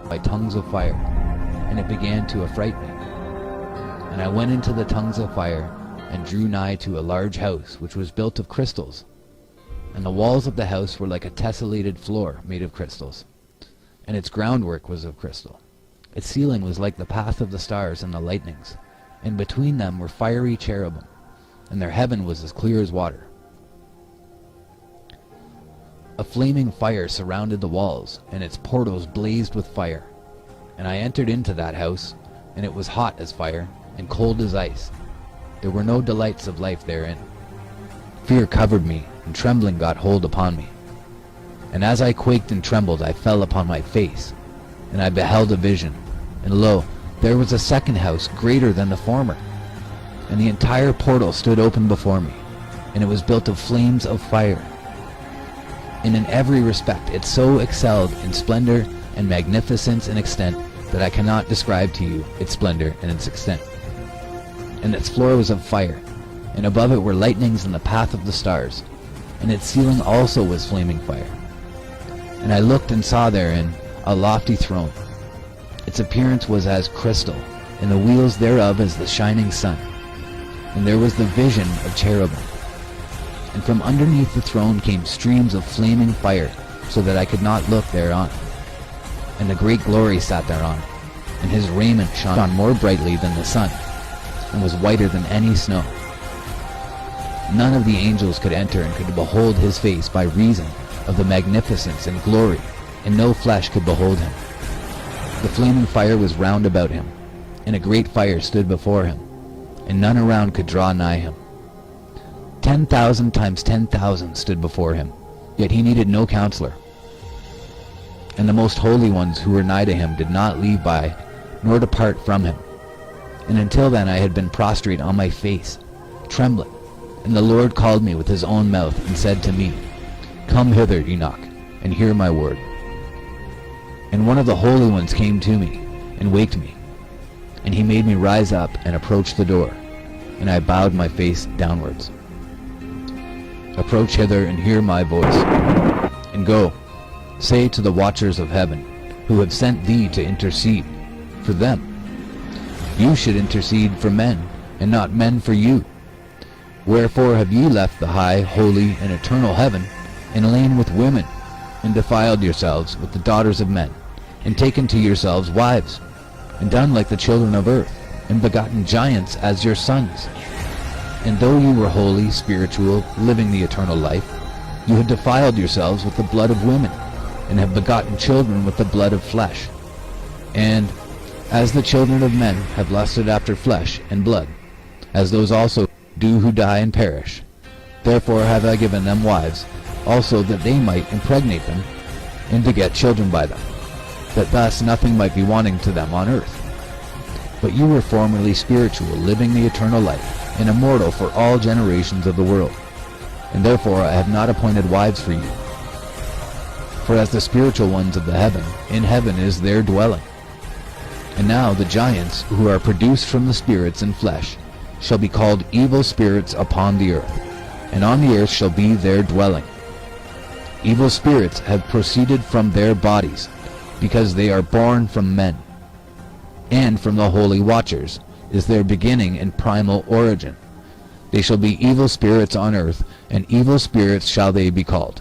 by tongues of fire, and it began to affright me. And I went into the tongues of fire, and drew nigh to a large house, which was built of crystals. And the walls of the house were like a tessellated floor made of crystals, and its groundwork was of crystal. Its ceiling was like the path of the stars and the lightnings, and between them were fiery cherubim, and their heaven was as clear as water. A flaming fire surrounded the walls, and its portals blazed with fire. And I entered into that house, and it was hot as fire, and cold as ice. There were no delights of life therein. Fear covered me, and trembling got hold upon me. And as I quaked and trembled, I fell upon my face, and I beheld a vision. And lo, there was a second house greater than the former, and the entire portal stood open before me, and it was built of flames of fire. And in every respect it so excelled in splendor and magnificence and extent that I cannot describe to you its splendor and its extent. And its floor was of fire, and above it were lightnings in the path of the stars, and its ceiling also was flaming fire. And I looked and saw therein a lofty throne. Its appearance was as crystal, and the wheels thereof as the shining sun. And there was the vision of cherubim. And from underneath the throne came streams of flaming fire, so that I could not look thereon. And a great glory sat thereon, and his raiment shone more brightly than the sun, and was whiter than any snow. None of the angels could enter and could behold his face by reason of the magnificence and glory, and no flesh could behold him. The flaming fire was round about him, and a great fire stood before him, and none around could draw nigh him. 10,000 times 10,000 stood before him, yet he needed no counselor. And the most holy ones who were nigh to him did not leave by, nor depart from him. And until then I had been prostrate on my face, trembling. And the Lord called me with his own mouth, and said to me, Come hither, Enoch, and hear my word. And one of the holy ones came to me, and waked me. And he made me rise up and approach the door, and I bowed my face downwards. Approach hither and hear my voice. And go, say to the watchers of heaven, who have sent thee to intercede for them. You should intercede for men, and not men for you. Wherefore have ye left the high, holy, and eternal heaven, and lain with women, and defiled yourselves with the daughters of men, and taken to yourselves wives, and done like the children of earth, and begotten giants as your sons? And though you were holy, spiritual, living the eternal life, you had defiled yourselves with the blood of women, and have begotten children with the blood of flesh. And as the children of men have lusted after flesh and blood, as those also do who die and perish, therefore have I given them wives, also that they might impregnate them, and beget children by them, that thus nothing might be wanting to them on earth. But you were formerly spiritual, living the eternal life, and immortal for all generations of the world, and therefore I have not appointed wives for you. For as the spiritual ones of the heaven, in heaven is their dwelling. And now the giants, who are produced from the spirits and flesh, shall be called evil spirits upon the earth, and on the earth shall be their dwelling. Evil spirits have proceeded from their bodies, because they are born from men, and from the holy watchers is their beginning and primal origin. They shall be evil spirits on earth, and evil spirits shall they be called.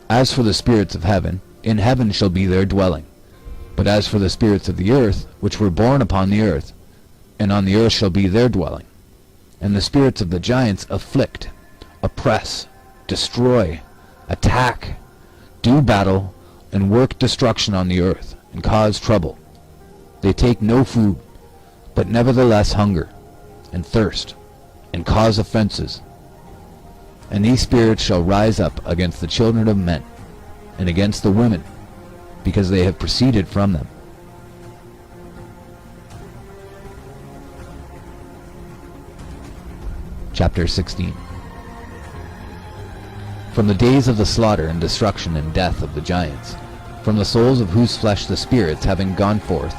As for the spirits of heaven, in heaven shall be their dwelling. But as for the spirits of the earth, which were born upon the earth, and on the earth shall be their dwelling. And the spirits of the giants afflict, oppress, destroy, attack, do battle, and work destruction on the earth, and cause trouble. They take no food, but nevertheless hunger, and thirst, and cause offenses. And these spirits shall rise up against the children of men, and against the women, because they have proceeded from them. Chapter 16. From the days of the slaughter and destruction and death of the giants, from the souls of whose flesh the spirits, having gone forth,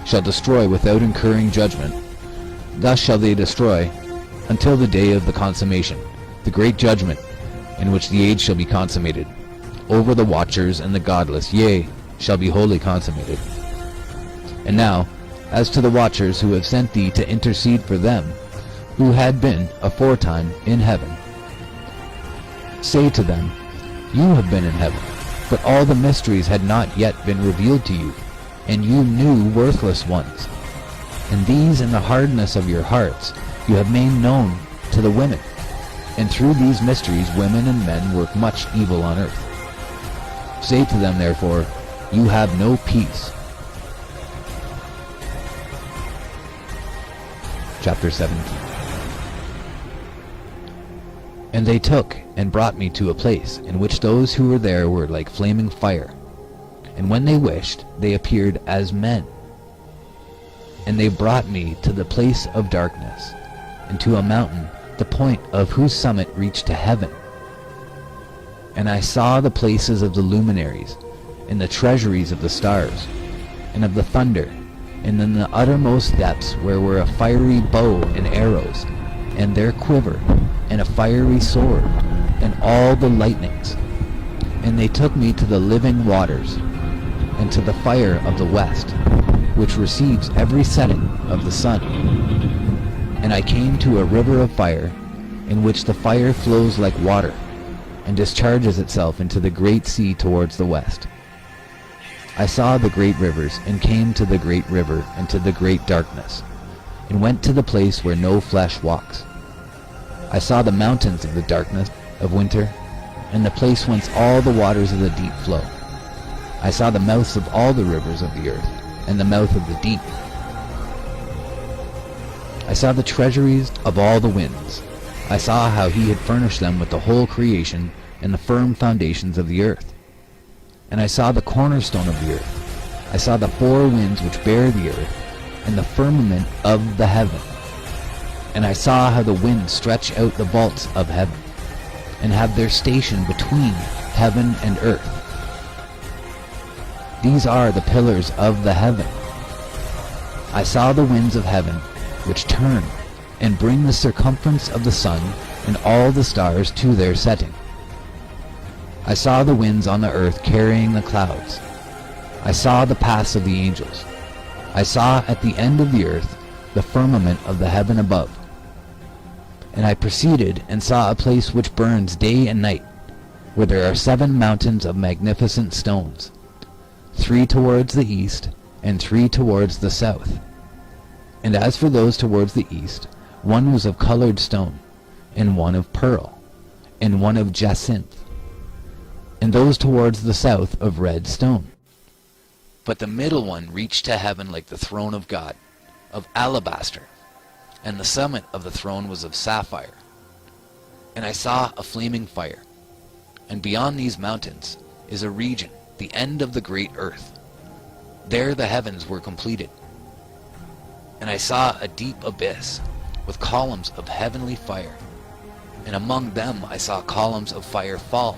shall destroy without incurring judgment, thus shall they destroy until the day of the consummation, the great judgment, in which the age shall be consummated. Over the watchers and the godless, yea, shall be wholly consummated. And now, as to the watchers who have sent thee to intercede for them, who had been aforetime in heaven, say to them, you have been in heaven, but all the mysteries had not yet been revealed to you, and you knew worthless ones. And these in the hardness of your hearts you have made known to the women, and through these mysteries women and men work much evil on earth. Say to them, therefore, you have no peace. Chapter 17. And they took and brought me to a place in which those who were there were like flaming fire, and when they wished, they appeared as men. And they brought me to the place of darkness, and to a mountain, the point of whose summit reached to heaven. And I saw the places of the luminaries, and the treasuries of the stars, and of the thunder, and in the uttermost depths where were a fiery bow and arrows, and their quiver, and a fiery sword, and all the lightnings. And they took me to the living waters, and to the fire of the west, which receives every setting of the sun. And I came to a river of fire, in which the fire flows like water, and discharges itself into the great sea towards the west. I saw the great rivers, and came to the great river, and to the great darkness, and went to the place where no flesh walks. I saw the mountains of the darkness of winter, and the place whence all the waters of the deep flow. I saw the mouths of all the rivers of the earth, and the mouth of the deep. I saw the treasuries of all the winds. I saw how he had furnished them with the whole creation, and the firm foundations of the earth. And I saw the cornerstone of the earth. I saw the four winds which bear the earth, and the firmament of the heaven. And I saw how the winds stretch out the vaults of heaven, and have their station between heaven and earth. These are the pillars of the heaven. I saw the winds of heaven, which turn, and bring the circumference of the sun, and all the stars to their setting. I saw the winds on the earth carrying the clouds. I saw the paths of the angels. I saw at the end of the earth the firmament of the heaven above. And I proceeded and saw a place which burns day and night, where there are 7 mountains of magnificent stones, 3 towards the east, and 3 towards the south. And as for those towards the east, one was of colored stone, and one of pearl, and one of jacinth, and those towards the south of red stone. But the middle one reached to heaven like the throne of God, of alabaster, and the summit of the throne was of sapphire. And I saw a flaming fire, and beyond these mountains is a region, the end of the great earth. There the heavens were completed. And I saw a deep abyss, with columns of heavenly fire, and among them I saw columns of fire fall,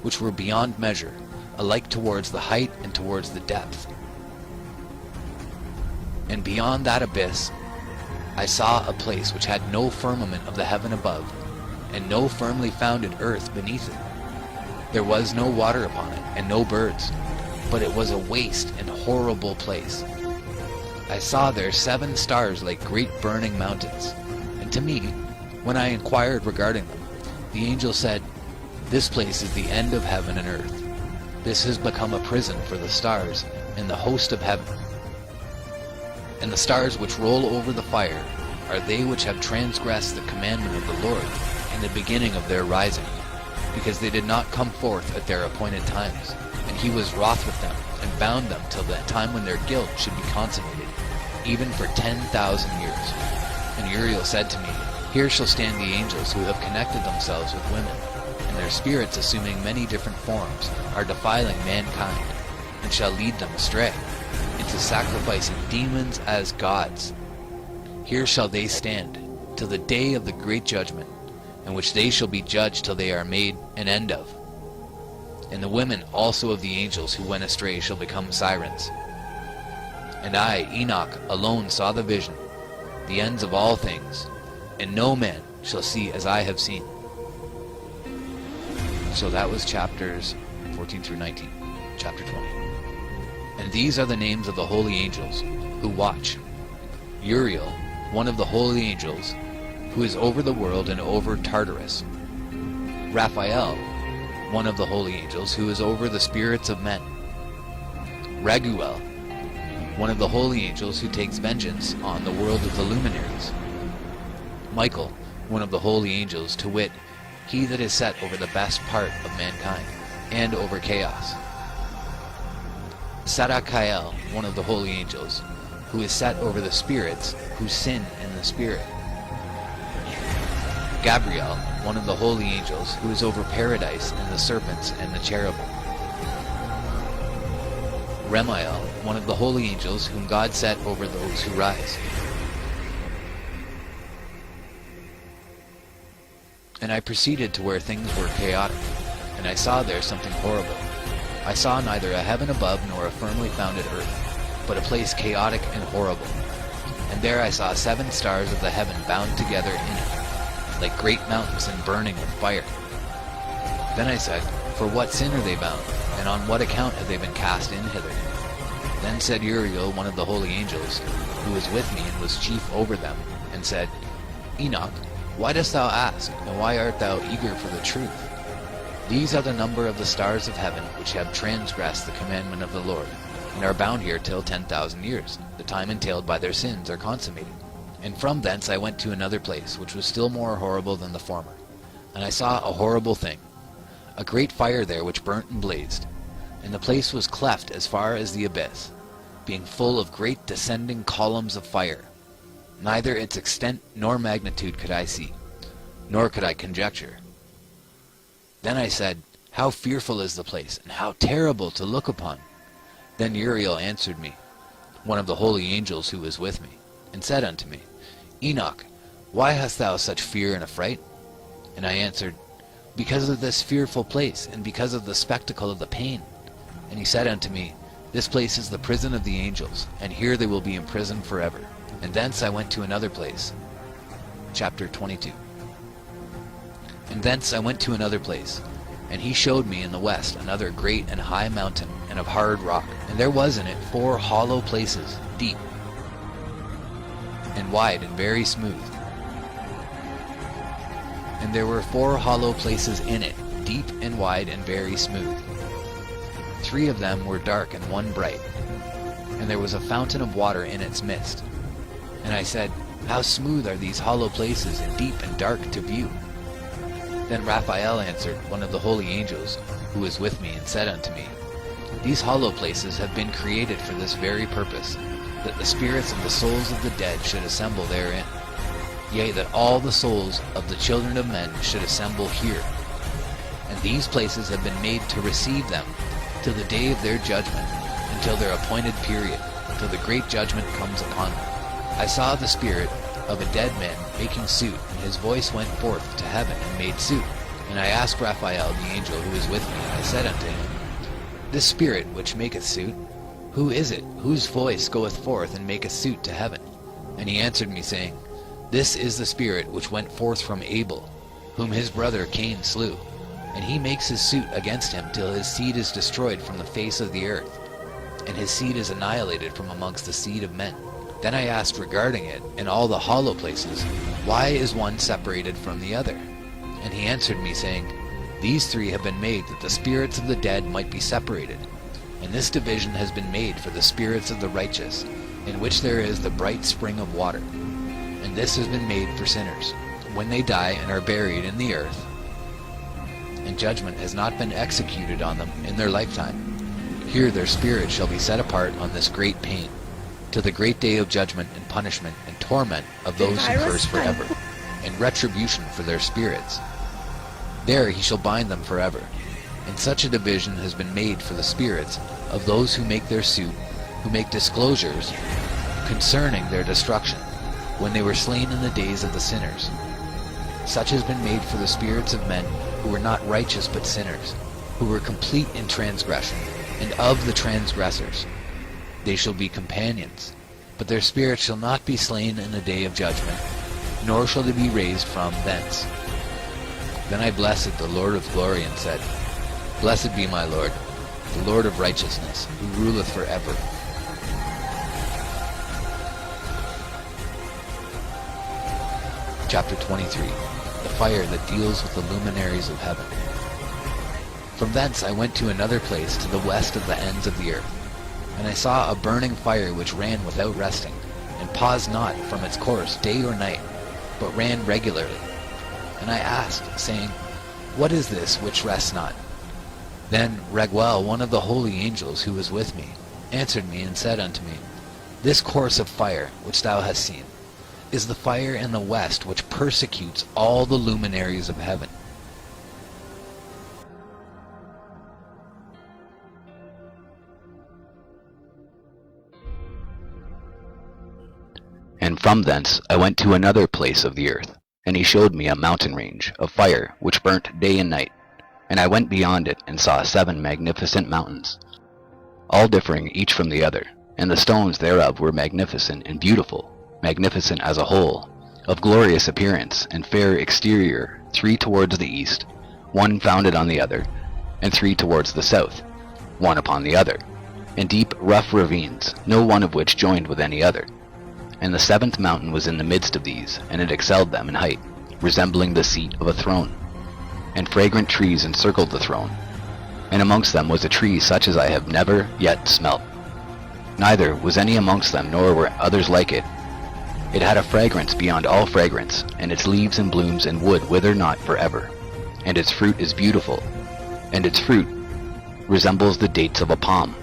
which were beyond measure, alike towards the height and towards the depth. And beyond that abyss I saw a place which had no firmament of the heaven above, and no firmly founded earth beneath it. There was no water upon it, and no birds, but it was a waste and horrible place. I saw there 7 stars like great burning mountains, and to me, when I inquired regarding them, the angel said, "This place is the end of heaven and earth. This has become a prison for the stars and the host of heaven. And the stars which roll over the fire are they which have transgressed the commandment of the Lord in the beginning of their rising, because they did not come forth at their appointed times. And he was wroth with them, and bound them till the time when their guilt should be consummated, even for 10,000 years. And Uriel said to me, Here shall stand the angels who have connected themselves with women, and their spirits, assuming many different forms, are defiling mankind, and shall lead them astray, into sacrificing demons as gods. Here shall they stand, till the day of the great judgment, in which they shall be judged till they are made an end of. And the women also of the angels who went astray shall become sirens. And I, Enoch, alone saw the vision, the ends of all things, and no man shall see as I have seen. So that was chapters 14 through 19. Chapter 20. And these are the names of the holy angels who watch. Uriel, one of the holy angels, who is over the world and over Tartarus. Raphael, one of the holy angels, who is over the spirits of men. Raguel, one of the holy angels who takes vengeance on the world of the luminaries. Michael, one of the holy angels, to wit, he that is set over the best part of mankind, and over chaos. Sadakael, one of the holy angels, who is set over the spirits who sin in the spirit. Gabriel, one of the holy angels, who is over paradise and the serpents and the cherubim. Remiel, one of the holy angels, whom God set over those who rise. And I proceeded to where things were chaotic, and I saw there something horrible. I saw neither a heaven above nor a firmly founded earth, but a place chaotic and horrible. And there I saw 7 stars of the heaven bound together in it, like great mountains and burning with fire. Then I said, for what sin are they bound, and on what account have they been cast in hither? Then said Uriel, one of the holy angels, who was with me and was chief over them, and said, Enoch, why dost thou ask, and why art thou eager for the truth? These are the number of the stars of heaven, which have transgressed the commandment of the Lord, and are bound here till 10,000 years, the time entailed by their sins are consummated. And from thence I went to another place, which was still more horrible than the former. And I saw a horrible thing, a great fire there which burnt and blazed, and the place was cleft as far as the abyss, being full of great descending columns of fire. Neither its extent nor magnitude could I see, nor could I conjecture. Then I said, how fearful is the place, and how terrible to look upon! Then Uriel answered me, one of the holy angels who was with me, and said unto me, Enoch, why hast thou such fear and affright? And I answered, because of this fearful place, and because of the spectacle of the pain. And he said unto me, this place is the prison of the angels, and here they will be imprisoned forever. And thence I went to another place. Chapter 22. And thence I went to another place, and he showed me in the west another great and high mountain, and of hard rock. And there was in it 4 hollow places, deep, and wide, and very smooth. And there were 4 hollow places in it, deep and wide, and very smooth. 3 of them were dark, and 1 bright. And there was a fountain of water in its midst. And I said, how smooth are these hollow places, and deep and dark to view? Then Raphael answered, one of the holy angels, who was with me, and said unto me, these hollow places have been created for this very purpose, that the spirits of the souls of the dead should assemble therein. Yea, that all the souls of the children of men should assemble here. And these places have been made to receive them, till the day of their judgment, until their appointed period, till the great judgment comes upon them. I saw the spirit of a dead man making suit, and his voice went forth to heaven and made suit. And I asked Raphael, the angel who was with me, and I said unto him, this spirit which maketh suit, who is it, whose voice goeth forth and maketh suit to heaven? And he answered me, saying, this is the spirit which went forth from Abel, whom his brother Cain slew. And he makes his suit against him till his seed is destroyed from the face of the earth, and his seed is annihilated from amongst the seed of men. Then I asked regarding it, in all the hollow places, why is one separated from the other? And he answered me, saying, these 3 have been made that the spirits of the dead might be separated. And this division has been made for the spirits of the righteous, in which there is the bright spring of water. And this has been made for sinners, when they die and are buried in the earth, and judgment has not been executed on them in their lifetime. Here their spirits shall be set apart on this great pain, to the great day of judgment and punishment and torment of those who curse forever, and retribution for their spirits. There he shall bind them forever. And such a division has been made for the spirits of those who make their suit, who make disclosures concerning their destruction, when they were slain in the days of the sinners. Such has been made for the spirits of men who were not righteous but sinners, who were complete in transgression, and of the transgressors. They shall be companions, but their spirits shall not be slain in the day of judgment, nor shall they be raised from thence. Then I blessed the Lord of glory and said, Blessed be my Lord, the Lord of righteousness, who ruleth forever. Chapter 23. The fire that deals with the luminaries of heaven. From thence I went to another place to the west of the ends of the earth, and I saw a burning fire which ran without resting, and paused not from its course day or night, but ran regularly. And I asked, saying, What is this which rests not? Then Raguel, one of the holy angels who was with me, answered me and said unto me, This course of fire which thou hast seen is the fire in the west which persecutes all the luminaries of heaven. And from thence I went to another place of the earth, and he showed me a mountain range of fire which burnt day and night. And I went beyond it, and saw 7 magnificent mountains, all differing each from the other, and the stones thereof were magnificent and beautiful, magnificent as a whole, of glorious appearance and fair exterior, 3 towards the east, 1 founded on the other, and 3 towards the south, 1 upon the other, and deep rough ravines, no one of which joined with any other. And the 7th mountain was in the midst of these, and it excelled them in height, resembling the seat of a throne. And fragrant trees encircled the throne, and amongst them was a tree such as I have never yet smelt. Neither was any amongst them, nor were others like it. It had a fragrance beyond all fragrance, and its leaves and blooms and wood wither not forever. And its fruit is beautiful, and its fruit resembles the dates of a palm.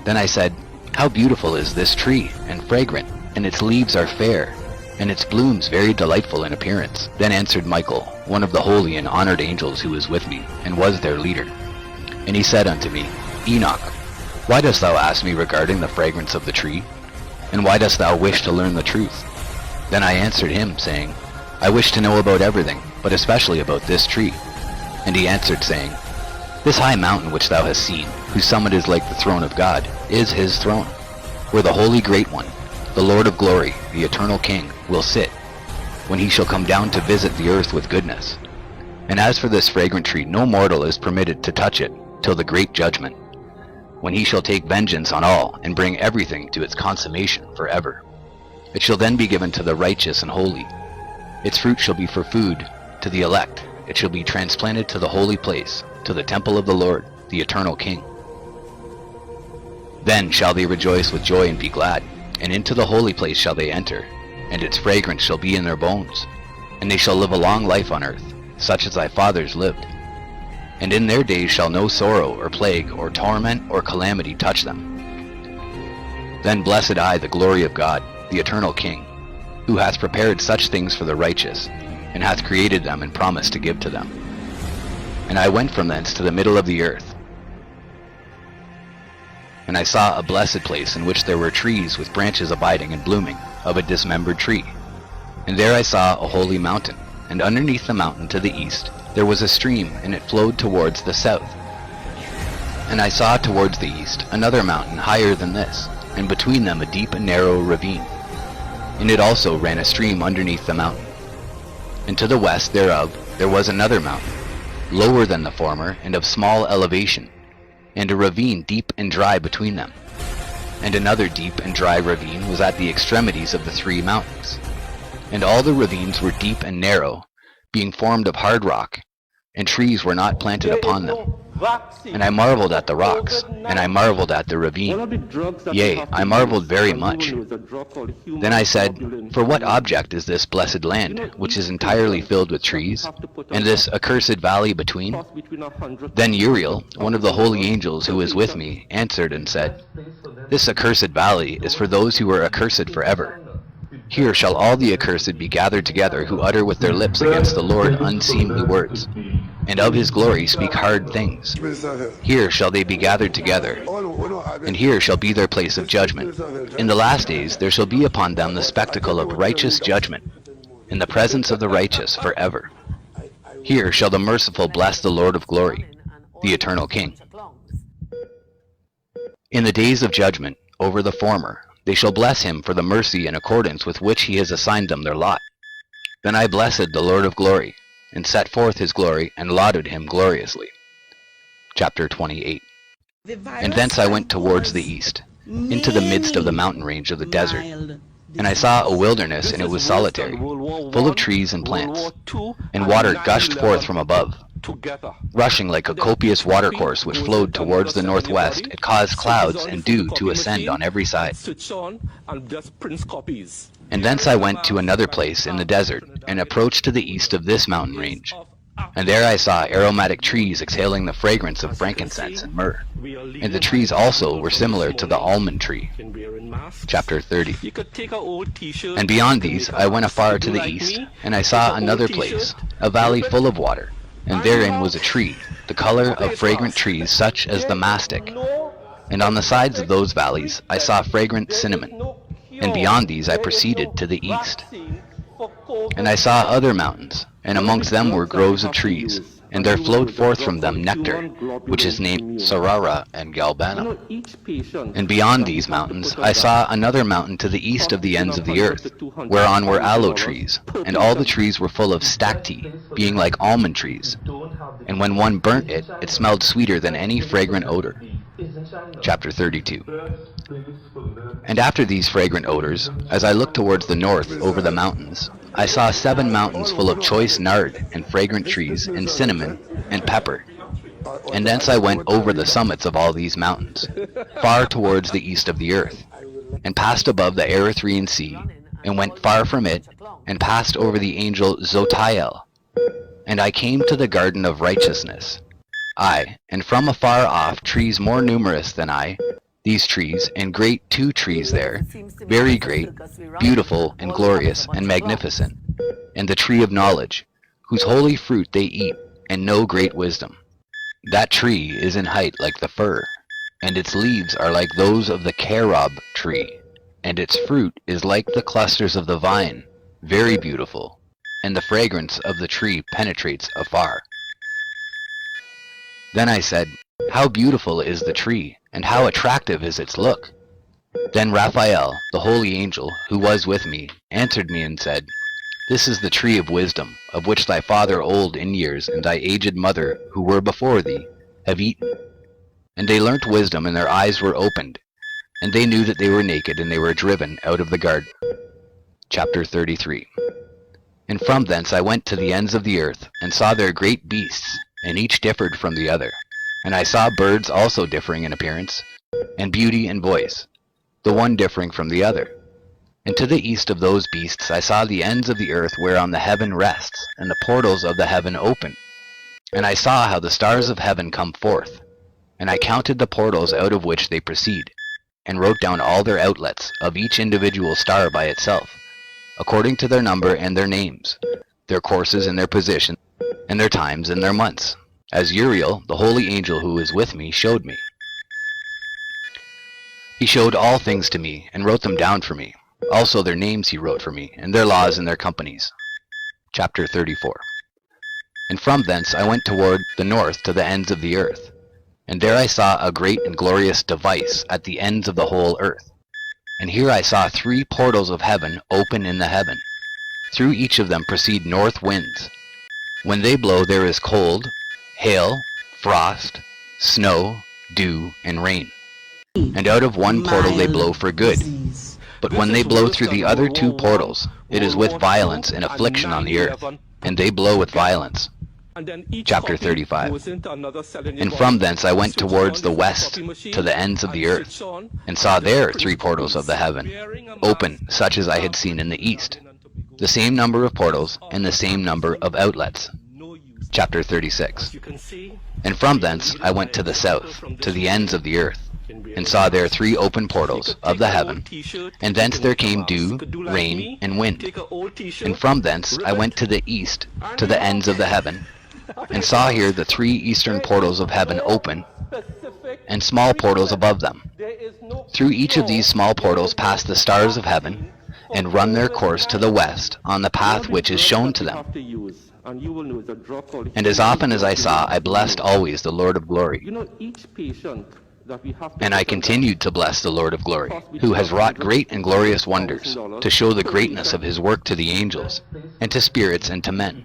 Then I said, How beautiful is this tree, and fragrant, and its leaves are fair, and its blooms very delightful in appearance. Then answered Michael, one of the holy and honored angels who was with me, and was their leader. And he said unto me, Enoch, why dost thou ask me regarding the fragrance of the tree? And why dost thou wish to learn the truth? Then I answered him, saying, I wish to know about everything, but especially about this tree. And he answered, saying, This high mountain which thou hast seen, whose summit is like the throne of God, is his throne, where the Holy Great One, the Lord of glory, the eternal King, will sit, when he shall come down to visit the earth with goodness. And as for this fragrant tree, no mortal is permitted to touch it till the great judgment, when he shall take vengeance on all, and bring everything to its consummation forever. It shall then be given to the righteous and holy. Its fruit shall be for food to the elect. It shall be transplanted to the holy place, to the temple of the Lord, the eternal King. Then shall they rejoice with joy and be glad, and into the holy place shall they enter, and its fragrance shall be in their bones. And they shall live a long life on earth, such as thy fathers lived. And in their days shall no sorrow, or plague, or torment, or calamity touch them. Then blessed I the glory of God, the eternal King, who hath prepared such things for the righteous, and hath created them and promised to give to them. And I went from thence to the middle of the earth, and I saw a blessed place in which there were trees with branches abiding and blooming, of a dismembered tree. And there I saw a holy mountain, and underneath the mountain to the east there was a stream, and it flowed towards the south. And I saw towards the east another mountain higher than this, and between them a deep and narrow ravine. And it also ran a stream underneath the mountain. And to the west thereof there was another mountain, lower than the former, and of small elevation, and a ravine deep and dry between them. And another deep and dry ravine was at the extremities of the 3 mountains. And all the ravines were deep and narrow, being formed of hard rock, and trees were not planted upon them. And I marveled at the rocks, and I marveled at the ravine. Yea, I marveled very much. Then I said, For what object is this blessed land, which is entirely filled with trees, and this accursed valley between? Then Uriel, one of the holy angels who was with me, answered and said, This accursed valley is for those who are accursed forever. Here shall all the accursed be gathered together who utter with their lips against the Lord unseemly words, and of his glory speak hard things. Here shall they be gathered together, and here shall be their place of judgment. In the last days there shall be upon them the spectacle of righteous judgment, in the presence of the righteous forever. Here shall the merciful bless the Lord of glory, the eternal King. In the days of judgment over the former, they shall bless him for the mercy in accordance with which he has assigned them their lot. Then I blessed the Lord of glory, and set forth his glory, and lauded him gloriously. Chapter 28. And thence I went towards the east, into the midst of the mountain range of the desert. And I saw a wilderness, and it was solitary, full of trees and plants, and water gushed forth from above. Rushing like a copious watercourse which flowed towards the northwest, it caused clouds and dew to ascend on every side. And thence I went to another place in the desert, and approached to the east of this mountain range. And there I saw aromatic trees exhaling the fragrance of frankincense and myrrh. And the trees also were similar to the almond tree. Chapter 30. And beyond these I went afar to the east, and I saw another place, a valley full of water, and therein was a tree, the color of fragrant trees such as the mastic. And on the sides of those valleys I saw fragrant cinnamon. And beyond these I proceeded to the east. And I saw other mountains, and amongst them were groves of trees, and there flowed forth from them nectar, which is named Sarara and Galbanum. And beyond these mountains I saw another mountain to the east of the ends of the earth, whereon were aloe trees, and all the trees were full of stacte, being like almond trees. And when one burnt it, it smelled sweeter than any fragrant odor. Chapter 32. And after these fragrant odors, as I looked towards the north over the mountains, I saw 7 mountains full of choice nard and fragrant trees and cinnamon and pepper. And thence I went over the summits of all these mountains, far towards the east of the earth, and passed above the Erythraean Sea, and went far from it, and passed over the angel Zotiel. And I came to the garden of righteousness. Ay, and from afar off trees more numerous than I, these trees, and great 2 trees there, very great, beautiful, and glorious, and magnificent, and the tree of knowledge, whose holy fruit they eat, and know great wisdom. That tree is in height like the fir, and its leaves are like those of the carob tree, and its fruit is like the clusters of the vine, very beautiful, and the fragrance of the tree penetrates afar. Then I said, how beautiful is the tree, and how attractive is its look! Then Raphael, the holy angel, who was with me, answered me and said, this is the tree of wisdom, of which thy father old in years and thy aged mother, who were before thee, have eaten. And they learnt wisdom, and their eyes were opened, and they knew that they were naked, and they were driven out of the garden. Chapter 33. And from thence I went to the ends of the earth, and saw there great beasts, and each differed from the other. And I saw birds also differing in appearance, and beauty and voice, the one differing from the other. And to the east of those beasts I saw the ends of the earth whereon the heaven rests, and the portals of the heaven open. And I saw how the stars of heaven come forth. And I counted the portals out of which they proceed, and wrote down all their outlets of each individual star by itself, according to their number and their names, their courses and their positions, and their times and their months, as Uriel, the holy angel who is with me, showed me. He showed all things to me, and wrote them down for me. Also their names he wrote for me, and their laws and their companies. Chapter 34. And from thence I went toward the north to the ends of the earth. And there I saw a great and glorious device at the ends of the whole earth. And here I saw 3 portals of heaven open in the heaven. Through each of them proceed north winds. When they blow there is cold, hail, frost, snow, dew, and rain. And out of one portal they blow for good. But when they blow through the other 2 portals, it is with violence and affliction on the earth, and they blow with violence. Chapter 35. And from thence I went towards the west to the ends of the earth, and saw there 3 portals of the heaven, open such as I had seen in the east, the same number of portals and the same number of outlets. Chapter 36. And from thence I went to the south, to the ends of the earth, and saw there 3 open portals of the heaven, and thence there came dew, rain, and wind. And from thence I went to the east, to the ends of the heaven, and saw here the 3 eastern portals of heaven open, and small portals above them. Through each of these small portals pass the stars of heaven, and run their course to the west on the path which is shown to them. And as often as I saw, I blessed always the Lord of glory. And I continued to bless the Lord of glory, who has wrought great and glorious wonders, to show the greatness of his work to the angels, and to spirits and to men.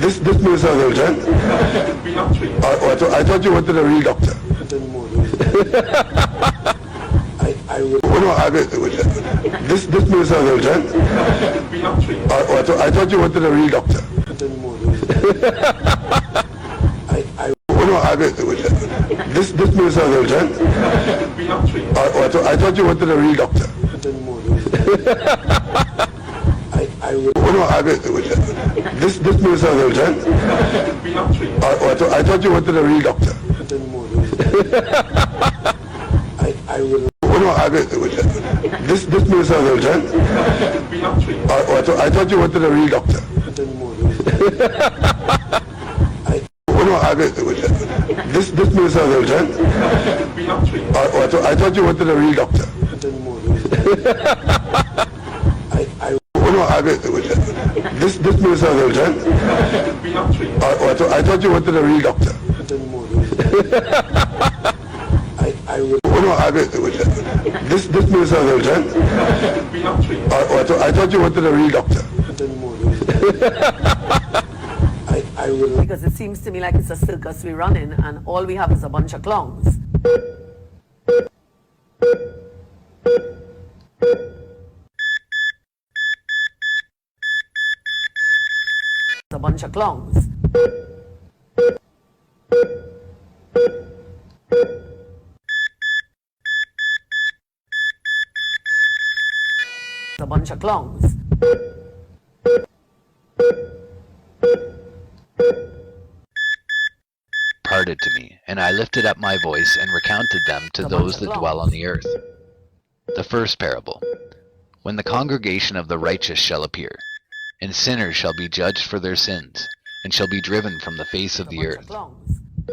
This Minister of Health, I thought you wanted a real doctor. This Minister of Health, I thought you wanted a real doctor. This Minister of Health, I thought you wanted a real doctor. This Minister of Health, I thought you wanted a real doctor. This Minister of Health, I thought you wanted a real doctor. This Minister of Health, I thought you wanted a real doctor. This Minister of Health, I thought you wanted a real doctor. This Minister of Health, I thought you wanted a real doctor. Because it seems to me like it's a circus we run in and all we have is a bunch of clowns. A bunch of clowns. A bunch of clowns. Parted to me, and I lifted up my voice and recounted them to those that dwell on the earth. The first parable. When the congregation of the righteous shall appear, and sinners shall be judged for their sins, and shall be driven from the face of the earth.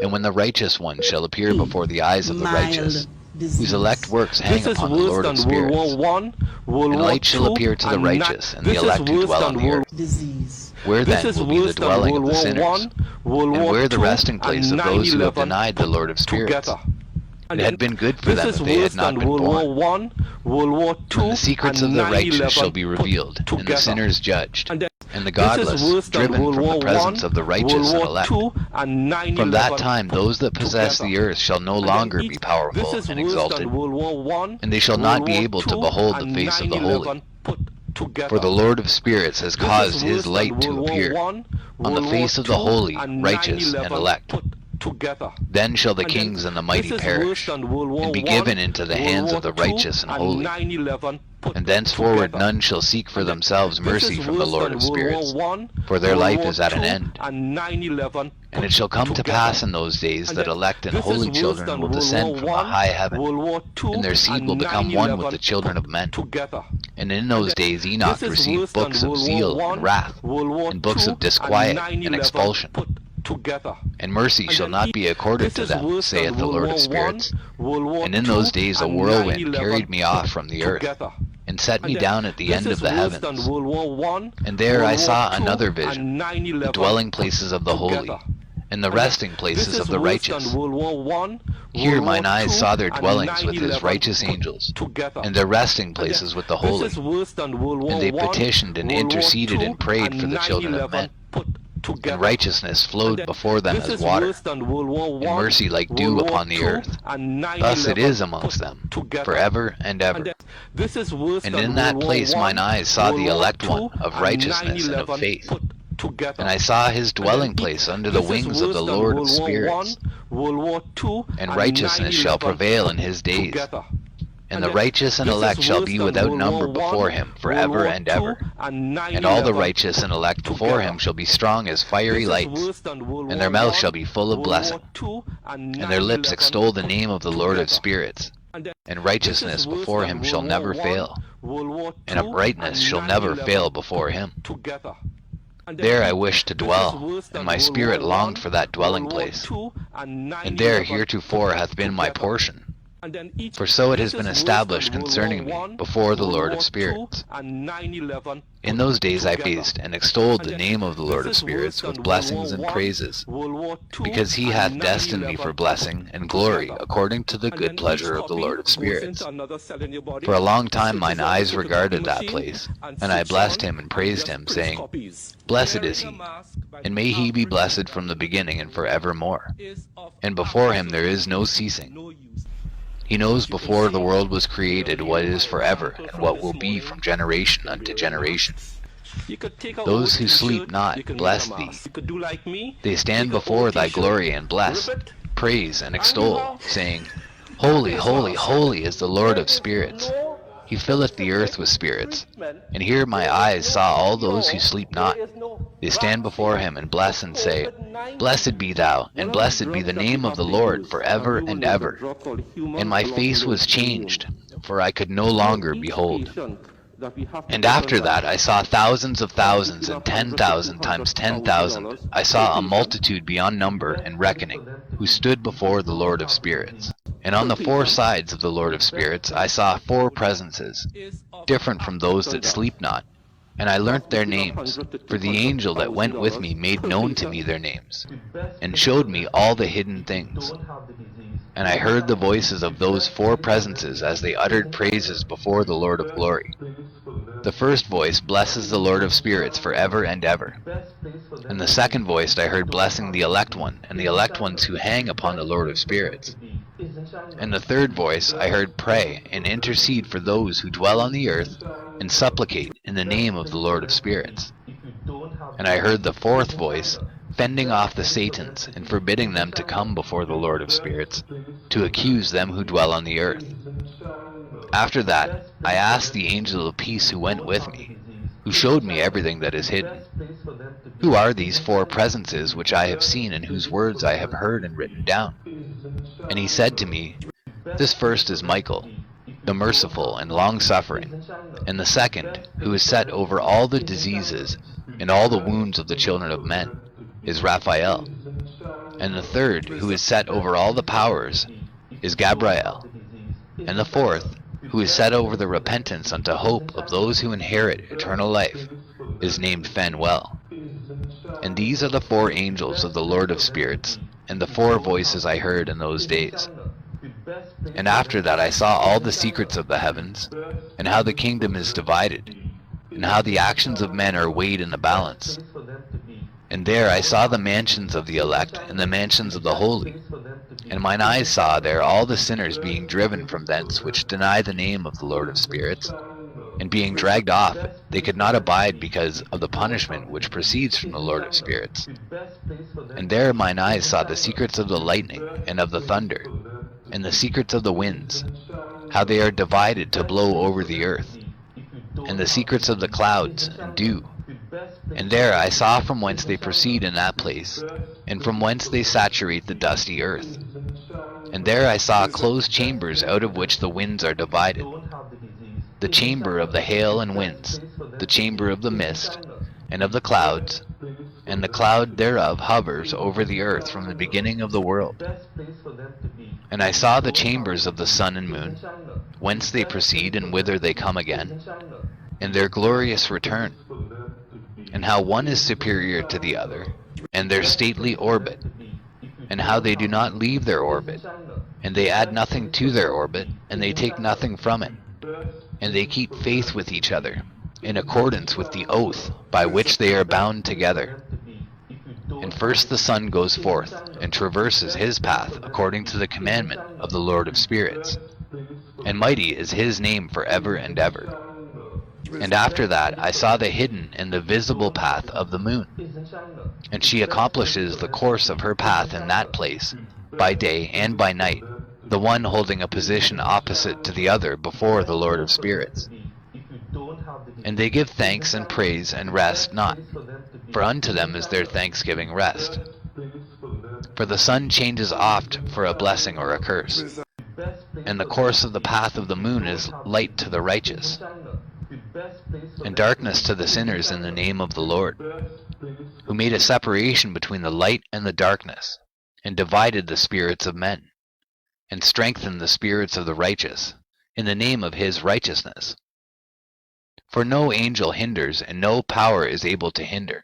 And when the righteous one shall appear before the eyes of the righteous, whose elect works hang upon the Lord of spirits, and light shall appear to the righteous and the elect who dwell on the earth. Where then will be the dwelling of the sinners, and where the resting place of those who have denied the Lord of spirits? It had been good for them if they had not been born. When the secrets of the righteous shall be revealed, and the sinners judged, and the godless driven from the presence of the righteous and elect. From that time those that possess the earth shall no longer be powerful and exalted, and they shall not be able to behold the face of the holy. For the Lord of spirits has caused his light to appear on the face of the holy, righteous, and elect. Then shall the kings and the mighty perish, and be given into the hands of the righteous and holy. And thenceforward none shall seek for themselves mercy from the Lord of spirits, for their life is at an end. And it shall come to pass in those days that elect and holy children will descend from a high heaven, and their seed will become one with the children of men. And in those days Enoch received books of zeal and wrath, and books of disquiet and expulsion. And mercy shall not be accorded to them, saith the Lord of spirits. And in those days a whirlwind carried me off from the earth, and set me down at the end of the heavens. And there I saw another vision, the dwelling places of the holy, and the resting places of the righteous. Here mine eyes saw their dwellings with his righteous angels, and their resting places with the holy. And they petitioned and interceded and prayed for the children of men. And righteousness flowed before them as water, and mercy like dew upon the earth. Thus it is amongst them, forever and ever. And in that place mine eyes saw the elect one of righteousness and of faith. And I saw his dwelling place under the wings of the Lord of spirits. And righteousness shall prevail in his days. And the righteous and elect shall be without number before him forever and ever. And all the righteous and elect before him shall be strong as fiery lights, and their mouth shall be full of blessing. And their lips extol the name of the Lord of spirits. And righteousness before him shall never fail, and uprightness shall never fail before him. There I wished to dwell, and my spirit longed for that dwelling place. And there heretofore hath been my portion. And then each, For so it has this been is established World War concerning me I, before the World Lord War of Spirits. II, and 9/11 In those days I together. praised and extolled the And name of the Lord of this is Spirits worse with than blessings World and War I, praises, World War II, because he and hath destined me 9/11 for blessing and glory together. according to the And good then pleasure each of the copy Lord of goes Spirits. into another cell in your body, For a long time switches mine on the eyes photocopy regarded that machine, place, and and I switch blessed on him and praised just him, print saying, copies. Blessed is Wearing a he, mask by and the may he be average blessed from the beginning and forevermore. And before him there is no ceasing. He knows before the world was created what is forever and what will be from generation unto generation. Those who sleep not, bless thee. They stand before thy glory and bless, praise and extol, saying, Holy, holy, holy is the Lord of spirits. He filleth the earth with spirits. And here my eyes saw all those who sleep not. They stand before him and bless and say, Blessed be thou, and blessed be the name of the Lord forever and ever. And my face was changed, for I could no longer behold. And after that I saw thousands of thousands and 10,000 times 10,000. I saw a multitude beyond number and reckoning, who stood before the Lord of Spirits. And on the four sides of the Lord of Spirits I saw four presences, different from those that sleep not. And I learnt their names, for the angel that went with me made known to me their names, and showed me all the hidden things. And I heard the voices of those four presences as they uttered praises before the Lord of glory. The first voice blesses the Lord of Spirits forever and ever. And the second voice I heard blessing the elect one, and the elect ones who hang upon the Lord of Spirits. And the third voice I heard pray and intercede for those who dwell on the earth, and supplicate in the name of the Lord of Spirits. And I heard the fourth voice fending off the Satans and forbidding them to come before the Lord of Spirits, to accuse them who dwell on the earth. After that I asked the angel of peace who went with me, who showed me everything that is hidden, Who are these four presences which I have seen and whose words I have heard and written down? And he said to me, This first is Michael, the merciful and long-suffering, and the second, who is set over all the diseases and all the wounds of the children of men, is Raphael. And the third, who is set over all the powers, is Gabriel. And the fourth, who is set over the repentance unto hope of those who inherit eternal life, is named Phanuel. And these are the four angels of the Lord of Spirits, and the four voices I heard in those days. And after that I saw all the secrets of the heavens, and how the kingdom is divided, and how the actions of men are weighed in the balance. And there I saw the mansions of the elect, and the mansions of the holy. And mine eyes saw there all the sinners being driven from thence which deny the name of the Lord of Spirits, and being dragged off, they could not abide because of the punishment which proceeds from the Lord of Spirits. And there mine eyes saw the secrets of the lightning, and of the thunder, and the secrets of the winds, how they are divided to blow over the earth, and the secrets of the clouds and dew. And there I saw from whence they proceed in that place, and from whence they saturate the dusty earth. And there I saw closed chambers out of which the winds are divided, the chamber of the hail and winds, the chamber of the mist, and of the clouds, and the cloud thereof hovers over the earth from the beginning of the world. And I saw the chambers of the sun and moon, whence they proceed and whither they come again, and their glorious return, and how one is superior to the other, and their stately orbit, and how they do not leave their orbit, and they add nothing to their orbit, and they take nothing from it, and they keep faith with each other, in accordance with the oath by which they are bound together. And first the sun goes forth, and traverses his path according to the commandment of the Lord of Spirits, and mighty is his name forever and ever. And after that I saw the hidden and the visible path of the moon, and she accomplishes the course of her path in that place, by day and by night, the one holding a position opposite to the other before the Lord of Spirits. And they give thanks and praise and rest not, for unto them is their thanksgiving rest. For the sun changes oft for a blessing or a curse, and the course of the path of the moon is light to the righteous, and darkness to the sinners in the name of the Lord, who made a separation between the light and the darkness, and divided the spirits of men. and strengthen the spirits of the righteous, in the name of his righteousness. For no angel hinders, and no power is able to hinder.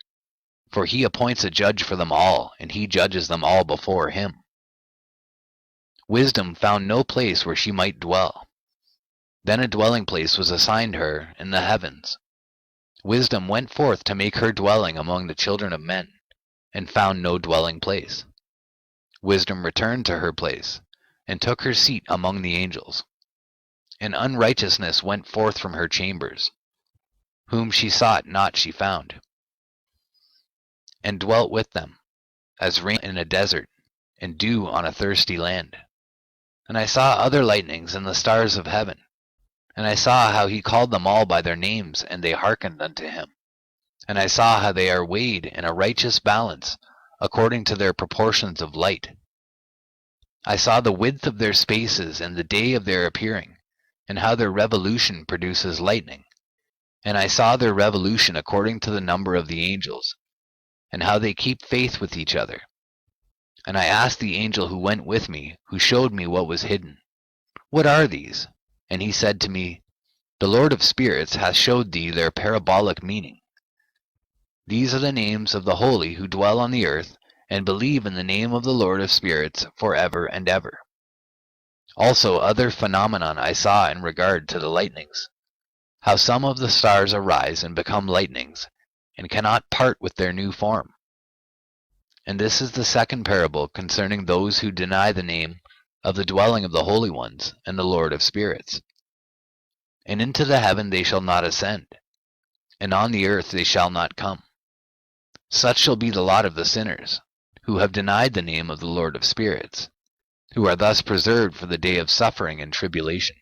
For he appoints a judge for them all, and he judges them all before him. Wisdom found no place where she might dwell. Then a dwelling place was assigned her in the heavens. Wisdom went forth to make her dwelling among the children of men, and found no dwelling place. Wisdom returned to her place, and took her seat among the angels. And unrighteousness went forth from her chambers. Whom she sought not she found, and dwelt with them, as rain in a desert, and dew on a thirsty land. And I saw other lightnings in the stars of heaven, and I saw how he called them all by their names, and they hearkened unto him. And I saw how they are weighed in a righteous balance, according to their proportions of light. I saw the width of their spaces and the day of their appearing, and how their revolution produces lightning. And I saw their revolution according to the number of the angels, and how they keep faith with each other. And I asked the angel who went with me, who showed me what was hidden, What are these? And he said to me, The Lord of spirits hath showed thee their parabolic meaning. These are the names of the holy who dwell on the earth, and believe in the name of the Lord of spirits forever and ever. Also other phenomenon I saw in regard to the lightnings, how some of the stars arise and become lightnings, and cannot part with their new form. And this is the second parable concerning those who deny the name of the dwelling of the holy ones and the Lord of spirits. And into the heaven they shall not ascend, and on the earth they shall not come. Such shall be the lot of the sinners, who have denied the name of the Lord of spirits, who are thus preserved for the day of suffering and tribulation.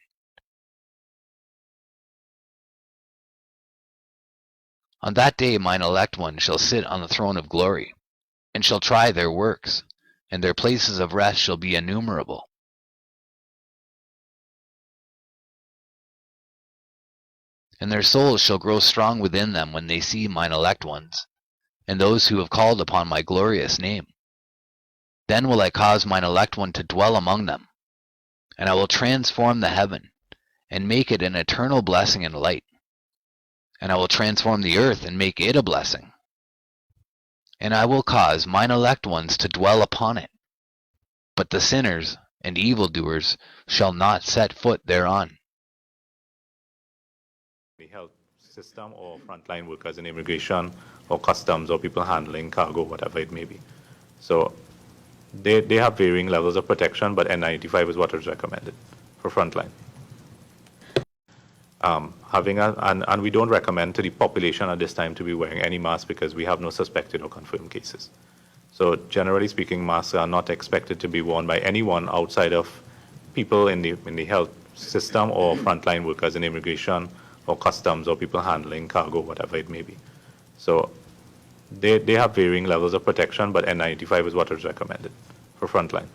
On that day mine elect ones shall sit on the throne of glory, and shall try their works, and their places of rest shall be innumerable. And their souls shall grow strong within them when they see mine elect ones, and those who have called upon my glorious name. Then will I cause mine elect one to dwell among them, and I will transform the heaven, and make it an eternal blessing and light. And I will transform the earth and make it a blessing. And I will cause mine elect ones to dwell upon it. But the sinners and evildoers shall not set foot thereon. The health system or frontline workers in immigration or customs or people handling cargo, whatever it may be. So they have varying levels of protection, but N95 is what is recommended for frontline. And we don't recommend to the population at this time to be wearing any mask because we have no suspected or confirmed cases. So generally speaking, masks are not expected to be worn by anyone outside of people in the health system or frontline workers in immigration or customs or people handling cargo, whatever it may be. So they have varying levels of protection, but N95 is what is recommended for frontline.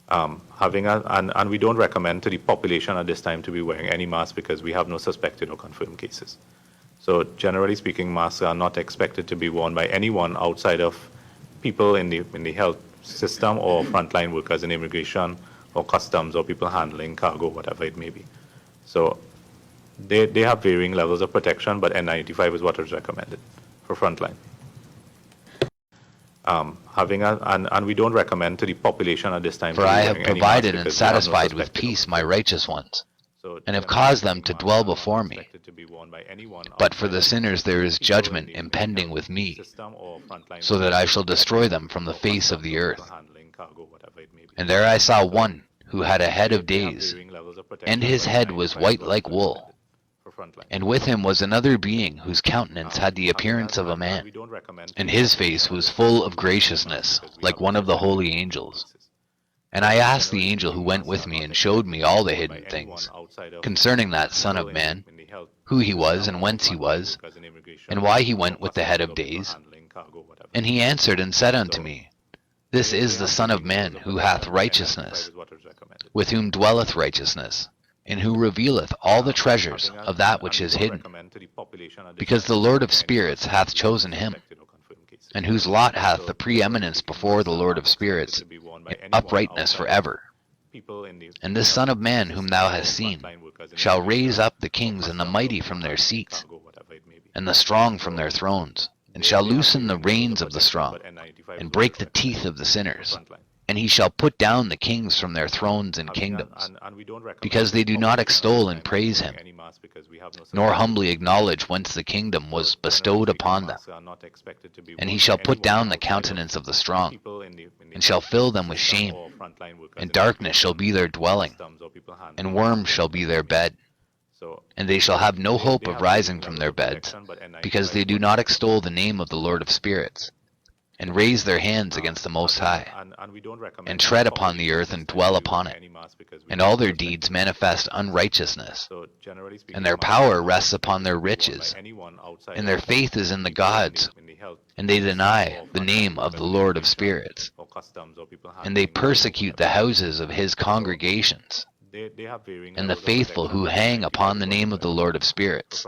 And we don't recommend to the population at this time to be wearing any mask because we have no suspected or confirmed cases. So generally speaking, masks are not expected to be worn by anyone outside of people in the health system or frontline workers in immigration or customs or people handling cargo, whatever it may be. So they have varying levels of protection, but N95 is what is recommended for frontline. And we don't recommend to the population at this time. For I have provided and satisfied with peace my righteous ones, and have caused them to dwell before me. But for the sinners there is judgment impending with me, so that I shall destroy them from the face of the earth. And there I saw one who had a head of days, and his head was white like wool. And with him was another being whose countenance had the appearance of a man, and his face was full of graciousness, like one of the holy angels. And I asked the angel who went with me and showed me all the hidden things concerning that Son of Man, who he was and whence he was, and why he went with the head of days. And he answered and said unto me, This is the Son of Man who hath righteousness, with whom dwelleth righteousness, and who revealeth all the treasures of that which is hidden, because the Lord of spirits hath chosen him, and whose lot hath the preeminence before the Lord of spirits, in uprightness forever. And this Son of Man whom thou hast seen shall raise up the kings and the mighty from their seats, and the strong from their thrones, and shall loosen the reins of the strong, and break the teeth of the sinners. And he shall put down the kings from their thrones and kingdoms, because they do not extol and praise him, nor humbly acknowledge whence the kingdom was bestowed upon them. And he shall put down the countenance of the strong, and shall fill them with shame, and darkness shall be their dwelling, and worms shall be their bed. And they shall have no hope of rising from their beds, because they do not extol the name of the Lord of spirits, and raise their hands against the Most High, and tread upon the earth and dwell upon it. And all their deeds manifest unrighteousness, and their power rests upon their riches, and their faith is in the gods, and they deny the name of the Lord of spirits, and they persecute the houses of his congregations, and the faithful who hang upon the name of the Lord of spirits.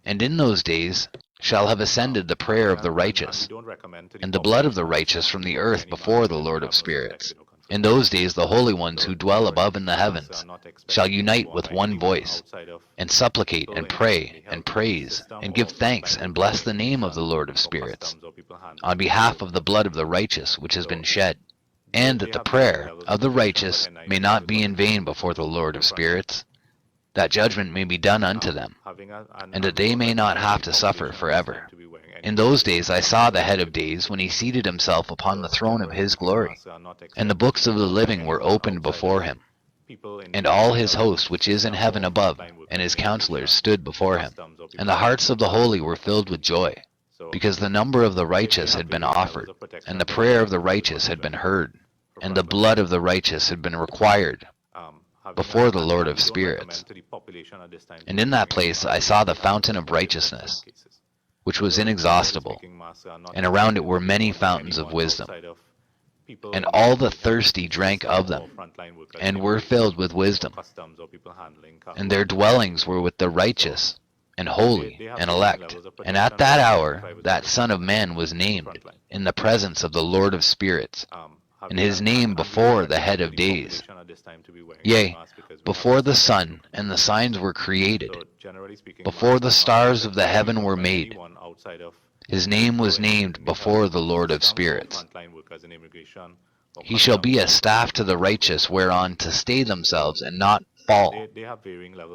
And in those days shall have ascended the prayer of the righteous, and the blood of the righteous from the earth before the Lord of spirits. In those days the holy ones who dwell above in the heavens shall unite with one voice, and supplicate and pray and praise, and give thanks and bless the name of the Lord of spirits, on behalf of the blood of the righteous which has been shed, and that the prayer of the righteous may not be in vain before the Lord of spirits, that judgment may be done unto them, and that they may not have to suffer forever. In those days I saw the head of days when he seated himself upon the throne of his glory, and the books of the living were opened before him. And all his host which is in heaven above, and his counselors stood before him. And the hearts of the holy were filled with joy, because the number of the righteous had been offered, and the prayer of the righteous had been heard, and the blood of the righteous had been required before the Lord of spirits. And in that place I saw the fountain of righteousness, which was inexhaustible, and around it were many fountains of wisdom. And all the thirsty drank of them, and were filled with wisdom. And their dwellings were with the righteous, and holy, and elect. And at that hour that Son of Man was named in the presence of the Lord of spirits, and his name before the head of days. Yea, before the sun and the signs were created, before the stars of the heaven were made, his name was named before the Lord of spirits. He shall be a staff to the righteous whereon to stay themselves and not fall.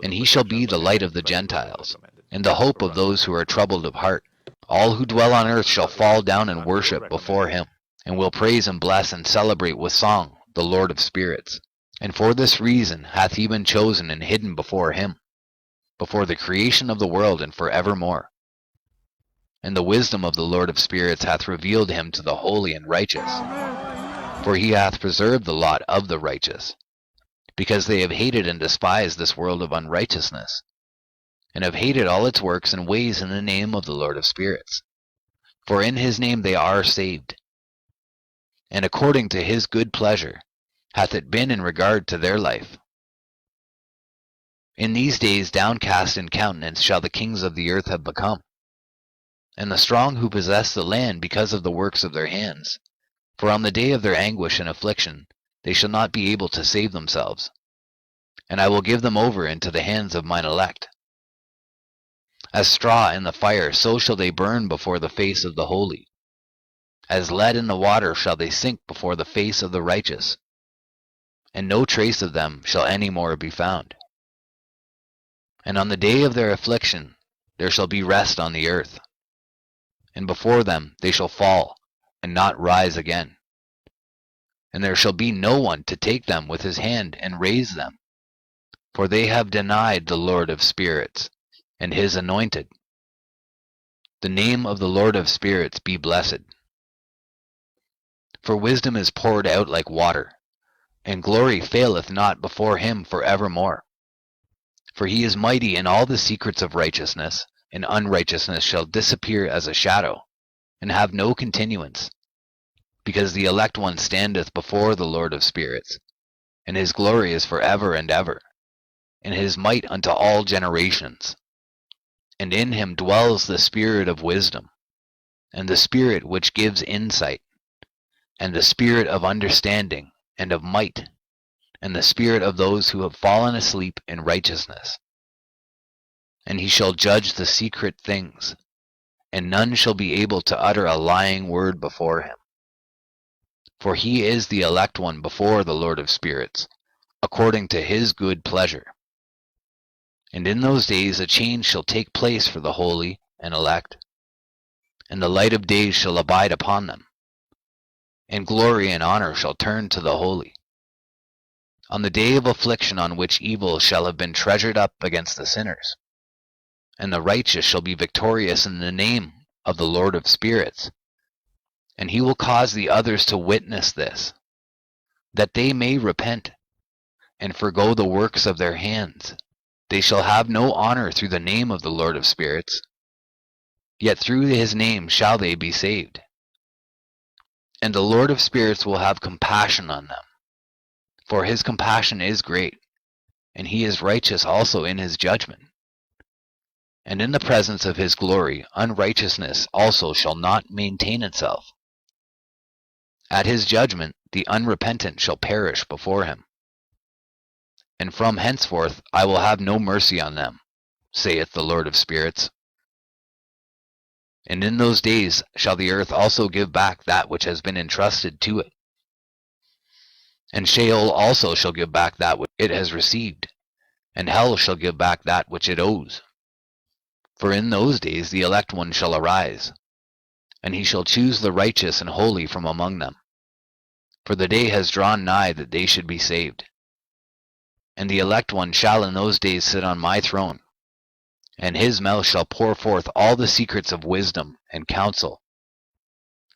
And he shall be the light of the Gentiles, and the hope of those who are troubled of heart. All who dwell on earth shall fall down and worship before him, and will praise and bless and celebrate with song the Lord of spirits. And for this reason hath he been chosen and hidden before him, before the creation of the world and for evermore. And the wisdom of the Lord of spirits hath revealed him to the holy and righteous. For he hath preserved the lot of the righteous, because they have hated and despised this world of unrighteousness, and have hated all its works and ways in the name of the Lord of spirits. For in his name they are saved. And according to his good pleasure hath it been in regard to their life. In these days downcast in countenance shall the kings of the earth have become, and the strong who possess the land because of the works of their hands. For on the day of their anguish and affliction they shall not be able to save themselves, and I will give them over into the hands of mine elect. As straw in the fire, so shall they burn before the face of the holy. As lead in the water shall they sink before the face of the righteous, and no trace of them shall any more be found. And on the day of their affliction there shall be rest on the earth, and before them they shall fall, and not rise again. And there shall be no one to take them with his hand and raise them, for they have denied the Lord of spirits, and his anointed. The name of the Lord of spirits be blessed. For wisdom is poured out like water, and glory faileth not before him for evermore. For he is mighty in all the secrets of righteousness, and unrighteousness shall disappear as a shadow, and have no continuance. Because the elect one standeth before the Lord of spirits, and his glory is for ever and ever, and his might unto all generations. And in him dwells the spirit of wisdom, and the spirit which gives insight, and the spirit of understanding, and of might, and the spirit of those who have fallen asleep in righteousness. And he shall judge the secret things, and none shall be able to utter a lying word before him. For he is the elect one before the Lord of spirits, according to his good pleasure. And in those days a change shall take place for the holy and elect, and the light of days shall abide upon them, and glory and honor shall turn to the holy. On the day of affliction on which evil shall have been treasured up against the sinners, and the righteous shall be victorious in the name of the Lord of spirits. And he will cause the others to witness this, that they may repent, and forgo the works of their hands. They shall have no honor through the name of the Lord of spirits, yet through his name shall they be saved. And the Lord of spirits will have compassion on them, for his compassion is great, and he is righteous also in his judgment. And in the presence of his glory, unrighteousness also shall not maintain itself. At his judgment, the unrepentant shall perish before him. And from henceforth I will have no mercy on them, saith the Lord of spirits. And in those days shall the earth also give back that which has been entrusted to it. And Sheol also shall give back that which it has received, and hell shall give back that which it owes. For in those days the elect one shall arise, and he shall choose the righteous and holy from among them. For the day has drawn nigh that they should be saved. And the elect one shall in those days sit on my throne, and his mouth shall pour forth all the secrets of wisdom and counsel.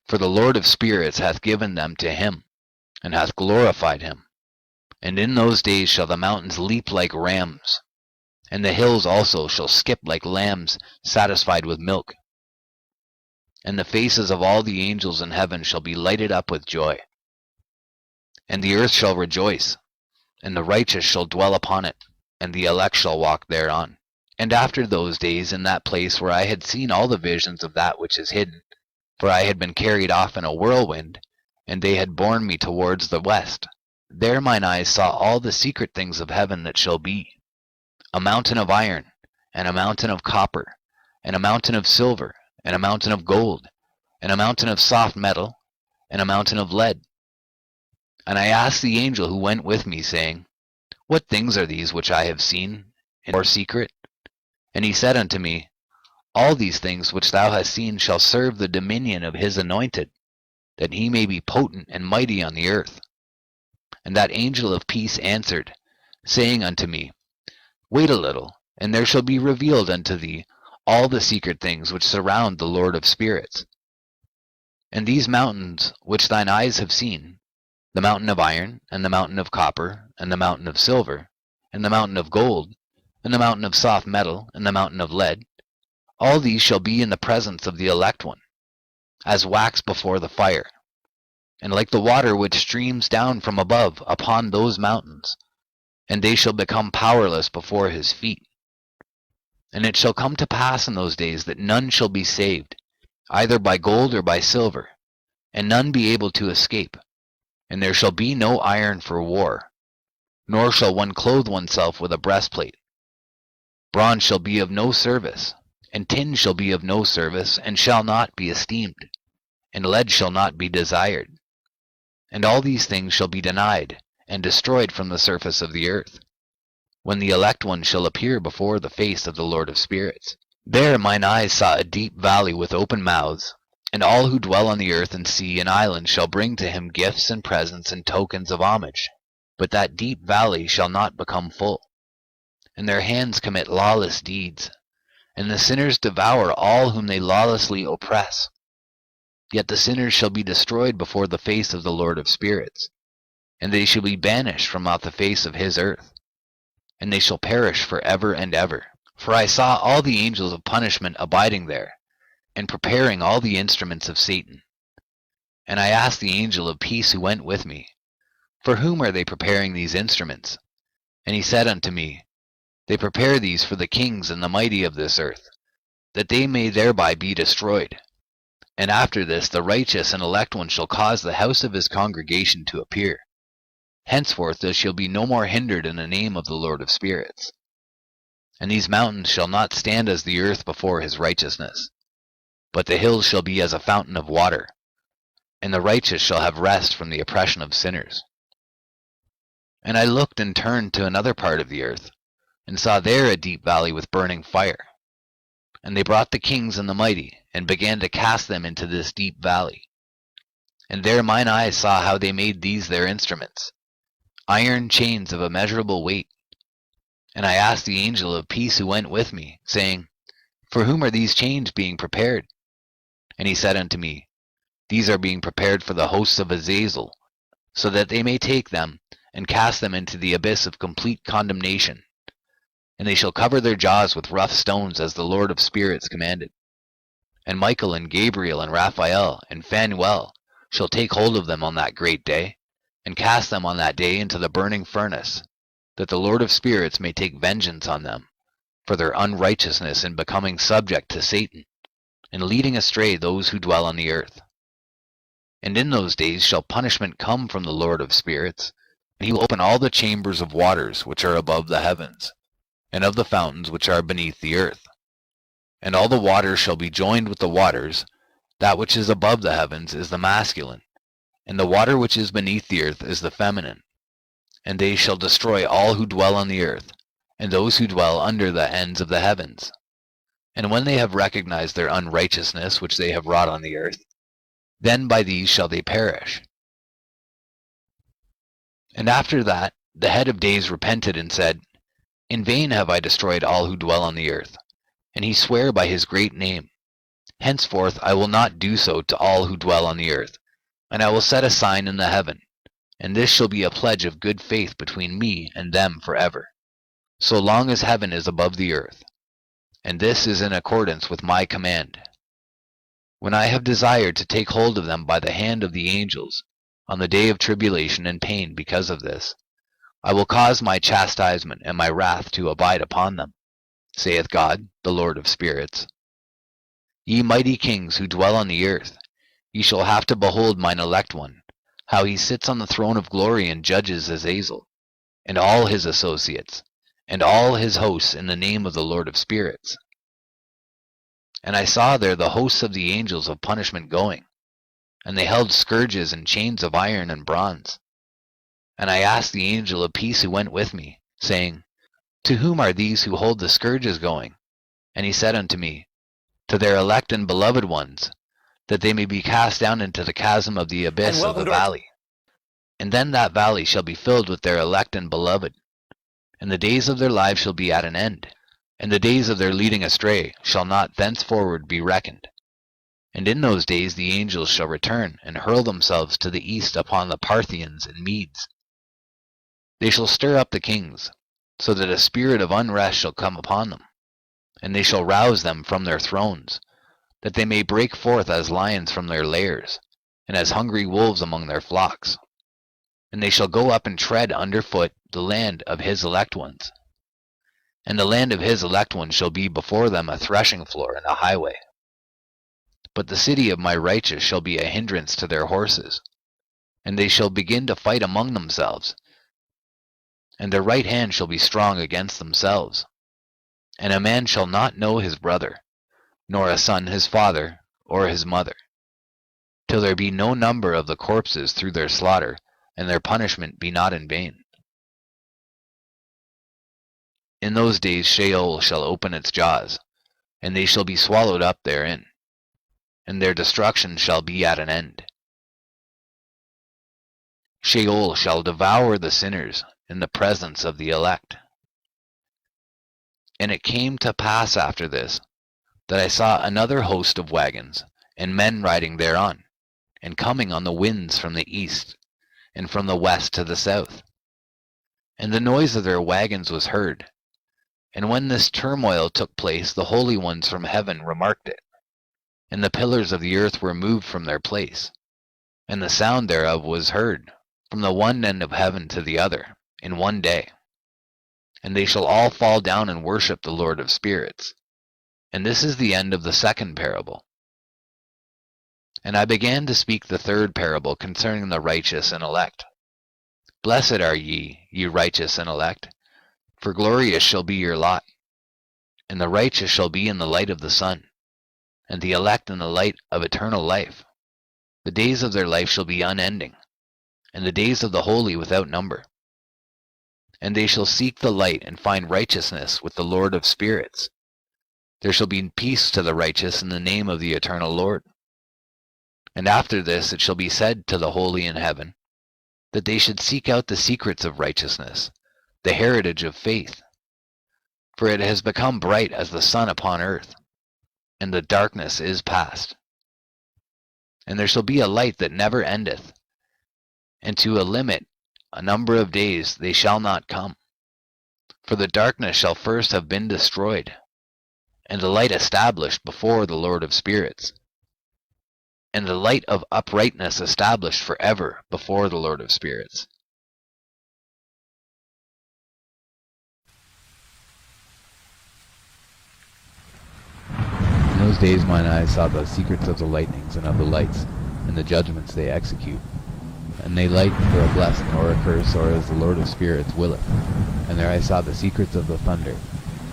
For the Lord of spirits hath given them to him, and hath glorified him. And in those days shall the mountains leap like rams, and the hills also shall skip like lambs satisfied with milk. And the faces of all the angels in heaven shall be lighted up with joy. And the earth shall rejoice, and the righteous shall dwell upon it, and the elect shall walk thereon. And after those days, in that place where I had seen all the visions of that which is hidden, for I had been carried off in a whirlwind, and they had borne me towards the west, there mine eyes saw all the secret things of heaven that shall be, a mountain of iron, and a mountain of copper, and a mountain of silver, and a mountain of gold, and a mountain of soft metal, and a mountain of lead. And I asked the angel who went with me, saying, What things are these which I have seen in your secret? And he said unto me, All these things which thou hast seen shall serve the dominion of his anointed, that he may be potent and mighty on the earth. And that angel of peace answered, saying unto me, Wait a little, and there shall be revealed unto thee all the secret things which surround the Lord of spirits. And these mountains which thine eyes have seen, the mountain of iron, and the mountain of copper, and the mountain of silver, and the mountain of gold, and the mountain of soft metal, and the mountain of lead, all these shall be in the presence of the elect one, as wax before the fire, and like the water which streams down from above upon those mountains, and they shall become powerless before his feet. And it shall come to pass in those days that none shall be saved, either by gold or by silver, and none be able to escape. And there shall be no iron for war, nor shall one clothe oneself with a breastplate. Bronze shall be of no service, and tin shall be of no service, and shall not be esteemed, and lead shall not be desired. And all these things shall be denied, and destroyed from the surface of the earth, when the elect one shall appear before the face of the Lord of spirits. There mine eyes saw a deep valley with open mouths, and all who dwell on the earth and sea and islands shall bring to him gifts and presents and tokens of homage. But that deep valley shall not become full. And their hands commit lawless deeds, and the sinners devour all whom they lawlessly oppress. Yet the sinners shall be destroyed before the face of the Lord of spirits, and they shall be banished from out the face of his earth, and they shall perish for ever and ever. For I saw all the angels of punishment abiding there, and preparing all the instruments of Satan. And I asked the angel of peace who went with me, For whom are they preparing these instruments? And he said unto me, They prepare these for the kings and the mighty of this earth, that they may thereby be destroyed. And after this the righteous and elect one shall cause the house of his congregation to appear, Henceforth there shall be no more hindered in the name of the Lord of spirits. And these mountains shall not stand as the earth before his righteousness, but the hills shall be as a fountain of water, and the righteous shall have rest from the oppression of sinners. And I looked and turned to another part of the earth, and saw there a deep valley with burning fire. And they brought the kings and the mighty, and began to cast them into this deep valley. And there mine eyes saw how they made these their instruments, iron chains of immeasurable weight. And I asked the angel of peace who went with me, saying, For whom are these chains being prepared? And he said unto me, These are being prepared for the hosts of Azazel, so that they may take them and cast them into the abyss of complete condemnation. And they shall cover their jaws with rough stones, as the Lord of spirits commanded. And Michael and Gabriel and Raphael and Phanuel shall take hold of them on that great day, and cast them on that day into the burning furnace, that the Lord of spirits may take vengeance on them for their unrighteousness in becoming subject to Satan, and leading astray those who dwell on the earth. And in those days shall punishment come from the Lord of spirits, and he will open all the chambers of waters which are above the heavens, and of the fountains which are beneath the earth. And all the waters shall be joined with the waters. That which is above the heavens is the masculine, and the water which is beneath the earth is the feminine. And they shall destroy all who dwell on the earth, and those who dwell under the ends of the heavens. And when they have recognized their unrighteousness which they have wrought on the earth, then by these shall they perish. And after that the head of days repented and said, In vain have I destroyed all who dwell on the earth. And he sware by his great name, Henceforth I will not do so to all who dwell on the earth, and I will set a sign in the heaven, and this shall be a pledge of good faith between me and them forever, so long as heaven is above the earth. And this is in accordance with my command. When I have desired to take hold of them by the hand of the angels, on the day of tribulation and pain because of this, I will cause my chastisement and my wrath to abide upon them, saith God, the Lord of spirits. Ye mighty kings who dwell on the earth, ye shall have to behold mine elect one, how he sits on the throne of glory and judges Azazel, and all his associates, and all his hosts in the name of the Lord of spirits. And I saw there the hosts of the angels of punishment going, and they held scourges and chains of iron and bronze. And I asked the angel of peace who went with me, saying, To whom are these who hold the scourges going? And he said unto me, To their elect and beloved ones, that they may be cast down into the chasm of the abyss of the valley. And then that valley shall be filled with their elect and beloved, and the days of their lives shall be at an end, and the days of their leading astray shall not thenceforward be reckoned. And in those days the angels shall return, and hurl themselves to the east upon the Parthians and Medes. They shall stir up the kings, so that a spirit of unrest shall come upon them, and they shall rouse them from their thrones, that they may break forth as lions from their lairs, and as hungry wolves among their flocks. And they shall go up and tread under foot the land of his elect ones. And the land of his elect ones shall be before them a threshing floor and a highway. But the city of my righteous shall be a hindrance to their horses, and they shall begin to fight among themselves, and their right hand shall be strong against themselves. And a man shall not know his brother, nor a son his father or his mother, till there be no number of the corpses through their slaughter, and their punishment be not in vain. In those days Sheol shall open its jaws, and they shall be swallowed up therein, and their destruction shall be at an end. Sheol shall devour the sinners in the presence of the elect. And it came to pass after this, that I saw another host of wagons, and men riding thereon, and coming on the winds from the east, and from the west to the south. And the noise of their wagons was heard. And when this turmoil took place, the holy ones from heaven remarked it. And the pillars of the earth were moved from their place, and the sound thereof was heard from the one end of heaven to the other, in one day. And they shall all fall down and worship the Lord of spirits. And this is the end of the second parable. And I began to speak the third parable concerning the righteous and elect. Blessed are ye, ye righteous and elect, for glorious shall be your lot. And the righteous shall be in the light of the sun, and the elect in the light of eternal life. The days of their life shall be unending, and the days of the holy without number. And they shall seek the light and find righteousness with the Lord of spirits. There shall be peace to the righteous in the name of the eternal Lord. And after this it shall be said to the holy in heaven, that they should seek out the secrets of righteousness, the heritage of faith. For it has become bright as the sun upon earth, and the darkness is past. And there shall be a light that never endeth, and to a limit, a number of days, they shall not come. For the darkness shall first have been destroyed, and the light established before the Lord of spirits, and the light of uprightness established forever before the Lord of spirits. In those days mine eyes saw the secrets of the lightnings and of the lights, and the judgments they execute. And they lighten for a blessing or a curse, or as the Lord of spirits willeth. And there I saw the secrets of the thunder,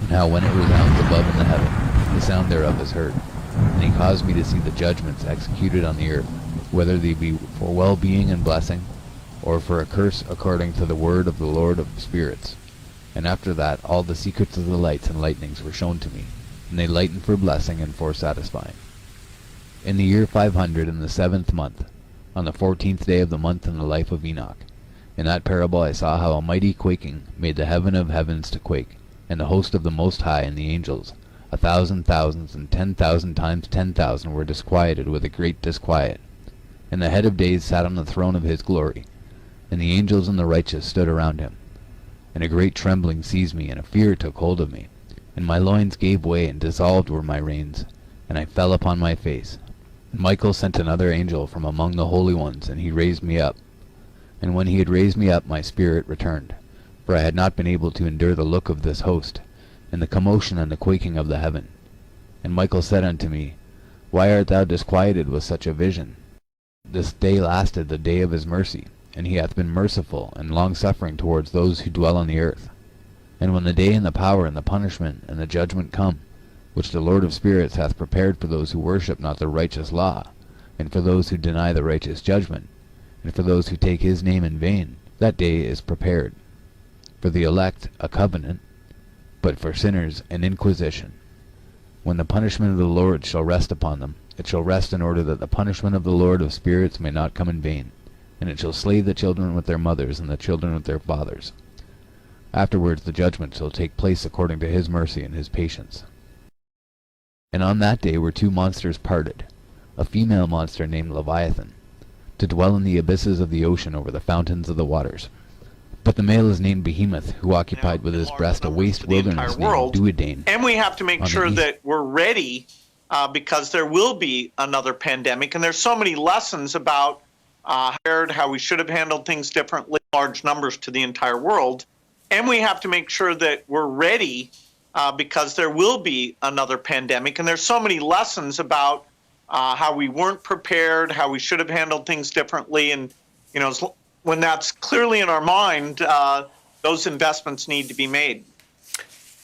and how when it resounds above in the heaven, the sound thereof is heard. And he caused me to see the judgments executed on the earth, whether they be for well-being and blessing, or for a curse according to the word of the Lord of spirits. And after that all the secrets of the lights and lightnings were shown to me, and they lightened for blessing and for satisfying. In the year 500 in the 7th month, on the 14th day of the month in the life of Enoch, in that parable I saw how a mighty quaking made the heaven of heavens to quake, and the host of the Most High and the angels, 1,000 thousands and 10,000 times 10,000 were disquieted with a great disquiet. And the head of days sat on the throne of his glory, and the angels and the righteous stood around him. And a great trembling seized me, and a fear took hold of me, and my loins gave way, and dissolved were my reins, and I fell upon my face. And Michael sent another angel from among the holy ones, and he raised me up. And when he had raised me up, my spirit returned, for I had not been able to endure the look of this host, and the commotion and the quaking of the heaven. And Michael said unto me, Why art thou disquieted with such a vision? This day lasted the day of his mercy, and he hath been merciful and long-suffering towards those who dwell on the earth. And when the day and the power and the punishment and the judgment come, which the Lord of spirits hath prepared for those who worship not the righteous law, and for those who deny the righteous judgment, and for those who take his name in vain, that day is prepared. For the elect a covenant, but for sinners an inquisition. When the punishment of the Lord shall rest upon them, it shall rest in order that the punishment of the Lord of spirits may not come in vain, and it shall slay the children with their mothers and the children with their fathers. Afterwards the judgment shall take place according to his mercy and his patience. And on that day were two monsters parted, a female monster named Leviathan, to dwell in the abysses of the ocean over the fountains of the waters. But the male is named Behemoth, who occupied with his breast a waste wilderness named Duodane. And we have to make sure that we're ready because there will be another pandemic. And there's so many lessons about how we should have handled things differently, large numbers to the entire world. And we have to make sure that we're ready because there will be another pandemic. And there's so many lessons about how we weren't prepared, how we should have handled things differently. And, you know, when that's clearly in our mind, those investments need to be made.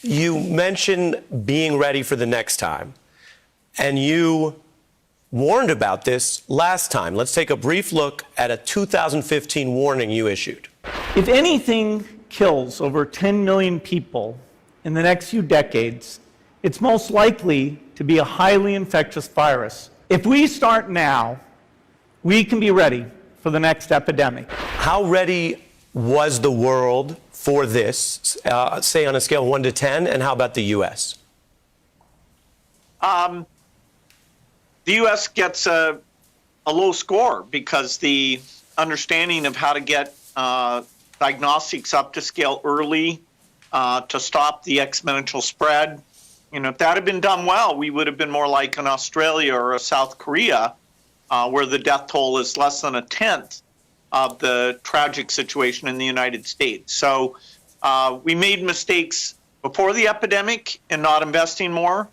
You mentioned being ready for the next time, and you warned about this last time. Let's take a brief look at a 2015 warning you issued. If anything kills over 10 million people in the next few decades, it's most likely to be a highly infectious virus. If we start now, we can be ready for the next epidemic. How ready was the world for this, say on a scale of 1 to 10, and how about the U.S.? The U.S. gets a low score because the understanding of how to get diagnostics up to scale early to stop the exponential spread, you know, if that had been done well, we would have been more like an Australia or a South Korea, where the death toll is less than a tenth of the tragic situation in the United States. So we made mistakes before the epidemic in not investing more.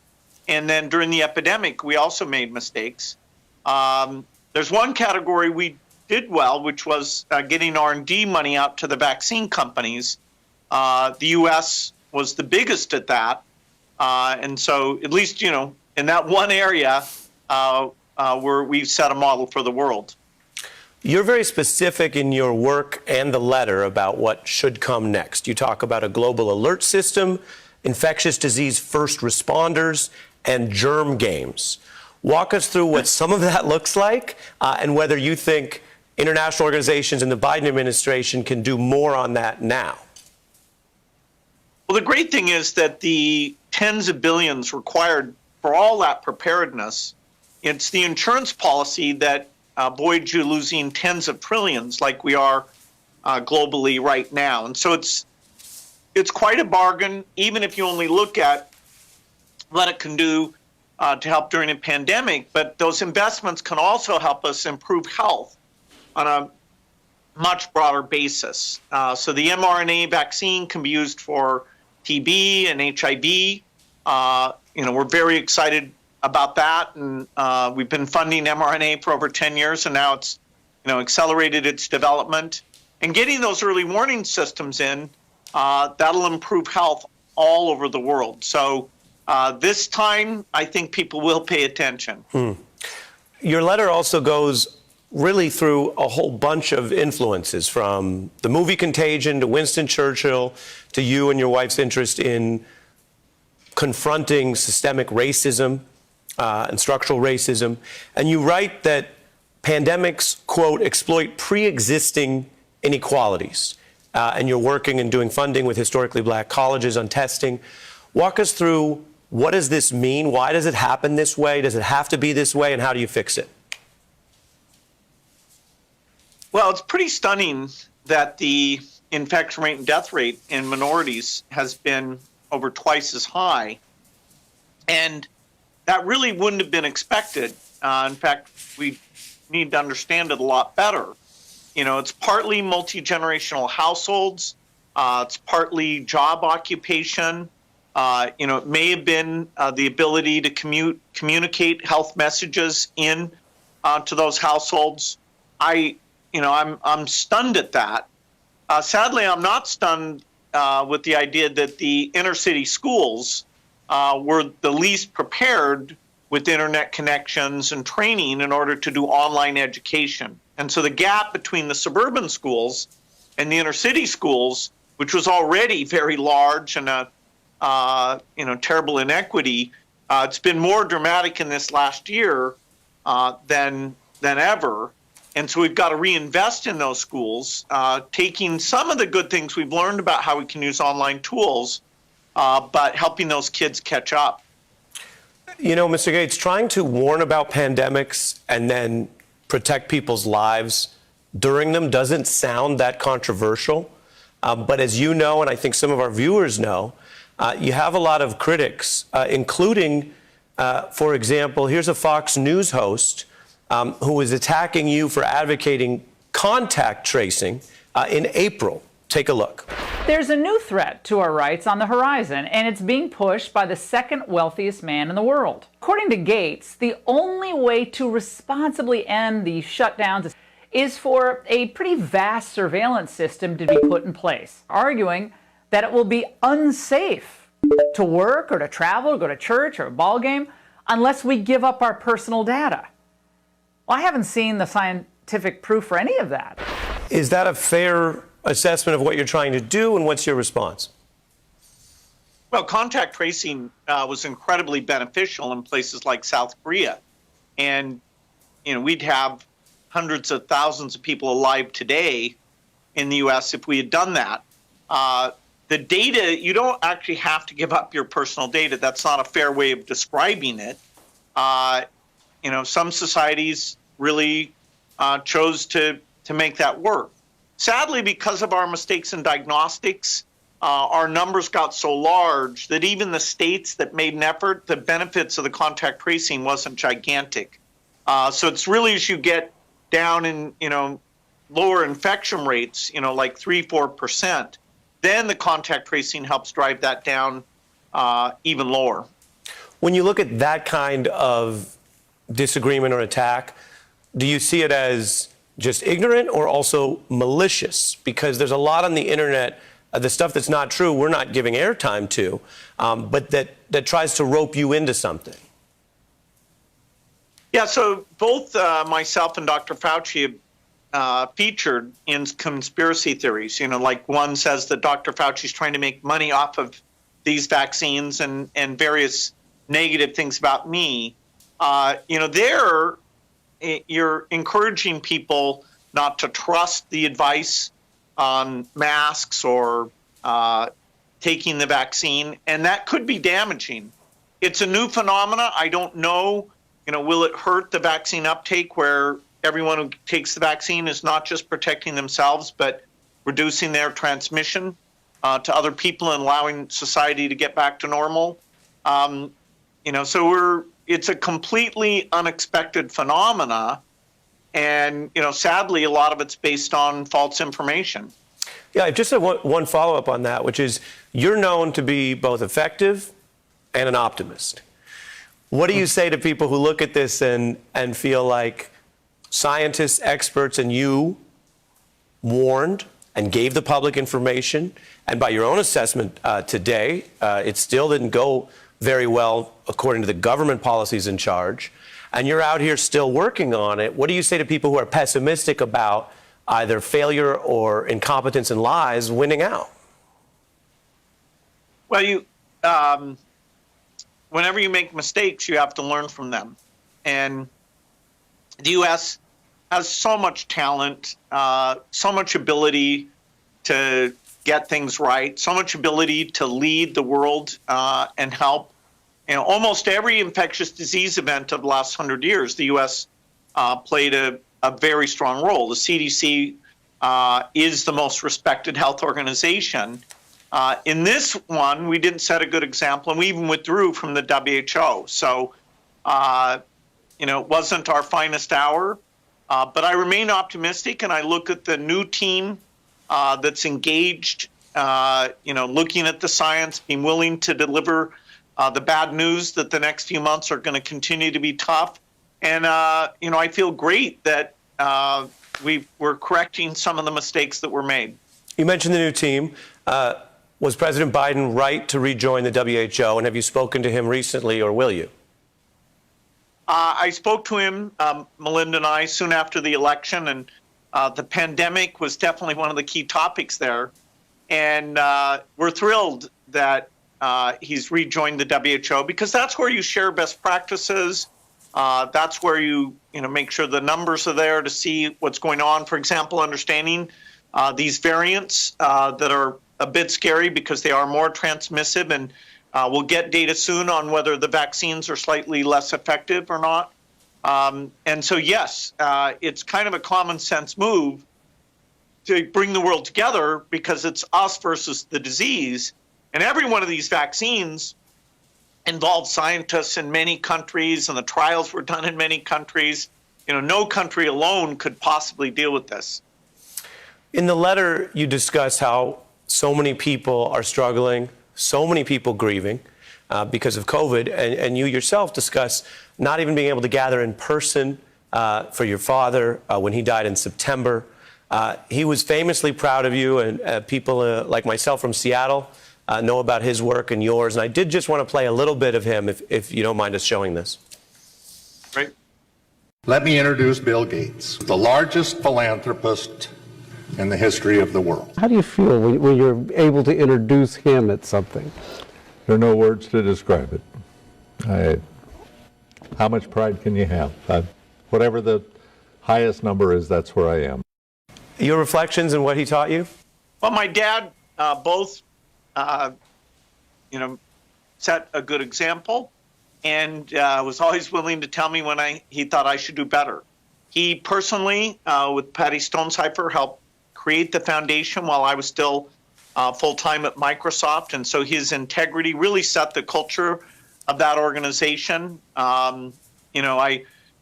And then during the epidemic, we also made mistakes. There's one category we did well, which was getting R&D money out to the vaccine companies. The U.S. was the biggest at that. And so at least, in that one area where we've set a model for the world. You're very specific in your work and the letter about what should come next. You talk about a global alert system, infectious disease first responders, and germ games. Walk us through what some of that looks like and whether you think international organizations and the Biden administration can do more on that now. Well, the great thing is that the tens of billions required for all that preparedness, it's the insurance policy that avoids you losing tens of trillions like we are globally right now. And so it's quite a bargain, even if you only look at what it can do to help during a pandemic. But those investments can also help us improve health on a much broader basis. So the mRNA vaccine can be used for TB and HIV. We're very excited about that, and we've been funding mRNA for over 10 years, and now it's accelerated its development. And getting those early warning systems in, that'll improve health all over the world. So this time, I think people will pay attention. Your letter also goes really through a whole bunch of influences, from the movie Contagion to Winston Churchill to you and your wife's interest in confronting systemic racism and structural racism. And you write that pandemics, quote, exploit pre-existing inequalities. And you're working and doing funding with historically black colleges on testing. Walk us through, what does this mean? Why does it happen this way? Does it have to be this way? And how do you fix it? Well, it's pretty stunning that the infection rate and death rate in minorities has been over twice as high. And that really wouldn't have been expected. In fact, we need to understand it a lot better. It's partly multi-generational households. It's partly job occupation. It may have been the ability to communicate health messages in to those households. I'm stunned at that. Sadly, I'm not stunned with the idea that the inner city schools were the least prepared with internet connections and training in order to do online education. And so the gap between the suburban schools and the inner city schools, which was already very large and a terrible inequity, it's been more dramatic in this last year than ever. And so we've got to reinvest in those schools, taking some of the good things we've learned about how we can use online tools, but helping those kids catch up. Mr. Gates, trying to warn about pandemics and then protect people's lives during them doesn't sound that controversial. But as you know, and I think some of our viewers know, you have a lot of critics, including, for example, here's a Fox News host who is attacking you for advocating contact tracing in April. Take a look. There's a new threat to our rights on the horizon, and it's being pushed by the second wealthiest man in the world. According to Gates, the only way to responsibly end the shutdowns is for a pretty vast surveillance system to be put in place, arguing that it will be unsafe to work or to travel or go to church or a ball game unless we give up our personal data. Well, I haven't seen the scientific proof for any of that. Is that a fair assessment of what you're trying to do, and what's your response? Well, contact tracing was incredibly beneficial in places like South Korea. And, we'd have hundreds of thousands of people alive today in the U.S. if we had done that. The data, you don't actually have to give up your personal data. That's not a fair way of describing it. Some societies really chose to make that work. Sadly, because of our mistakes in diagnostics, our numbers got so large that even the states that made an effort, the benefits of the contact tracing wasn't gigantic. So it's really as you get down in, lower infection rates, like 3-4%, then the contact tracing helps drive that down even lower. When you look at that kind of disagreement or attack, do you see it as just ignorant or also malicious? Because there's a lot on the internet, the stuff that's not true, we're not giving airtime to, but that tries to rope you into something. Yeah, so both myself and Dr. Fauci have featured in conspiracy theories. You know, like one says that Dr. Fauci's trying to make money off of these vaccines and various negative things about me. You know, you're encouraging people not to trust the advice on masks or taking the vaccine, and that could be damaging. It's a new phenomena. I don't know, you know, will it hurt the vaccine uptake where everyone who takes the vaccine is not just protecting themselves, but reducing their transmission to other people and allowing society to get back to normal? You know, so it's a completely unexpected phenomena. And, you know, sadly, a lot of it's based on false information. Yeah, I just have one follow-up on that, which is you're known to be both effective and an optimist. What do you say to people who look at this and feel like scientists, experts, and you warned and gave the public information, and by your own assessment today, it still didn't go very well according to the government policies in charge, and you're out here still working on it? What do you say to people who are pessimistic about either failure or incompetence and lies winning out? Well, whenever you make mistakes, you have to learn from them. And the U.S. has so much talent, so much ability to get things right, so much ability to lead the world and help. You know, almost every infectious disease event of the last 100 years, the U.S. Played a very strong role. The CDC is the most respected health organization. In this one, we didn't set a good example, and we even withdrew from the WHO. So, you know, it wasn't our finest hour, but I remain optimistic, and I look at the new team that's engaged, you know, looking at the science, being willing to deliver the bad news that the next few months are going to continue to be tough. And, you know, I feel great that we're correcting some of the mistakes that were made. You mentioned the new team. Was President Biden right to rejoin the WHO, and have you spoken to him recently, or will you? I spoke to him, Melinda and I, soon after the election, and the pandemic was definitely one of the key topics there. And we're thrilled that he's rejoined the WHO, because that's where you share best practices. That's where you make sure the numbers are there to see what's going on. For example, understanding these variants that are a bit scary because they are more transmissive, and we'll get data soon on whether the vaccines are slightly less effective or not. And so, yes, it's kind of a common sense move to bring the world together, because it's us versus the disease. And every one of these vaccines involved scientists in many countries, and the trials were done in many countries. You know, no country alone could possibly deal with this. In the letter, you discuss how so many people are struggling, so many people grieving because of COVID, and you yourself discuss not even being able to gather in person for your father when he died in September. He was famously proud of you, and people like myself from Seattle know about his work and yours. And I did just want to play a little bit of him, if you don't mind us showing this. Right. Let me introduce Bill Gates, the largest philanthropist in the history of the world. How do you feel when you're able to introduce him at something? There are no words to describe it. How much pride can you have? Whatever the highest number is, that's where I am. Your reflections and what he taught you? Well, my dad both, set a good example, and was always willing to tell me when he thought I should do better. He personally, with Patty Stonecipher, helped create the foundation while I was still full-time at Microsoft, and so his integrity really set the culture of that organization. My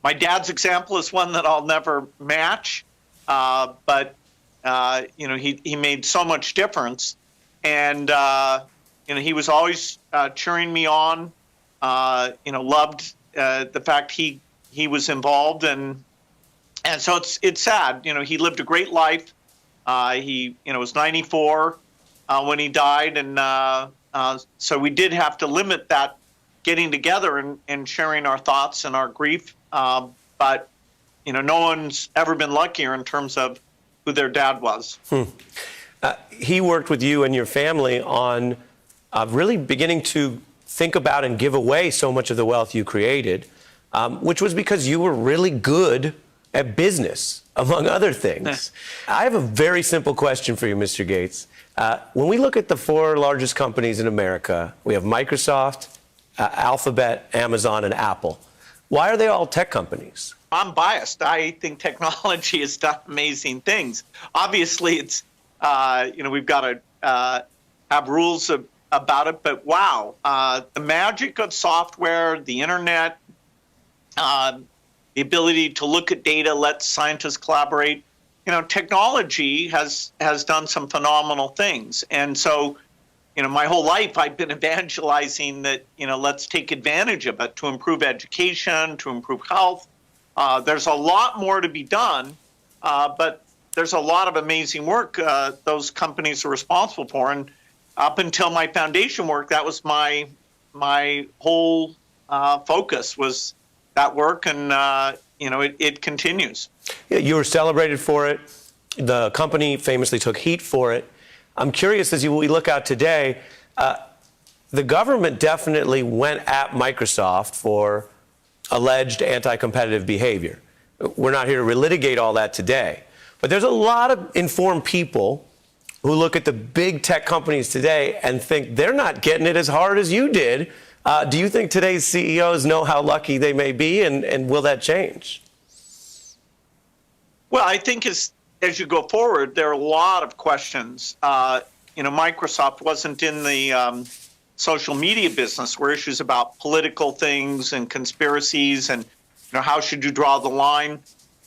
dad's example is one that I'll never match, but he made so much difference, and he was always cheering me on. Loved the fact he was involved, and And so it's sad. You know, he lived a great life. He, you know, was 94 when he died, and so we did have to limit that getting together and sharing our thoughts and our grief. But you know, no one's ever been luckier in terms of who their dad was. He worked with you and your family on really beginning to think about and give away so much of the wealth you created, which was because you were really good at business, among other things. I have a very simple question for you, Mr. Gates. When we look at the 4 largest companies in America, we have Microsoft, Alphabet, Amazon, and Apple. Why are they all tech companies? I'm biased. I think technology has done amazing things. Obviously, it's, you know, we've got to have rules about it, but wow, the magic of software, the internet, the ability to look at data, let scientists collaborate, you know, technology has done some phenomenal things. And so, you know, my whole life I've been evangelizing that, you know, let's take advantage of it to improve education, to improve health. There's a lot more to be done, but there's a lot of amazing work those companies are responsible for. And up until my foundation work, that was my whole focus was that work, and you know, it continues. Yeah, you were celebrated for it. The company famously took heat for it. I'm curious, as we look out today, the government definitely went at Microsoft for alleged anti-competitive behavior. We're not here to relitigate all that today, but there's a lot of informed people who look at the big tech companies today and think they're not getting it as hard as you did. Do you think today's CEOs know how lucky they may be, and will that change? Well, I think as you go forward, there are a lot of questions. You know, Microsoft wasn't in the social media business where issues about political things and conspiracies and, you know, how should you draw the line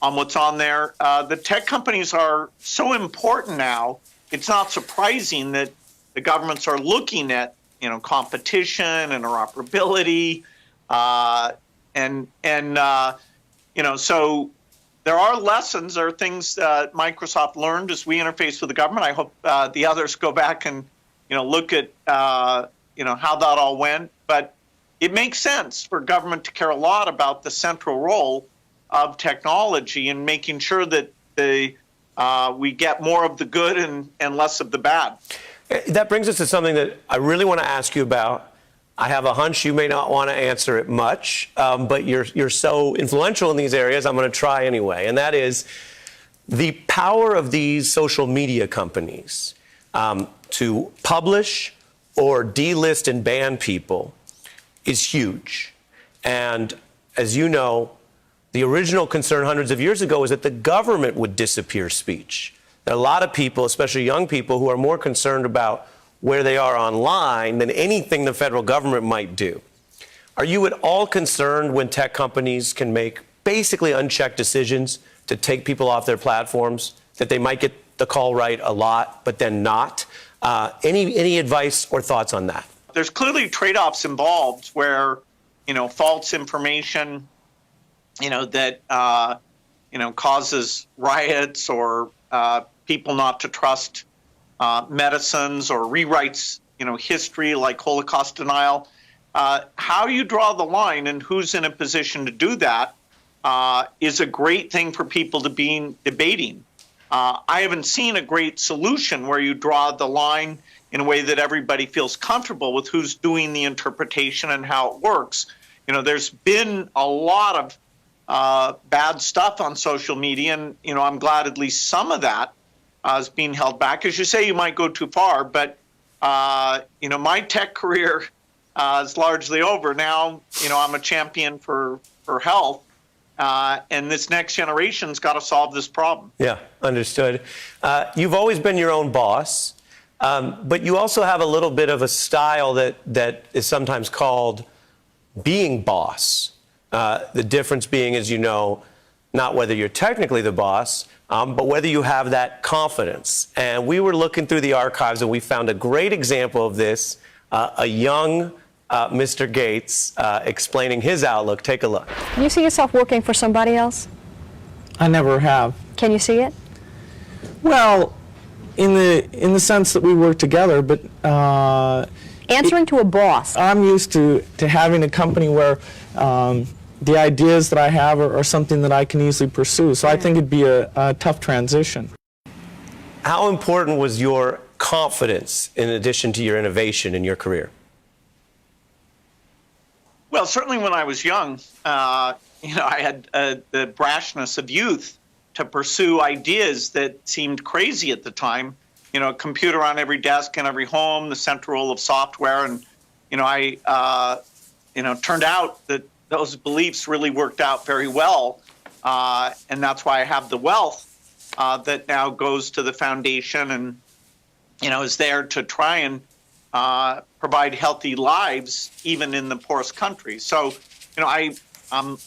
on what's on there. The tech companies are so important now, it's not surprising that the governments are looking at, you know, competition, interoperability, and you know, so there are lessons, there are things that Microsoft learned as we interface with the government. I hope the others go back and, you know, look at, you know, how that all went. But it makes sense for government to care a lot about the central role of technology and making sure that we get more of the good and less of the bad. That brings us to something that I really want to ask you about. I have a hunch you may not want to answer it much, but you're so influential in these areas, I'm going to try anyway. And that is the power of these social media companies to publish or delist and ban people is huge. And as you know, the original concern hundreds of years ago was that the government would disappear speech. There are a lot of people, especially young people, who are more concerned about where they are online than anything the federal government might do. Are you at all concerned when tech companies can make basically unchecked decisions to take people off their platforms, that they might get the call right a lot, but then not? Any advice or thoughts on that? There's clearly trade-offs involved where, you know, false information, you know, that, you know, causes riots or people not to trust medicines or rewrites, you know, history like Holocaust denial. How you draw the line and who's in a position to do that is a great thing for people to be debating. I haven't seen a great solution where you draw the line in a way that everybody feels comfortable with who's doing the interpretation and how it works. You know, there's been a lot of bad stuff on social media, and, you know, I'm glad at least some of that is being held back. As you say, you might go too far, but, you know, my tech career is largely over. Now, you know, I'm a champion for health, and this next generation's got to solve this problem. Yeah, understood. You've always been your own boss, but you also have a little bit of a style that is sometimes called being boss. The difference being, as you know, not whether you're technically the boss, but whether you have that confidence. And we were looking through the archives and we found a great example of this, a young Mr. Gates explaining his outlook. Take a look. You see yourself working for somebody else? I never have. Can you see it? Well, in the sense that we work together, but answering to a boss. I'm used to having a company where the ideas that I have are something that I can easily pursue. So I think it'd be a tough transition. How important was your confidence in addition to your innovation in your career? Well, certainly when I was young, I had the brashness of youth to pursue ideas that seemed crazy at the time. A computer on every desk in every home, the central role of software, and I turned out that those beliefs really worked out very well, and that's why I have the wealth that now goes to the foundation and is there to try and provide healthy lives even in the poorest countries. So I'm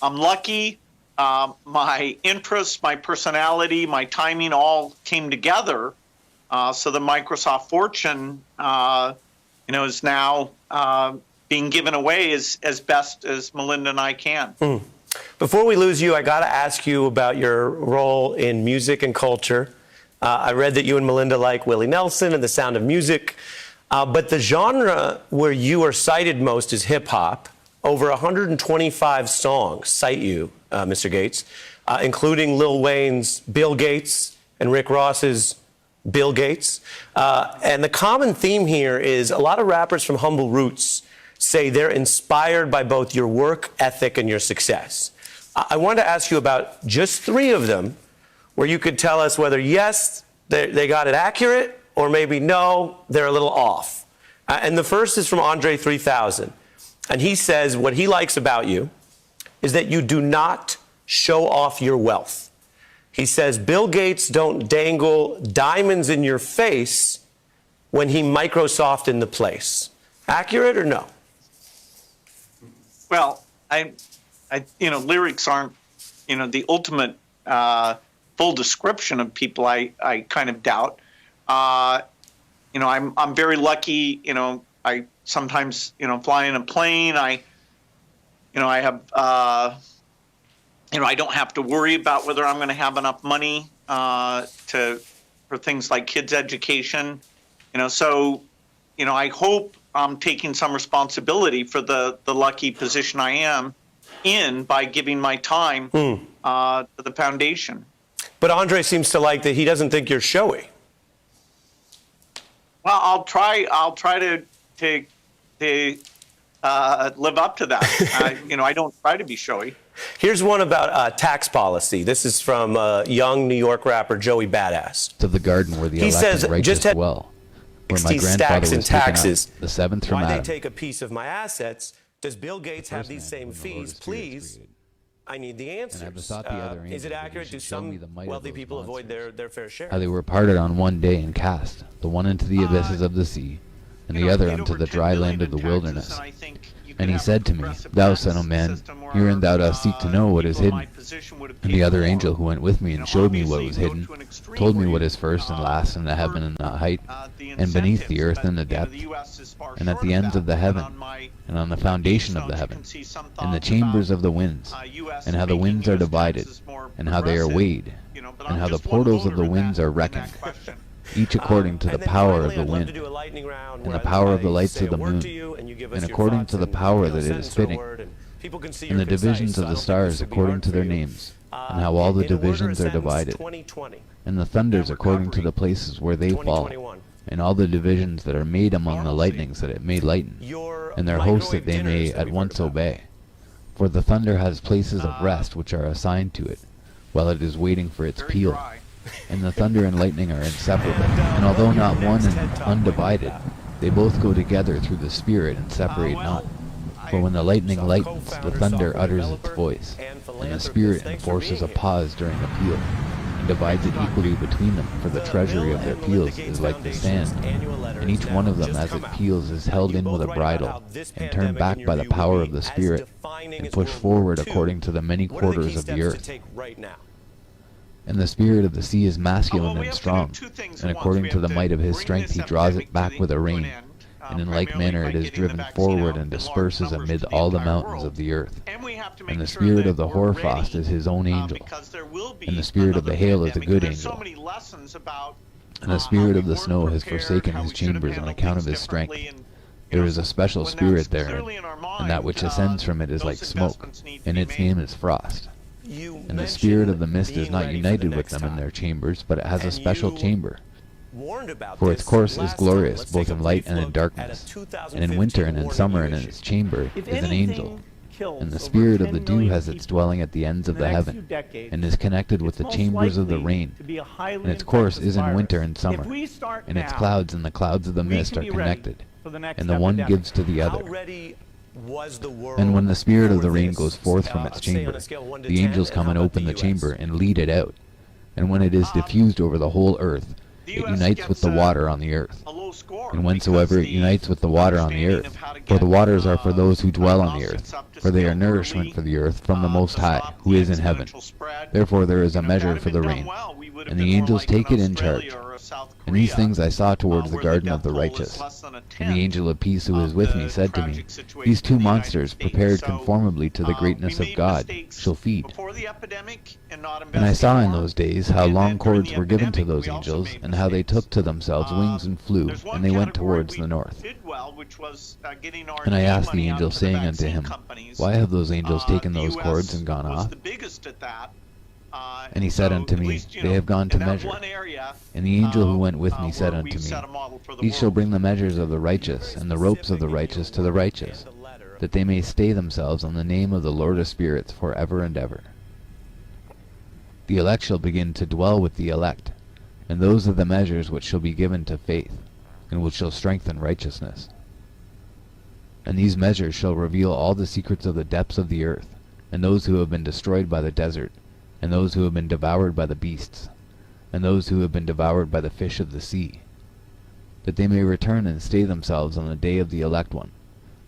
lucky. My interests, my personality, my timing all came together. So the Microsoft fortune, is now being given away as best as Melinda and I can. Before we lose you, I got to ask you about your role in music and culture. I read that you and Melinda like Willie Nelson and The Sound of Music, but the genre where you are cited most is hip-hop. Over 125 songs cite you, Mr. Gates, including Lil Wayne's Bill Gates and Rick Ross's Bill Gates. And the common theme here is a lot of rappers from humble roots say they're inspired by both your work ethic and your success. I wanted to ask you about just 3 of them, where you could tell us whether, yes, they got it accurate, or maybe no, they're a little off. And the first is from Andre 3000. And he says what he likes about you is that you do not show off your wealth. He says Bill Gates don't dangle diamonds in your face when he Microsoft in the place. Accurate or no? Well, lyrics aren't, the ultimate full description of people. I kind of doubt. I'm very lucky. I sometimes, fly in a plane. I have, I don't have to worry about whether I'm going to have enough money for things like kids' education. So, I hope I'm taking some responsibility for the lucky position I am in by giving my time to the foundation. But Andre seems to like that he doesn't think you're showy. Well, I'll try to live up to that. I don't try to be showy. Here's one about tax policy. This is from young New York rapper Joey Badass. Of the garden where the he elected says, righteous just had dwell, where my 60 grandfather stacks in was taken taxes. up, the 7th from Why Adam. they take a piece of my assets? Does Bill Gates have these same fees? Please, I need the answers. And I besought the other Is it angels that he accurate? Do should show me some the might of wealthy those people avoid their fair share? How they were parted on one day and cast, the one into the abysses of the sea, and the other unto the dry land of the wilderness. And he said to me, Thou son of man, herein thou dost seek to know what is hidden. And the other angel who went with me and showed me what was hidden, told me what is first and last in the heaven and the height, and beneath the earth and the depth, and at the ends of the heaven, and on the foundation of the heaven, in the chambers of the winds, and how the winds are divided, and how they are weighed, and how the portals of the winds are reckoned, each according to the power of the wind, and the power of the lights of the moon, and according to the power that it is fitting, and the divisions of the stars according to their names, and how all the divisions are divided, and the thunders according to the places where they fall, and all the divisions that are made among the lightnings that it may lighten, and their hosts that they may at once obey. For the thunder has places of rest which are assigned to it, while it is waiting for its peal. And the thunder and lightning are inseparable, and although not one and undivided, they both go together through the Spirit and separate not. For when the lightning lightens, the thunder utters its voice, and the Spirit enforces a pause during a peal, and divides it equally between them, for the treasury of their peals is like the sand, and each one of them as it peals is held in with a bridle, and turned back by the power of the Spirit, and pushed forward according to the many quarters of the earth. And the spirit of the sea is masculine and strong, and according to the might of his strength he draws it back with a rein, and in like manner it is driven forward and disperses amid all the mountains of the earth. And the spirit of the hoarfrost is his own angel, and the spirit of the hail is a good angel. And the spirit of the snow has forsaken his chambers on account of his strength. There is a special spirit therein, and that which ascends from it is like smoke, and its name is frost. And the spirit of the mist is not united with them in their chambers, but it has a special chamber. For its course is glorious, both in light and in darkness. And in winter and in summer and in its chamber is an angel. And the spirit of the dew has its dwelling at the ends of the heaven, and is connected with the chambers of the rain. And its course is in winter and summer, and its clouds and the clouds of the mist are connected, and the one gives to the other. And when the spirit of the rain goes forth from its chamber, the angels come and open the chamber and lead it out. And when it is diffused over the whole earth, it unites with the water on the earth. And whensoever it unites with the water on the earth, for the waters are for those who dwell on the earth, for they are nourishment for the earth from the Most High, who is in heaven. Therefore there is a measure for the rain, and the angels take it in charge. And these things I saw towards the garden of the righteous. And the angel of peace who is with me said to me, These two monsters, prepared conformably to the greatness of God, shall feed. And I saw in those days how long cords were given to those angels, and how they took to themselves wings and flew, and they went towards the north. And I asked the angel, saying unto him, Why have those angels taken those cords and gone off? And he said unto me, They have gone to measure. And the angel who went with me said unto me, These shall bring the measures of the righteous, and the ropes of the righteous to the righteous, that they may stay themselves on the name of the Lord of spirits for ever and ever. The elect shall begin to dwell with the elect, and those are the measures which shall be given to faith, and which shall strengthen righteousness. And these measures shall reveal all the secrets of the depths of the earth, and those who have been destroyed by the desert, and those who have been devoured by the beasts, and those who have been devoured by the fish of the sea, that they may return and stay themselves on the day of the elect one.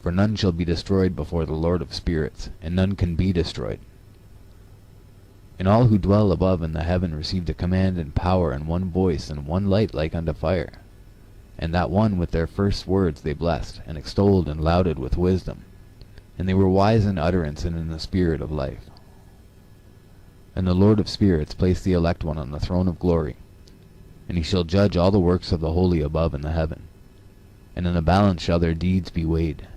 For none shall be destroyed before the Lord of spirits, and none can be destroyed. And all who dwell above in the heaven received a command and power and one voice and one light like unto fire. And that one with their first words they blessed, and extolled and lauded with wisdom. And they were wise in utterance and in the spirit of life. And the Lord of spirits placed the elect one on the throne of glory, and he shall judge all the works of the holy above in the heaven, and in the balance shall their deeds be weighed.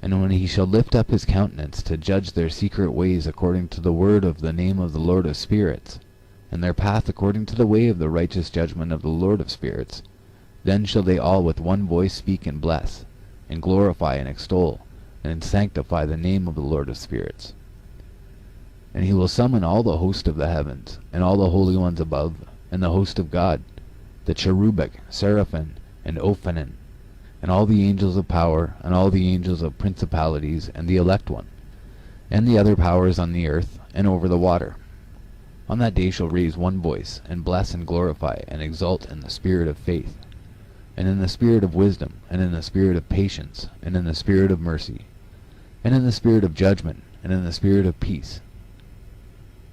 And when he shall lift up his countenance to judge their secret ways according to the word of the name of the Lord of spirits, and their path according to the way of the righteous judgment of the Lord of spirits, then shall they all with one voice speak and bless, and glorify and extol, and sanctify the name of the Lord of spirits. And he will summon all the host of the heavens, and all the holy ones above, and the host of God, the cherubic, seraphim, and ophanim, and all the angels of power, and all the angels of principalities, and the elect one, and the other powers on the earth, and over the water. On that day shall raise one voice, and bless and glorify, and exalt in the spirit of faith, and in the spirit of wisdom, and in the spirit of patience, and in the spirit of mercy, and in the spirit of judgment, and in the spirit of peace,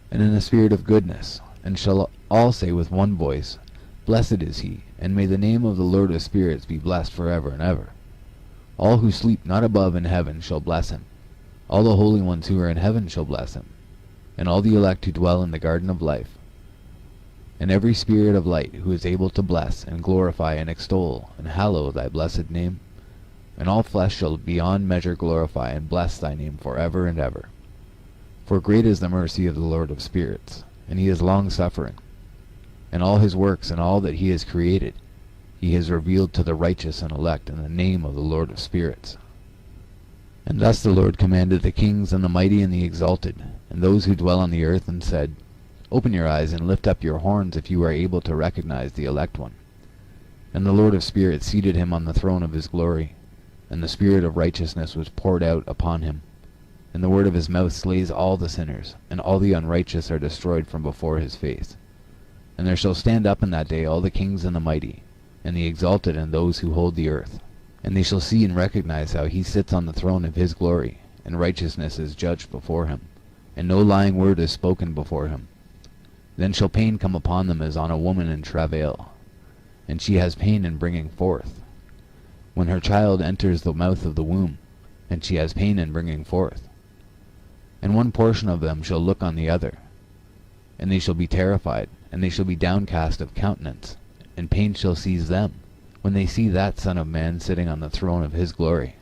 and in the spirit of goodness, and shall all say with one voice, Blessed is he, and may the name of the Lord of spirits be blessed forever and ever. All who sleep not above in heaven shall bless him. All the holy ones who are in heaven shall bless him, and all the elect who dwell in the garden of life. And every spirit of light who is able to bless, and glorify, and extol, and hallow thy blessed name. And all flesh shall beyond measure glorify and bless thy name forever and ever. For great is the mercy of the Lord of spirits, and he is long-suffering. And all his works and all that he has created, he has revealed to the righteous and elect in the name of the Lord of spirits. And thus the Lord commanded the kings and the mighty and the exalted, and those who dwell on the earth, and said, Open your eyes and lift up your horns if you are able to recognize the elect one. And the Lord of spirits seated him on the throne of his glory, and the spirit of righteousness was poured out upon him. And the word of his mouth slays all the sinners, and all the unrighteous are destroyed from before his face. And there shall stand up in that day all the kings and the mighty, and the exalted and those who hold the earth. And they shall see and recognize how he sits on the throne of his glory, and righteousness is judged before him, and no lying word is spoken before him. Then shall pain come upon them as on a woman in travail, and she has pain in bringing forth. When her child enters the mouth of the womb, and she has pain in bringing forth. And one portion of them shall look on the other, and they shall be terrified, and they shall be downcast of countenance, and pain shall seize them, when they see that Son of Man sitting on the throne of his glory.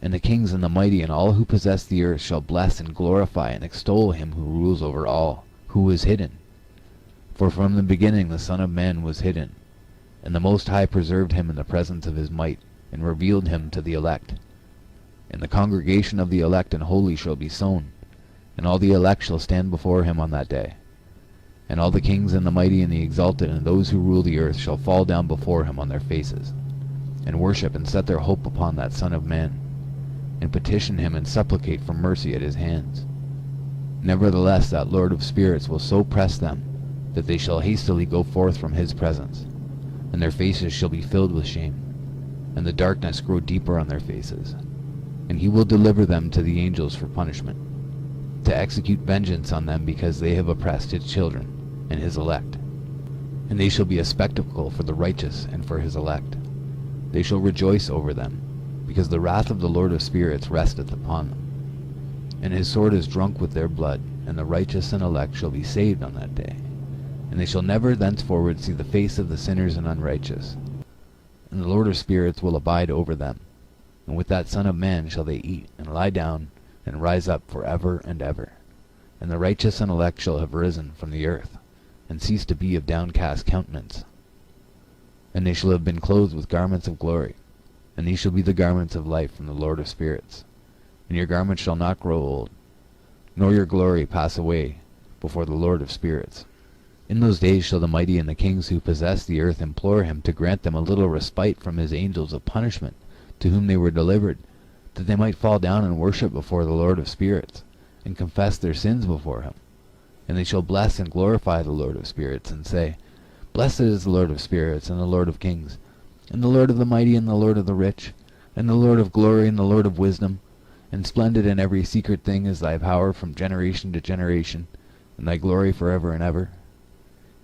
And the kings and the mighty and all who possess the earth shall bless and glorify and extol him who rules over all, who is hidden. For from the beginning the Son of Man was hidden, and the Most High preserved him in the presence of his might, and revealed him to the elect. And the congregation of the elect and holy shall be sown, and all the elect shall stand before him on that day. And all the kings and the mighty and the exalted and those who rule the earth shall fall down before him on their faces, and worship and set their hope upon that Son of Man, and petition him and supplicate for mercy at his hands. Nevertheless that Lord of spirits will so press them, that they shall hastily go forth from his presence, and their faces shall be filled with shame, and the darkness grow deeper on their faces. And he will deliver them to the angels for punishment, to execute vengeance on them because they have oppressed his children and his elect. And they shall be a spectacle for the righteous and for his elect. They shall rejoice over them, because the wrath of the Lord of spirits resteth upon them. And his sword is drunk with their blood, and the righteous and elect shall be saved on that day. And they shall never thenceforward see the face of the sinners and unrighteous. And the Lord of spirits will abide over them, and with that Son of Man shall they eat, and lie down, and rise up for ever and ever. And the righteous and elect shall have risen from the earth, and cease to be of downcast countenance. And they shall have been clothed with garments of glory, and these shall be the garments of life from the Lord of spirits. And your garments shall not grow old, nor your glory pass away before the Lord of spirits. In those days shall the mighty and the kings who possess the earth implore him to grant them a little respite from his angels of punishment, to whom they were delivered, that they might fall down and worship before the Lord of spirits, and confess their sins before him. And they shall bless and glorify the Lord of spirits, and say, Blessed is the Lord of spirits, and the Lord of kings, and the Lord of the mighty, and the Lord of the rich, and the Lord of glory, and the Lord of wisdom. And splendid in every secret thing is thy power from generation to generation, and thy glory forever and ever.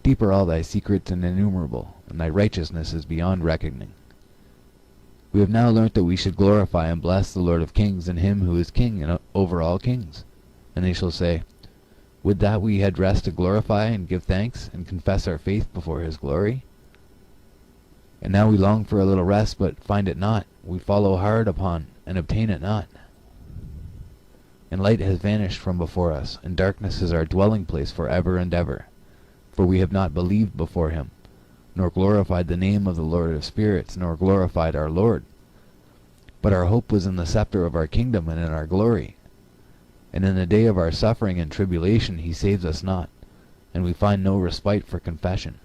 Deep are all thy secrets and innumerable, and thy righteousness is beyond reckoning. We have now learnt that we should glorify and bless the Lord of kings, and him who is king and over all kings. And they shall say, Would that we had rest to glorify and give thanks, and confess our faith before his glory? And now we long for a little rest, but find it not. We follow hard upon, and obtain it not. And light has vanished from before us, and darkness is our dwelling place for ever and ever. For we have not believed before him, nor glorified the name of the Lord of spirits, nor glorified our Lord. But our hope was in the scepter of our kingdom and in our glory. And in the day of our suffering and tribulation he saves us not, and we find no respite for confession.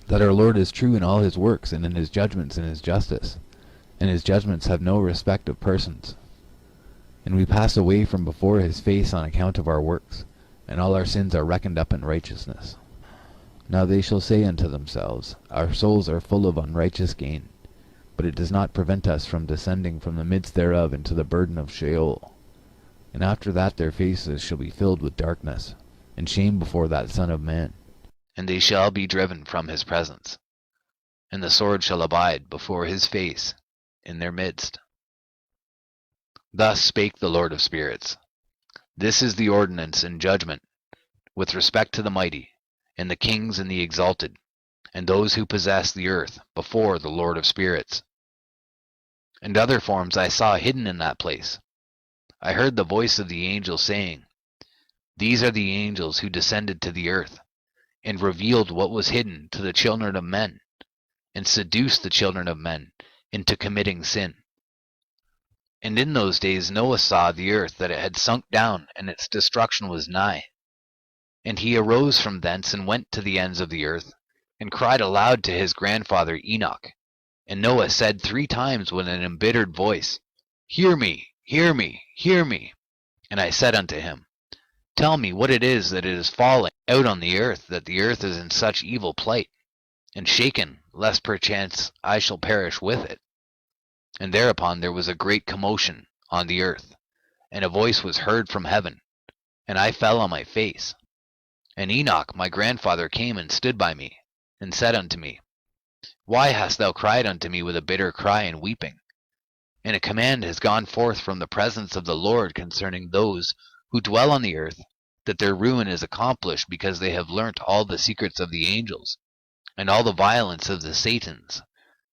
That our Lord is true in all his works, and in his judgments and his justice, and his judgments have no respect of persons. And we pass away from before his face on account of our works, and all our sins are reckoned up in righteousness. Now they shall say unto themselves, Our souls are full of unrighteous gain, but it does not prevent us from descending from the midst thereof into the burden of Sheol. And after that their faces shall be filled with darkness, and shame before that Son of Man. And they shall be driven from his presence, and the sword shall abide before his face in their midst. Thus spake the Lord of spirits. This is the ordinance and judgment with respect to the mighty, and the kings and the exalted, and those who possess the earth before the Lord of spirits. And other forms I saw hidden in that place. I heard the voice of the angel saying, These are the angels who descended to the earth, and revealed what was hidden to the children of men, and seduced the children of men into committing sin. And in those days Noah saw the earth that it had sunk down, and its destruction was nigh. And he arose from thence and went to the ends of the earth, and cried aloud to his grandfather Enoch. And Noah said 3 times with an embittered voice, Hear me, hear me, hear me. And I said unto him, Tell me what it is that it is falling out on the earth, that the earth is in such evil plight, and shaken, lest perchance I shall perish with it. And thereupon there was a great commotion on the earth, and a voice was heard from heaven, and I fell on my face. And Enoch my grandfather came and stood by me, and said unto me, Why hast thou cried unto me with a bitter cry and weeping? And a command has gone forth from the presence of the Lord concerning those who dwell on the earth, that their ruin is accomplished because they have learnt all the secrets of the angels, and all the violence of the Satans,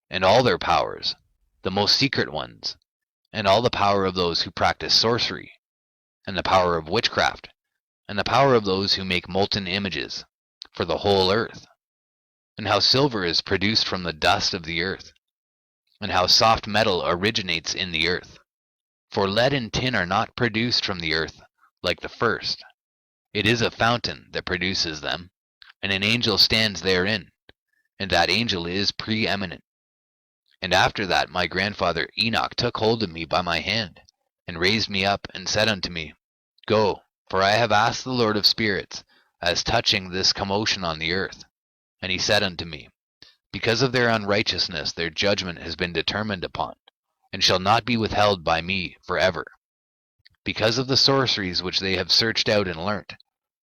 and all their powers, the most secret ones, and all the power of those who practice sorcery, and the power of witchcraft, and the power of those who make molten images, for the whole earth, and how silver is produced from the dust of the earth, and how soft metal originates in the earth. For lead and tin are not produced from the earth like the first. It is a fountain that produces them, and an angel stands therein, and that angel is preeminent. And after that my grandfather Enoch took hold of me by my hand, and raised me up, and said unto me, Go, for I have asked the Lord of spirits, as touching this commotion on the earth. And he said unto me, Because of their unrighteousness their judgment has been determined upon, and shall not be withheld by me forever. Because of the sorceries which they have searched out and learnt,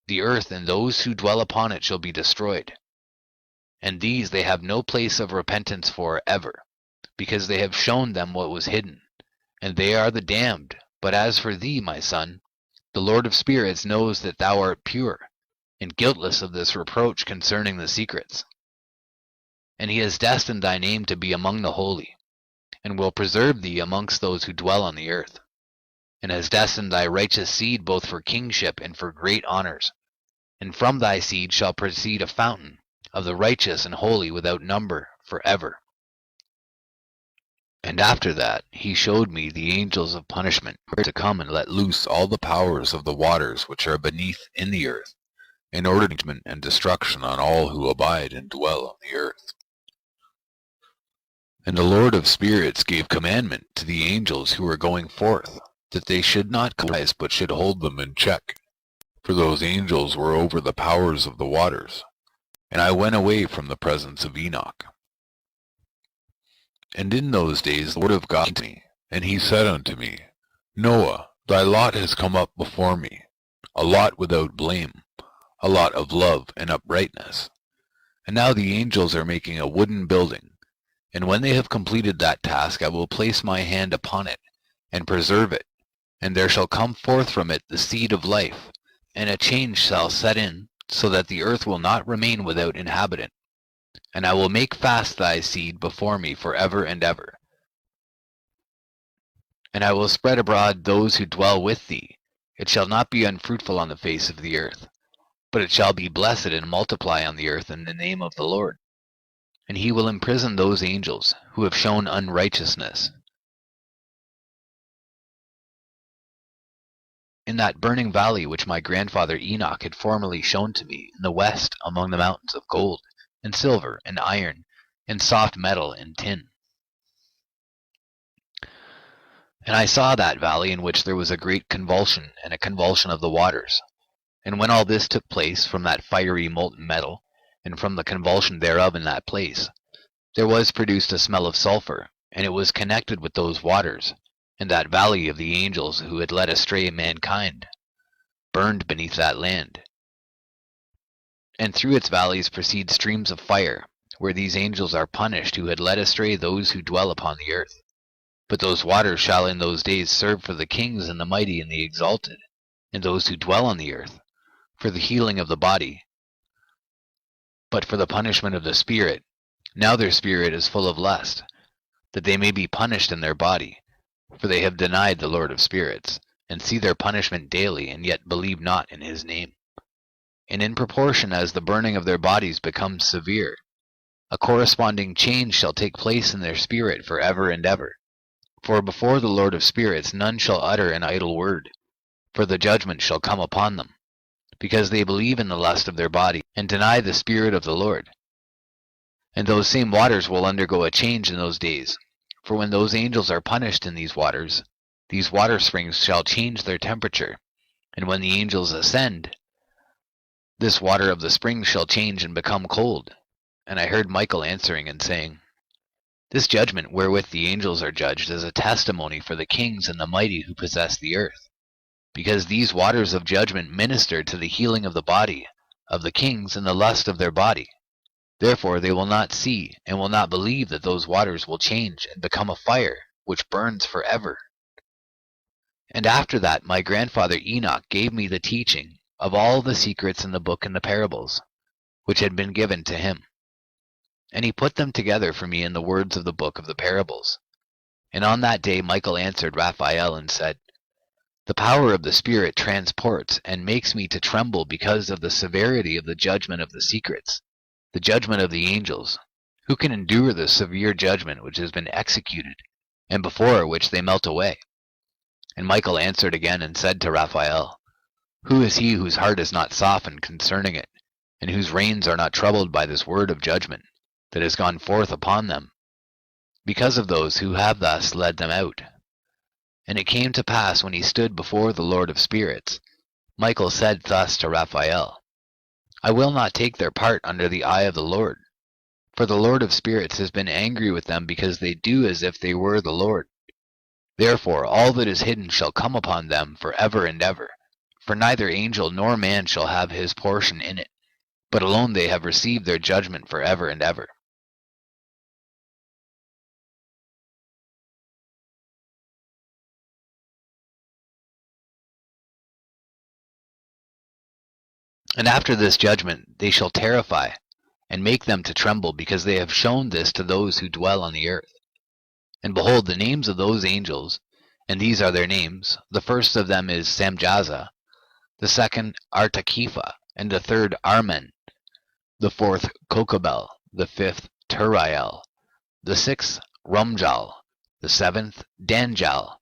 the earth and those who dwell upon it shall be destroyed. And these they have no place of repentance for ever, because they have shown them what was hidden, and they are the damned. But as for thee, my son, the Lord of spirits knows that thou art pure, and guiltless of this reproach concerning the secrets. And he has destined thy name to be among the holy, and will preserve thee amongst those who dwell on the earth, and has destined thy righteous seed both for kingship and for great honors. And from thy seed shall proceed a fountain of the righteous and holy without number forever. And after that he showed me the angels of punishment, to come and let loose all the powers of the waters which are beneath in the earth, in order to judgment and destruction on all who abide and dwell on the earth. And the Lord of spirits gave commandment to the angels who were going forth, that they should not rise, but should hold them in check. For those angels were over the powers of the waters. And I went away from the presence of Enoch. And in those days the word of God came to me, and he said unto me, Noah, thy lot has come up before me, a lot without blame, a lot of love and uprightness. And now the angels are making a wooden building, and when they have completed that task I will place my hand upon it, and preserve it, and there shall come forth from it the seed of life, and a change shall set in, so that the earth will not remain without inhabitant. And I will make fast thy seed before me for ever and ever. And I will spread abroad those who dwell with thee. It shall not be unfruitful on the face of the earth, but it shall be blessed and multiply on the earth in the name of the Lord. And he will imprison those angels who have shown unrighteousness. In that burning valley which my grandfather Enoch had formerly shown to me in the west among the mountains of gold, and silver, and iron, and soft metal, and tin. And I saw that valley in which there was a great convulsion, and a convulsion of the waters. And when all this took place from that fiery molten metal, and from the convulsion thereof in that place, there was produced a smell of sulphur, and it was connected with those waters, and that valley of the angels who had led astray mankind, burned beneath that land. And through its valleys proceed streams of fire, where these angels are punished who had led astray those who dwell upon the earth. But those waters shall in those days serve for the kings and the mighty and the exalted, and those who dwell on the earth, for the healing of the body, but for the punishment of the spirit. Now their spirit is full of lust, that they may be punished in their body, for they have denied the Lord of spirits, and see their punishment daily, and yet believe not in his name. And in proportion as the burning of their bodies becomes severe, a corresponding change shall take place in their spirit for ever and ever. For before the Lord of spirits none shall utter an idle word, for the judgment shall come upon them, because they believe in the lust of their body, and deny the Spirit of the Lord. And those same waters will undergo a change in those days, for when those angels are punished in these water springs shall change their temperature, and when the angels ascend, this water of the springs shall change and become cold. And I heard Michael answering and saying, This judgment wherewith the angels are judged is a testimony for the kings and the mighty who possess the earth, because these waters of judgment minister to the healing of the body of the kings and the lust of their body. Therefore they will not see and will not believe that those waters will change and become a fire which burns forever. And after that my grandfather Enoch gave me the teaching of all the secrets in the book and the parables, which had been given to him. And he put them together for me in the words of the book of the parables. And on that day Michael answered Raphael and said, "The power of the Spirit transports and makes me to tremble because of the severity of the judgment of the secrets, the judgment of the angels. Who can endure the severe judgment which has been executed, and before which they melt away?" And Michael answered again and said to Raphael, "Who is he whose heart is not softened concerning it, and whose reins are not troubled by this word of judgment that has gone forth upon them, because of those who have thus led them out?" And it came to pass when he stood before the Lord of Spirits, Michael said thus to Raphael, "I will not take their part under the eye of the Lord, for the Lord of Spirits has been angry with them because they do as if they were the Lord. Therefore all that is hidden shall come upon them for ever and ever, for neither angel nor man shall have his portion in it, but alone they have received their judgment for ever and ever." And after this judgment they shall terrify, and make them to tremble, because they have shown this to those who dwell on the earth. And behold, the names of those angels, and these are their names: the first of them is Samjaza, the second Artakifa, and the third Armen, the fourth Kokabel, the fifth Turiel, the sixth Rumjal, the seventh Danjal,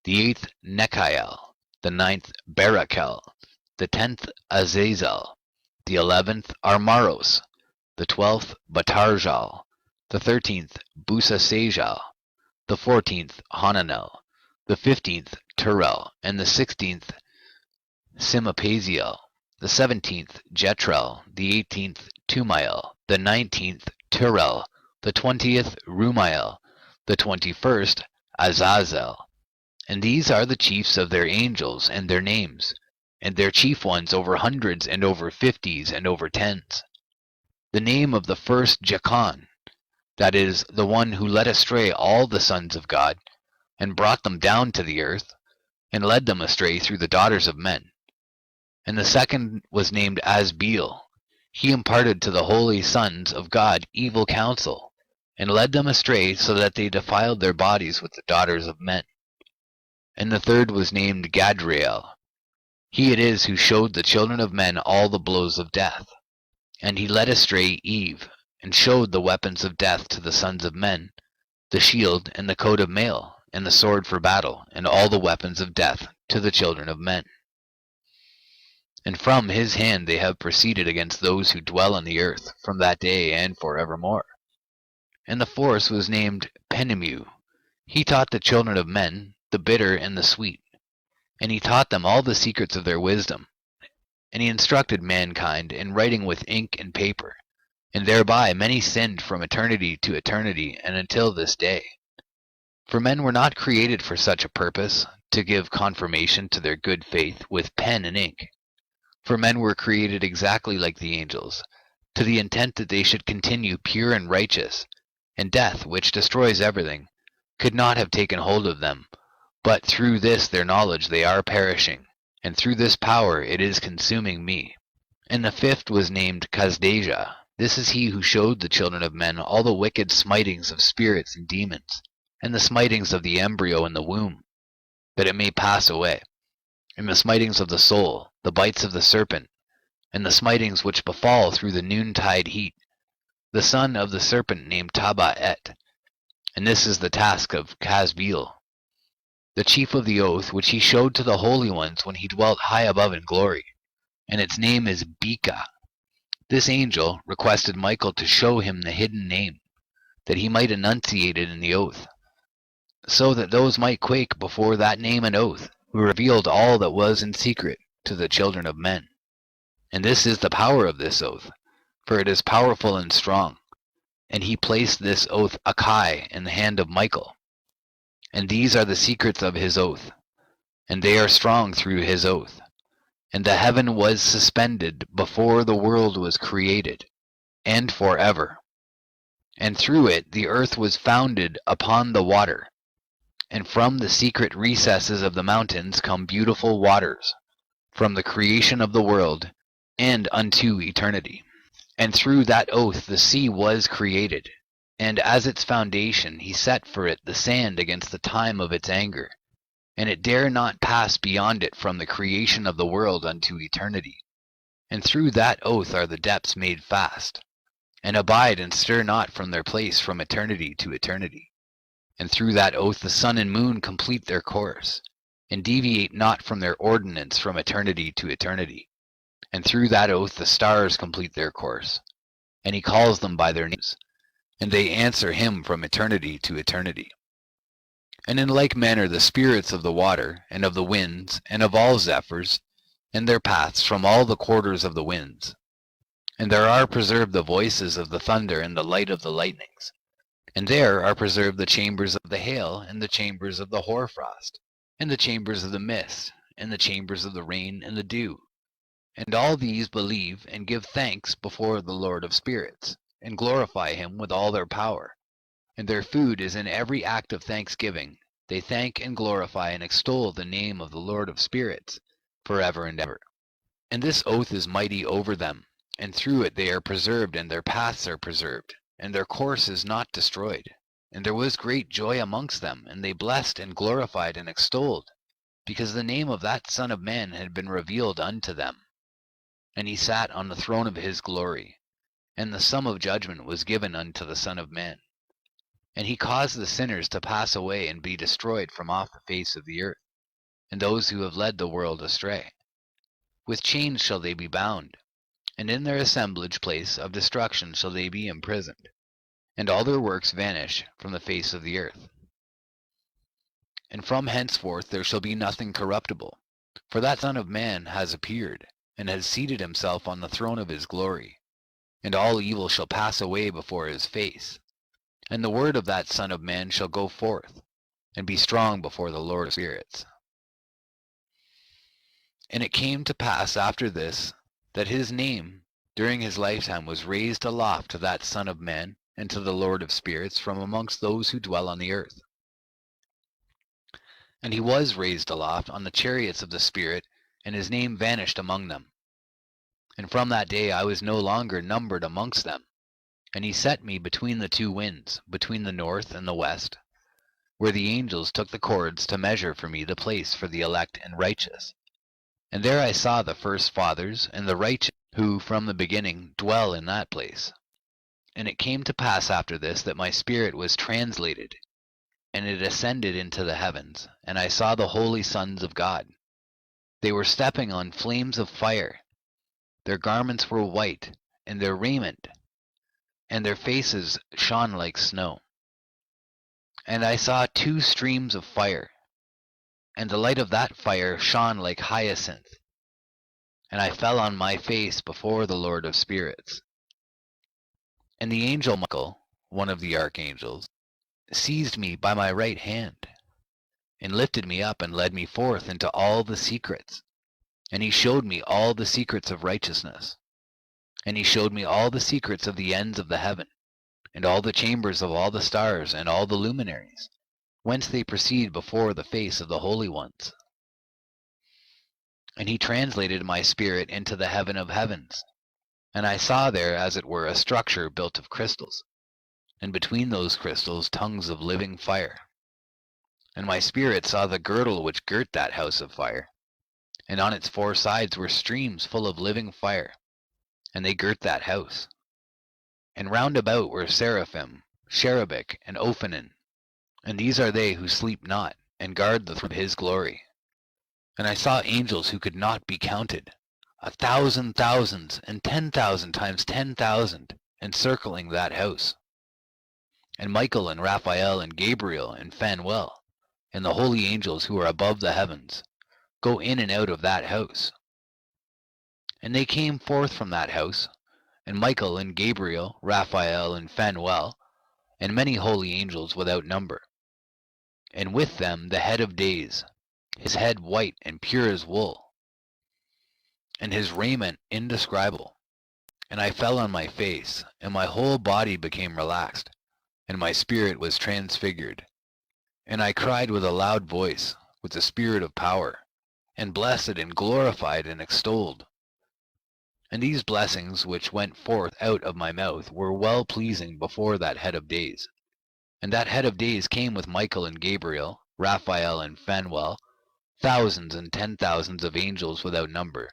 the eighth Nekael, the ninth Barakel, the 10th Azazel, the 11th Armaros, the 12th Batarjal, the 13th Busasajal, the 14th Hananel, the 15th Turel, and the 16th Simapaziel, the 17th Jetrel, the 18th Tumael, the 19th Turel, the 20th Rumael, the 21st Azazel. And these are the chiefs of their angels and their names, and their chief ones over hundreds and over fifties and over tens. The name of the first Jachan, that is, the one who led astray all the sons of God, and brought them down to the earth, and led them astray through the daughters of men. And the second was named Asbeel. He imparted to the holy sons of God evil counsel, and led them astray so that they defiled their bodies with the daughters of men. And the third was named Gadriel. He it is who showed the children of men all the blows of death. And he led astray Eve, and showed the weapons of death to the sons of men, the shield and the coat of mail, and the sword for battle, and all the weapons of death to the children of men. And from his hand they have proceeded against those who dwell on the earth, from that day and forevermore. And the fourth was named Penimu. He taught the children of men the bitter and the sweet, and he taught them all the secrets of their wisdom. And he instructed mankind in writing with ink and paper, and thereby many sinned from eternity to eternity and until this day. For men were not created for such a purpose, to give confirmation to their good faith with pen and ink. For men were created exactly like the angels, to the intent that they should continue pure and righteous, and death, which destroys everything, could not have taken hold of them, but through this their knowledge they are perishing, and through this power it is consuming me. And the fifth was named Kasdeja. This is he who showed the children of men all the wicked smitings of spirits and demons, and the smitings of the embryo in the womb, that it may pass away, and the smitings of the soul, the bites of the serpent, and the smitings which befall through the noontide heat, the son of the serpent named Taba-et. And this is the task of Kasbeel, the chief of the oath which he showed to the holy ones when he dwelt high above in glory, and its name is Bika. This angel requested Michael to show him the hidden name, that he might enunciate it in the oath, so that those might quake before that name and oath, who revealed all that was in secret to the children of men. And this is the power of this oath, for it is powerful and strong. And he placed this oath Akai in the hand of Michael. And these are the secrets of his oath, and they are strong through his oath. And the heaven was suspended before the world was created, and forever. And through it the earth was founded upon the water, and from the secret recesses of the mountains come beautiful waters, from the creation of the world and unto eternity. And through that oath the sea was created, and as its foundation he set for it the sand against the time of its anger, and it dare not pass beyond it from the creation of the world unto eternity. And through that oath are the depths made fast, and abide and stir not from their place from eternity to eternity. And through that oath the sun and moon complete their course, and deviate not from their ordinance from eternity to eternity. And through that oath the stars complete their course, and he calls them by their names, and they answer him from eternity to eternity. And in like manner the spirits of the water, and of the winds, and of all zephyrs, and their paths from all the quarters of the winds. And there are preserved the voices of the thunder and the light of the lightnings. And there are preserved the chambers of the hail, and the chambers of the hoarfrost, and the chambers of the mist, and the chambers of the rain and the dew. And all these believe and give thanks before the Lord of spirits, and glorify him with all their power. And their food is in every act of thanksgiving. They thank and glorify and extol the name of the Lord of spirits forever and ever. And this oath is mighty over them, and through it they are preserved, and their paths are preserved, and their course is not destroyed. And there was great joy amongst them, and they blessed and glorified and extolled, because the name of that Son of Man had been revealed unto them. And he sat on the throne of his glory, and the sum of judgment was given unto the Son of Man. And he caused the sinners to pass away and be destroyed from off the face of the earth, and those who have led the world astray. With chains shall they be bound, and in their assemblage place of destruction shall they be imprisoned, and all their works vanish from the face of the earth. And from henceforth there shall be nothing corruptible, for that Son of Man has appeared, and has seated himself on the throne of his glory, and all evil shall pass away before his face. And the word of that Son of Man shall go forth, and be strong before the Lord of spirits. And it came to pass after this, that his name during his lifetime was raised aloft to that Son of Man, and to the Lord of spirits from amongst those who dwell on the earth. And he was raised aloft on the chariots of the Spirit, and his name vanished among them. And from that day I was no longer numbered amongst them. And he set me between the two winds, between the north and the west, where the angels took the cords to measure for me the place for the elect and righteous. And there I saw the first fathers and the righteous, who from the beginning dwell in that place. And it came to pass after this that my spirit was translated, and it ascended into the heavens, and I saw the holy sons of God. They were stepping on flames of fire. Their garments were white, and their raiment, and their faces shone like snow. And I saw two streams of fire, and the light of that fire shone like hyacinth. And I fell on my face before the Lord of spirits. And the angel Michael, one of the archangels, seized me by my right hand, and lifted me up and led me forth into all the secrets. And he showed me all the secrets of righteousness. And he showed me all the secrets of the ends of the heaven, and all the chambers of all the stars, and all the luminaries, whence they proceed before the face of the holy ones. And he translated my spirit into the heaven of heavens, and I saw there as it were a structure built of crystals, and between those crystals tongues of living fire. And my spirit saw the girdle which girt that house of fire, and on its four sides were streams full of living fire, and they girt that house. And round about were seraphim, cherubic, and ophanim, and these are they who sleep not, and guard the throne of his glory. And I saw angels who could not be counted, 1,000 thousands, and 10,000 times 10,000, encircling that house. And Michael, and Raphael, and Gabriel, and Phanuel, and the holy angels who are above the heavens, go in and out of that house. And they came forth from that house, and Michael, and Gabriel, Raphael, and Phanuel, and many holy angels without number. And with them the head of days, his head white and pure as wool, and his raiment indescribable. And I fell on my face, and my whole body became relaxed, and my spirit was transfigured. And I cried with a loud voice, with the spirit of power, and blessed and glorified and extolled. And these blessings which went forth out of my mouth were well pleasing before that head of days. And that head of days came with Michael and Gabriel, Raphael and Phanuel, thousands and 10,000s of angels without number.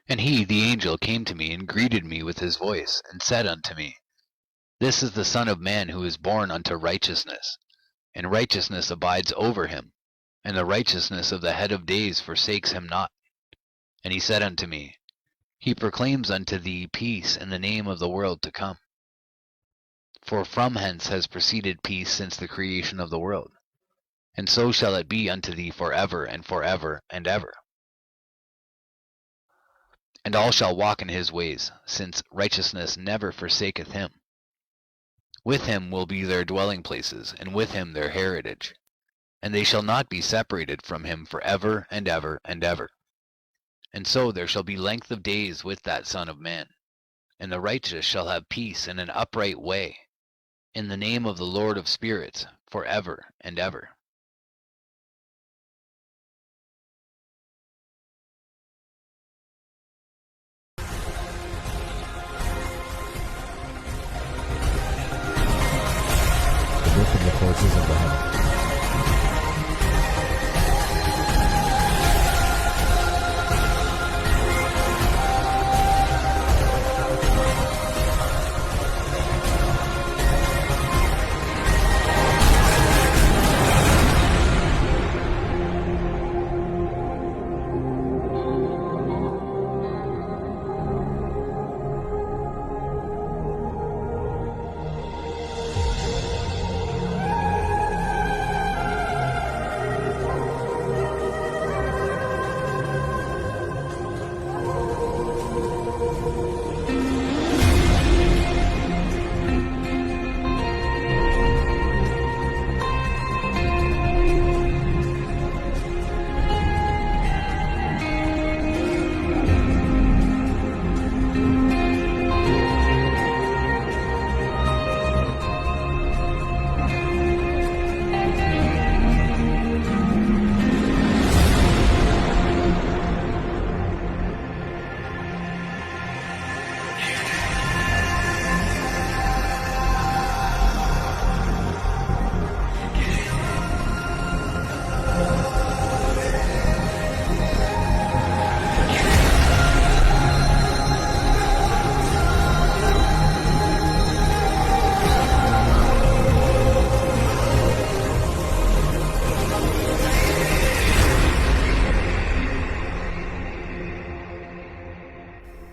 And he, the angel, came to me and greeted me with his voice, and said unto me, This is the Son of Man who is born unto righteousness, and righteousness abides over him, and the righteousness of the head of days forsakes him not. And he said unto me, He proclaims unto thee peace in the name of the world to come. For from hence has proceeded peace since the creation of the world, and so shall it be unto thee forever and forever and ever. And all shall walk in his ways, since righteousness never forsaketh him. With him will be their dwelling places, and with him their heritage. And they shall not be separated from him forever and ever and ever. And so there shall be length of days with that Son of Man. And the righteous shall have peace in an upright way, in the name of the Lord of spirits, forever and ever. Book of the Forces of the Heaven.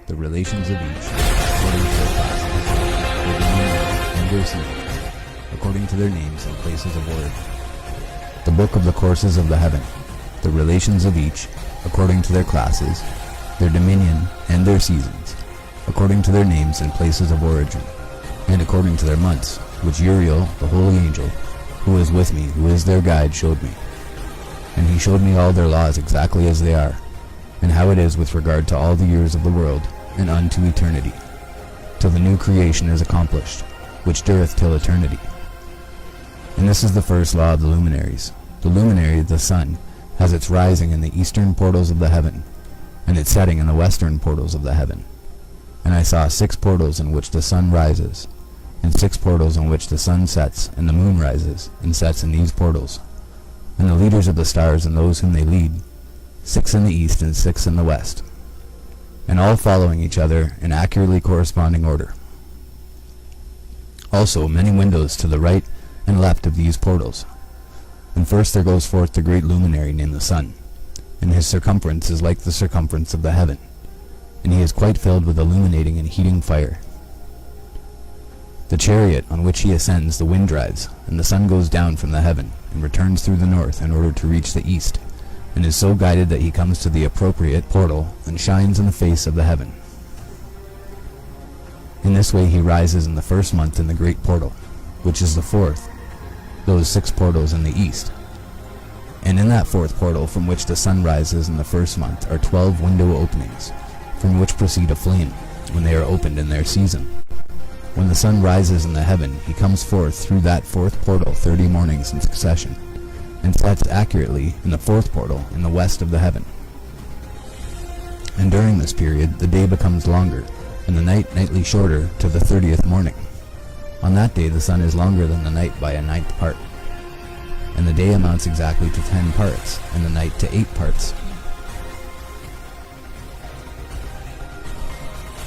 The relations of each, according to their classes, their dominion, and their seasons, according to their names and places of origin. The Book of the Courses of the Heaven. The relations of each, according to their classes, their dominion, and their seasons, according to their names and places of origin, and according to their months, which Uriel, the holy angel, who is with me, who is their guide, showed me. And he showed me all their laws exactly as they are, and how it is with regard to all the years of the world, and unto eternity, till the new creation is accomplished, which dureth till eternity. And this is the first law of the luminaries. The luminary, the sun, has its rising in the eastern portals of the heaven, and its setting in the western portals of the heaven. And I saw 6 portals in which the sun rises, and 6 portals in which the sun sets, and the moon rises, and sets in these portals. And the leaders of the stars and those whom they lead, 6 in the east and 6 in the west, and all following each other in accurately corresponding order. Also many windows to the right and left of these portals. And first there goes forth the great luminary named the sun, and his circumference is like the circumference of the heaven, and he is quite filled with illuminating and heating fire. The chariot on which he ascends the wind drives, and the sun goes down from the heaven, and returns through the north in order to reach the east, and is so guided that he comes to the appropriate portal, and shines in the face of the heaven. In this way he rises in the first month in the great portal, which is the 4th, those 6 portals in the east. And in that 4th portal from which the sun rises in the first month are 12 window openings, from which proceed a flame, when they are opened in their season. When the sun rises in the heaven, he comes forth through that fourth portal 30 mornings in succession, and sets accurately in the fourth portal in the west of the heaven. And during this period, the day becomes longer, and the night nightly shorter to the 30th morning. On that day, the sun is longer than the night by a 9th part, and the day amounts exactly to 10 parts, and the night to 8 parts.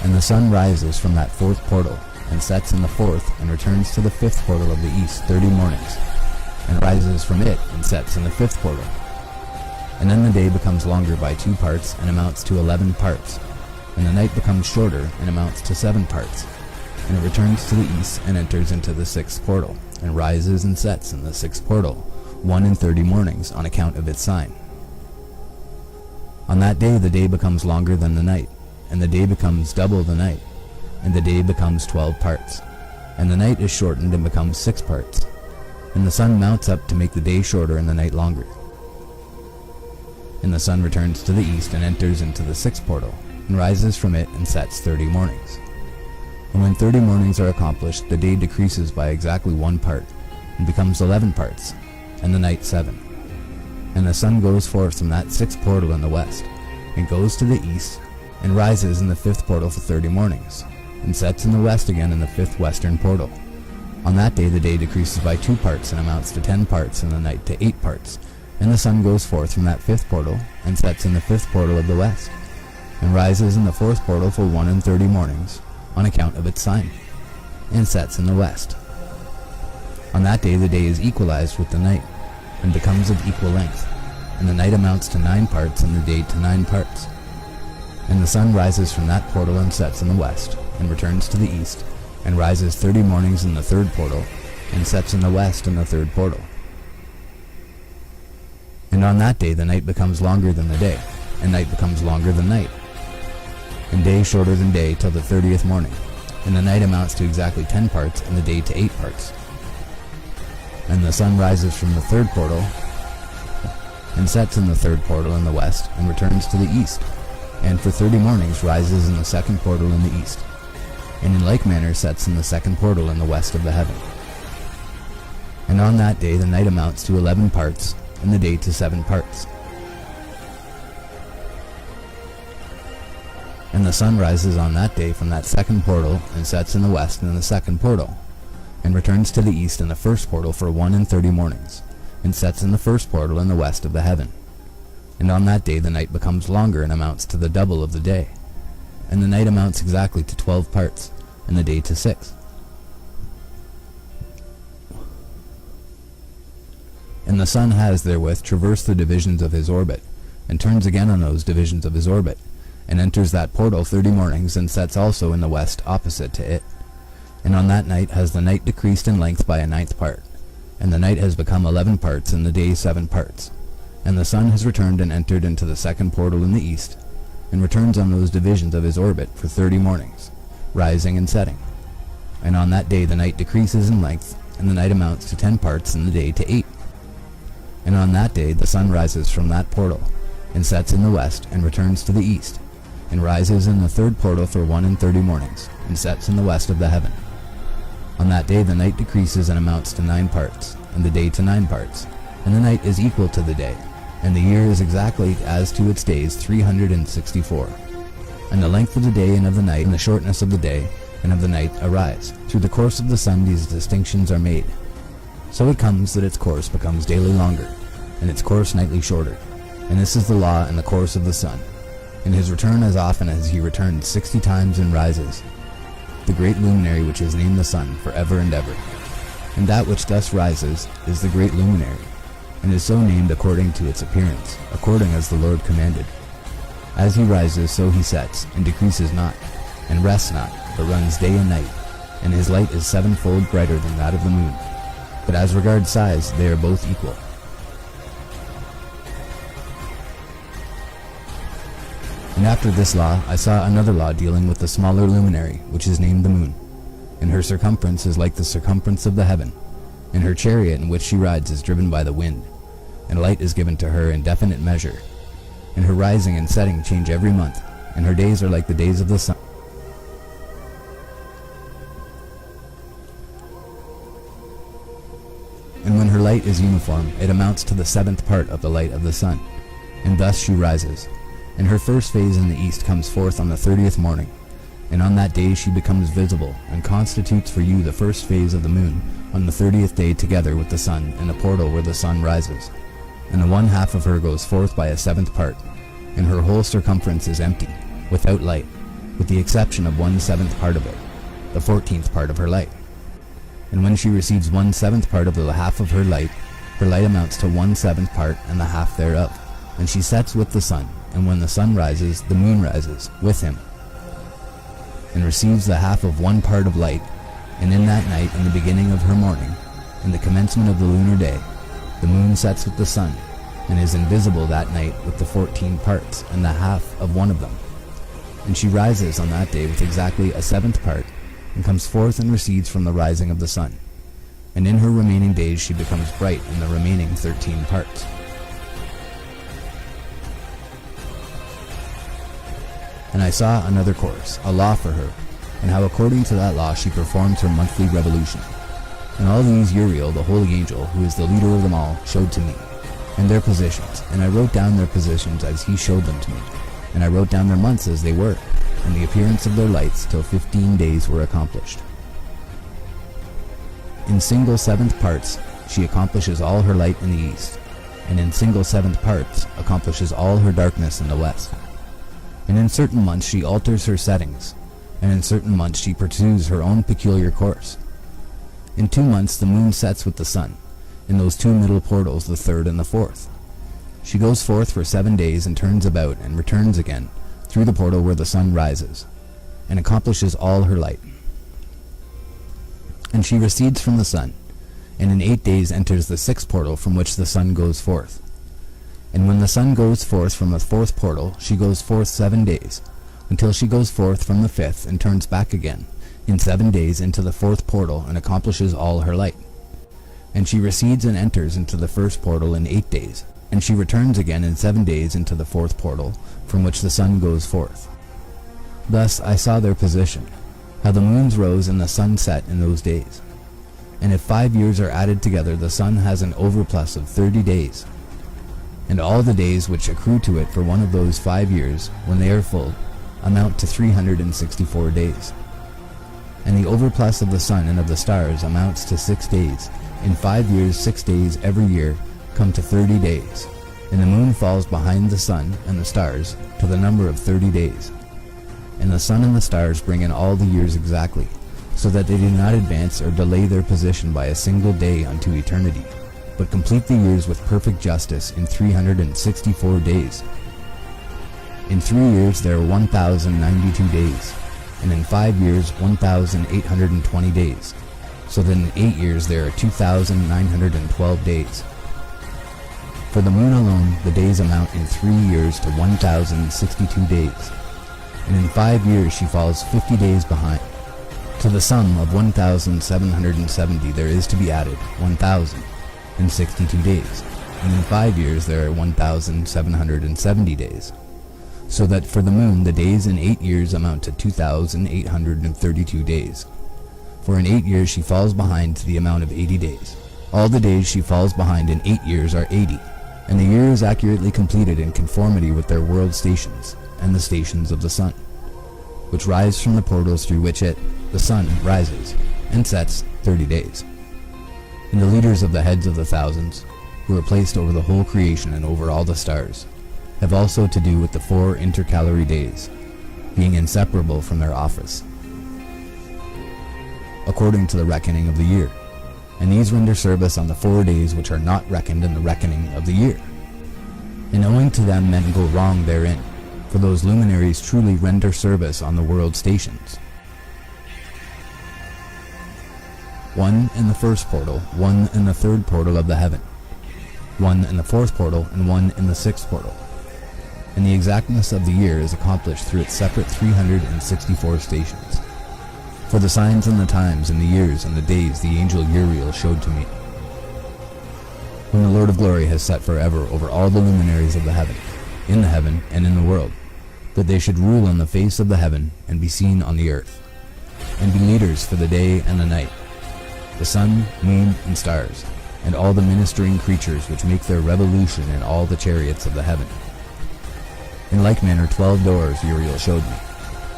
And the sun rises from that fourth portal, and sets in the fourth, and returns to the fifth portal of the east 30 mornings, and rises from it, and sets in the fifth portal. And then the day becomes longer by 2 parts, and amounts to 11 parts, and the night becomes shorter, and amounts to 7 parts, and it returns to the east, and enters into the 6th portal, and rises and sets in the 6th portal, 1 in 30 mornings, on account of its sign. On that day the day becomes longer than the night, and the day becomes double the night, and the day becomes 12 parts, and the night is shortened and becomes 6 parts, and the sun mounts up to make the day shorter and the night longer. And the sun returns to the east and enters into the 6th portal, and rises from it and sets 30 mornings. And when 30 mornings are accomplished, the day decreases by exactly 1 part, and becomes 11 parts, and the night 7. And the sun goes forth from that 6th portal in the west, and goes to the east, and rises in the 5th portal for 30 mornings, and sets in the west again in the 5th western portal. On that day the day decreases by 2 parts, and amounts to 10 parts, and the night to 8 parts. And the sun goes forth from that 5th portal, and sets in the 5th portal of the west, and rises in the 4th portal for 1 in 30 mornings, on account of its sign, and sets in the west. On that day the day is equalized with the night, and becomes of equal length, and the night amounts to 9 parts, and the day to 9 parts. And the sun rises from that portal and sets in the west, and returns to the east, and rises 30 mornings in the 3rd portal, and sets in the west in the 3rd portal. And on that day the night becomes longer than the day, and night becomes longer than night, and day shorter than day till the 30th morning, and the night amounts to exactly 10 parts, and the day to 8 parts. And the sun rises from the 3rd portal, and sets in the 3rd portal in the west, and returns to the east, and for 30 mornings rises in the 2nd portal in the east, and in like manner sets in the 2nd portal in the west of the heaven. And on that day the night amounts to 11 parts, and the day to 7 parts. And the sun rises on that day from that 2nd portal, and sets in the west in the 2nd portal, and returns to the east in the 1st portal for 1 in 30 mornings, and sets in the 1st portal in the west of the heaven. And on that day the night becomes longer, and amounts to the double of the day, and the night amounts exactly to 12 parts, and the day to 6. And the sun has therewith traversed the divisions of his orbit, and turns again on those divisions of his orbit, and enters that portal 30 mornings, and sets also in the west opposite to it. And on that night has the night decreased in length by a 9th part, and the night has become 11 parts, and the day 7 parts. And the sun has returned and entered into the 2nd portal in the east, and returns on those divisions of his orbit for 30 mornings, rising and setting. And on that day the night decreases in length, and the night amounts to 10 parts, and the day to 8. And on that day the sun rises from that portal, and sets in the west, and returns to the east, and rises in the 3rd portal for 1 in 30 mornings, and sets in the west of the heaven. On that day the night decreases and amounts to 9 parts, and the day to 9 parts, and the night is equal to the day, and the year is exactly as to its days 364. And the length of the day and of the night, and the shortness of the day and of the night arise. Through the course of the sun these distinctions are made. So it comes that its course becomes daily longer, and its course nightly shorter. And this is the law and the course of the sun. In his return as often as he returns 60 times and rises, the great luminary which is named the sun for ever and ever. And that which thus rises is the great luminary, and is so named according to its appearance, according as the Lord commanded. As he rises, so he sets, and decreases not, and rests not, but runs day and night, and his light is 7-fold brighter than that of the moon. But as regards size, they are both equal. And after this law, I saw another law dealing with the smaller luminary, which is named the moon. And her circumference is like the circumference of the heaven, and her chariot in which she rides is driven by the wind, and light is given to her in definite measure. And her rising and setting change every month, and her days are like the days of the sun. light is uniform, it amounts to the 7th part of the light of the sun, and thus she rises. And her first phase in the east comes forth on the 30th morning, and on that day she becomes visible, and constitutes for you the first phase of the moon on the 30th day together with the sun in a portal where the sun rises. And the 1/2 of her goes forth by a 7th part, and her whole circumference is empty, without light, with the exception of 1/7 part of it, the 14th part of her light. And when she receives 1/7 part of the half of her light amounts to 1/7 part and the half thereof. And she sets with the sun, and when the sun rises, the moon rises with him, and receives the half of 1 part of light. And in that night, in the beginning of her morning, in the commencement of the lunar day, the moon sets with the sun, and is invisible that night with the 14 parts and the half of 1 of them. And she rises on that day with exactly a 7th part, and comes forth and recedes from the rising of the sun. And in her remaining days she becomes bright in the remaining 13 parts. And I saw another course, a law for her, and how according to that law she performs her monthly revolution. And all these Uriel, the holy angel, who is the leader of them all, showed to me, and their positions, and I wrote down their positions as he showed them to me, and I wrote down their months as they were, and the appearance of their lights till 15 days were accomplished. In single 7th parts she accomplishes all her light in the east, and in single 7th parts accomplishes all her darkness in the west. And in certain months she alters her settings, and in certain months she pursues her own peculiar course. In 2 months the moon sets with the sun, in those 2 middle portals, the 3rd and the 4th. She goes forth for 7 days and turns about and returns again through the portal where the sun rises, and accomplishes all her light. And she recedes from the sun, and in 8 days enters the 6th portal from which the sun goes forth. And when the sun goes forth from the 4th portal, she goes forth 7 days, until she goes forth from the 5th and turns back again in 7 days into the 4th portal and accomplishes all her light. And she recedes and enters into the 1st portal in 8 days, and she returns again in 7 days into the 4th portal from which the sun goes forth. Thus I saw their position, how the moons rose and the sun set in those days. And if 5 years are added together, the sun has an overplus of 30 days. And all the days which accrue to it for one of those 5 years, when they are full, amount to 364 days. And the overplus of the sun and of the stars amounts to 6 days. In 5 years, 6 days every year come to 30 days. And the moon falls behind the sun and the stars to the number of 30 days. And the sun and the stars bring in all the years exactly, so that they do not advance or delay their position by a single day unto eternity, but complete the years with perfect justice in 364 days. In 3 years there are 1,092 days, and in 5 years 1,820 days, so that in 8 years there are 2,912 days. For the moon alone the days amount in 3 years to 1,062 days, and in 5 years she falls 50 days behind. To the sum of 1,770 there is to be added 1,062 days, and in 5 years there are 1,770 days, so that for the moon the days in 8 years amount to 2,832 days. For in 8 years she falls behind to the amount of 80 days. All the days she falls behind in 8 years are 80, and the year is accurately completed in conformity with their world stations and the stations of the sun, which rise from the portals through which it, the sun, rises and sets 30 days. And the leaders of the heads of the thousands, who are placed over the whole creation and over all the stars, have also to do with the 4 intercalary days, being inseparable from their office, according to the reckoning of the year. And these render service on the 4 days which are not reckoned in the reckoning of the year. And owing to them men go wrong therein, for those luminaries truly render service on the world stations. 1 in the 1st portal, 1 in the 3rd portal of the heaven, 1 in the 4th portal, and 1 in the 6th portal. And the exactness of the year is accomplished through its separate 364 stations. For the signs and the times and the years and the days the angel Uriel showed to me, whom the Lord of Glory has set forever over all the luminaries of the heaven and in the world, that they should rule on the face of the heaven and be seen on the earth, and be leaders for the day and the night, the sun, moon, and stars, and all the ministering creatures which make their revolution in all the chariots of the heaven. In like manner 12 doors Uriel showed me,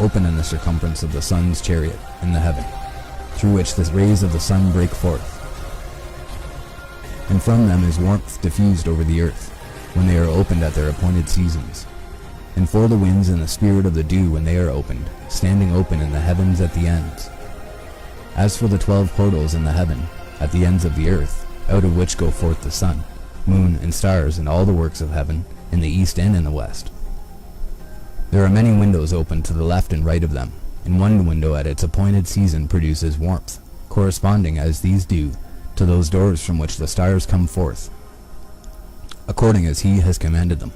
open in the circumference of the sun's chariot in the heaven, through which the rays of the sun break forth. And from them is warmth diffused over the earth, when they are opened at their appointed seasons. And for the winds and the spirit of the dew when they are opened, standing open in the heavens at the ends. As for the 12 portals in the heaven, at the ends of the earth, out of which go forth the sun, moon, and stars, and all the works of heaven, in the east and in the west. There are many windows open to the left and right of them, and one window at its appointed season produces warmth, corresponding as these do to those doors from which the stars come forth, according as he has commanded them,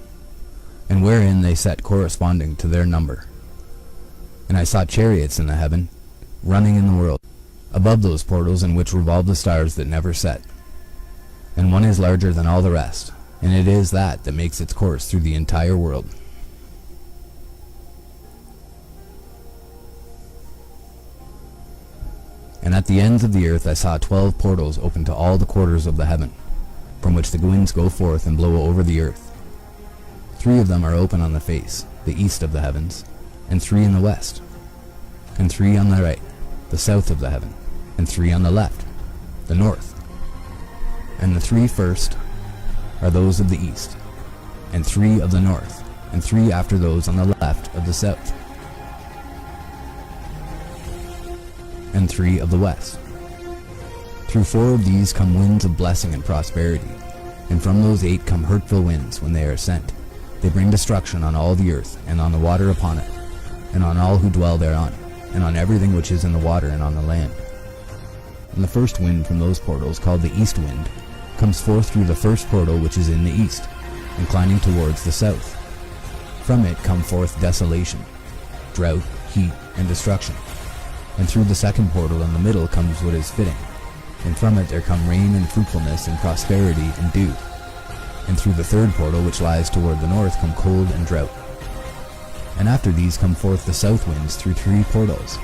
and wherein they set corresponding to their number. And I saw chariots in the heaven, running in the world, above those portals in which revolve the stars that never set. And one is larger than all the rest, and it is that makes its course through the entire world. And at the ends of the earth I saw 12 portals open to all the quarters of the heaven, from which the winds go forth and blow over the earth. 3 of them are open on the face, the east of the heavens, and 3 in the west, and 3 on the right, the south of the heaven, and 3 on the left, the north. And the 3 first are those of the east, and 3 of the north, and 3 after those on the left of the south, and 3 of the west. Through 4 of these come winds of blessing and prosperity, and from those 8 come hurtful winds when they are sent. They bring destruction on all the earth, and on the water upon it, and on all who dwell thereon, and on everything which is in the water and on the land. And the first wind from those portals, called the east wind, comes forth through the first portal which is in the east, inclining towards the south. From it come forth desolation, drought, heat, and destruction. And through the second portal in the middle comes what is fitting, and from it there come rain and fruitfulness and prosperity and dew. And through the third portal which lies toward the north come cold and drought. And after these come forth the south winds through 3 portals.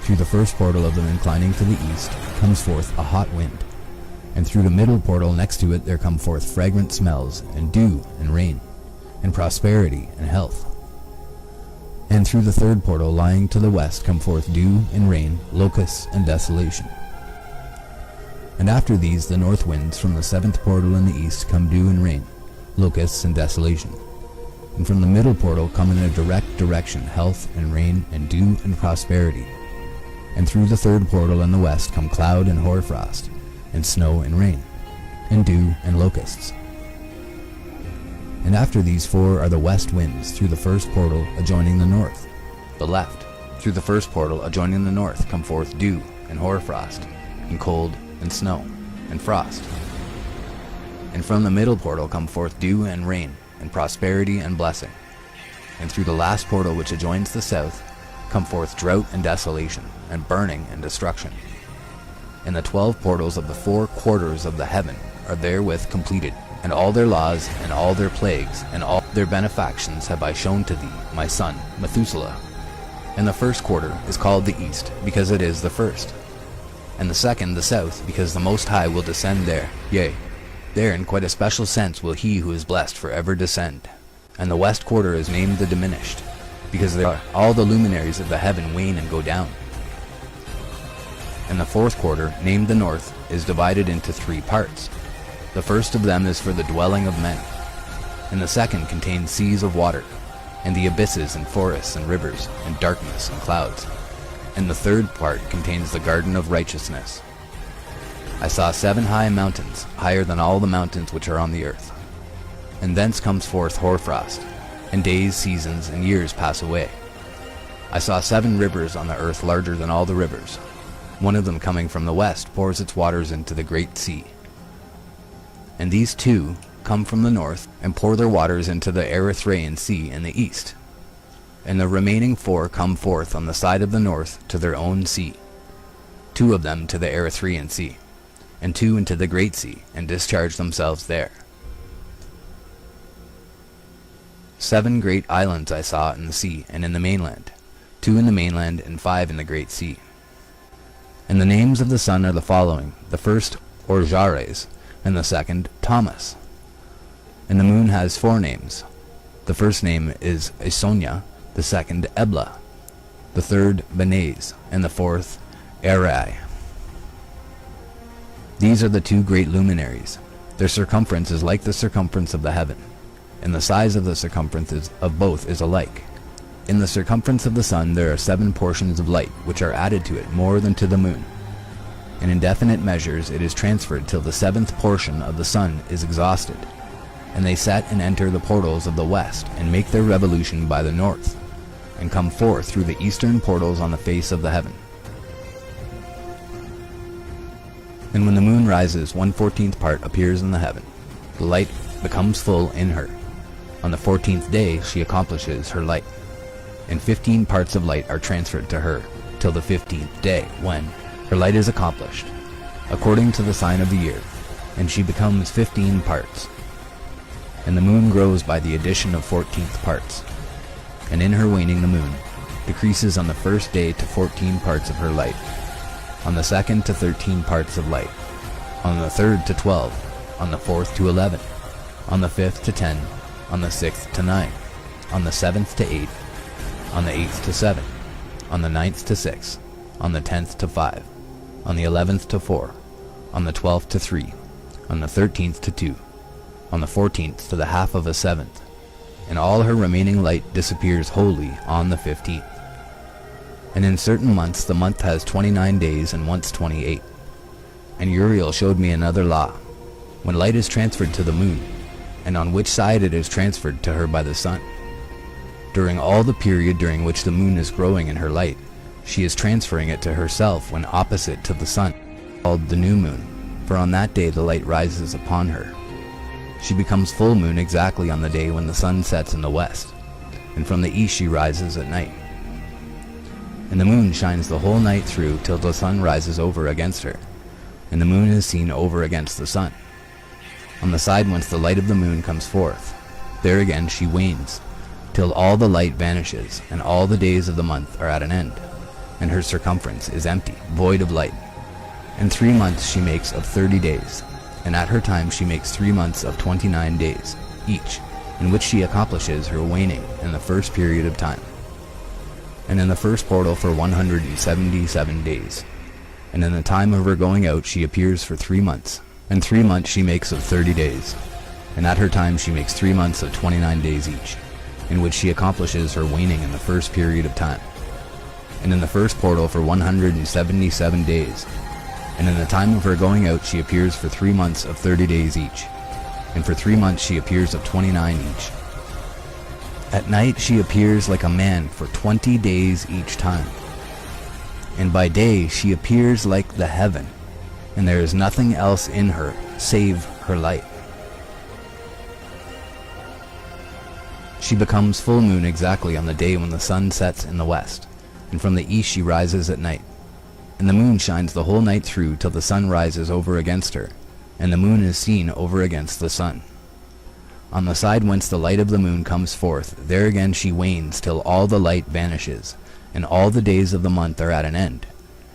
Through the first portal of them inclining to the east comes forth a hot wind, and through the middle portal next to it there come forth fragrant smells, and dew, and rain, and prosperity, and health. And through the third portal lying to the west come forth dew, and rain, locusts, and desolation. And after these the north winds from the 7th portal in the east come dew and rain, locusts, and desolation. And from the middle portal come in a direct direction health, and rain, and dew, and prosperity. And through the third portal in the west come cloud and hoarfrost, and snow and rain, and dew and locusts. And after these 4 are the west winds through the first portal adjoining the north, the left. Through the first portal adjoining the north come forth dew and hoarfrost, and cold and snow and frost. And from the middle portal come forth dew and rain, and prosperity and blessing. And through the last portal which adjoins the south come forth drought and desolation, and burning and destruction. And the 12 portals of the 4 quarters of the heaven are therewith completed, and all their laws, and all their plagues, and all their benefactions have I shown to thee, my son, Methuselah. And the first quarter is called the east, because it is the first, and the second the south, because the Most High will descend there, yea, there in quite a special sense will he who is blessed forever descend. And the west quarter is named the diminished, because there are all the luminaries of the heaven wane and go down. And the fourth quarter, named the north, is divided into 3 parts. The first of them is for the dwelling of men, and the second contains seas of water, and the abysses and forests and rivers, and darkness and clouds. And the third part contains the garden of righteousness. I saw 7 high mountains, higher than all the mountains which are on the earth. And thence comes forth hoarfrost, and days, seasons, and years pass away. I saw 7 rivers on the earth larger than all the rivers. One of them coming from the west pours its waters into the great sea. And these 2 come from the north and pour their waters into the Erythraean Sea in the east. And the remaining 4 come forth on the side of the north to their own sea, 2 of them to the Erythraean Sea, and 2 into the great sea, and discharge themselves there. 7 great islands I saw in the sea and in the mainland, 2 in the mainland and 5 in the great sea. And the names of the sun are the following: the first, Orjares, and the second Thomas. And the moon has 4 names. The first name is Isonia, the second Ebla, the third Benes, and the fourth Erai. These are the 2 great luminaries. Their circumference is like the circumference of the heaven, and the size of the circumferences of both is alike. In the circumference of the sun there are 7 portions of light, which are added to it more than to the moon. In indefinite measures it is transferred till the 7th portion of the sun is exhausted, and they set and enter the portals of the west, and make their revolution by the north, and come forth through the eastern portals on the face of the heaven. And when the moon rises, 1/14th part appears in the heaven. The light becomes full in her. On the 14th day she accomplishes her light, and 15 parts of light are transferred to her, till the 15th day, when her light is accomplished, according to the sign of the year, and she becomes 15 parts. And the moon grows by the addition of 14th parts, and in her waning the moon decreases on the first day to 14 parts of her light, on the second to 13 parts of light, on the third to 12, on the fourth to 11, on the fifth to 10, on the sixth to 9, on the 7th to 8, on the 8th to 7, on the 9th to 6, on the 10th to 5, on the 11th to 4, on the 12th to 3, on the 13th to 2, on the 14th to the half of a 7th, and all her remaining light disappears wholly on the 15th. And in certain months the month has 29 days and once 28. And Uriel showed me another law, when light is transferred to the moon, and on which side it is transferred to her by the sun. During all the period during which the moon is growing in her light, she is transferring it to herself when opposite to the sun, called the new moon, for on that day the light rises upon her. She becomes full moon exactly on the day when the sun sets in the west, and from the east she rises at night. And the moon shines the whole night through till the sun rises over against her, and the moon is seen over against the sun. On the side whence the light of the moon comes forth, there again she wanes, till all the light vanishes, and all the days of the month are at an end, and her circumference is empty, void of light. And 3 months she makes of 30 days, and at her time she makes 3 months of 29 days, each, in which she accomplishes her waning in the first period of time. And in the first portal for 177 days. And in the time of her going out she appears for 3 months, and 3 months she makes of 30 days, and at her time she makes 3 months of 29 days each, in which she accomplishes her waning in the first period of time. And in the first portal for 177 days, and in the time of her going out she appears for 3 months of 30 days each, and for 3 months she appears of 29 each. At night she appears like a man for 20 days each time, and by day she appears like the heaven, and there is nothing else in her save her light. She becomes full moon exactly on the day when the sun sets in the west, and from the east she rises at night. And the moon shines the whole night through till the sun rises over against her, and the moon is seen over against the sun. On the side whence the light of the moon comes forth, there again she wanes till all the light vanishes, and all the days of the month are at an end,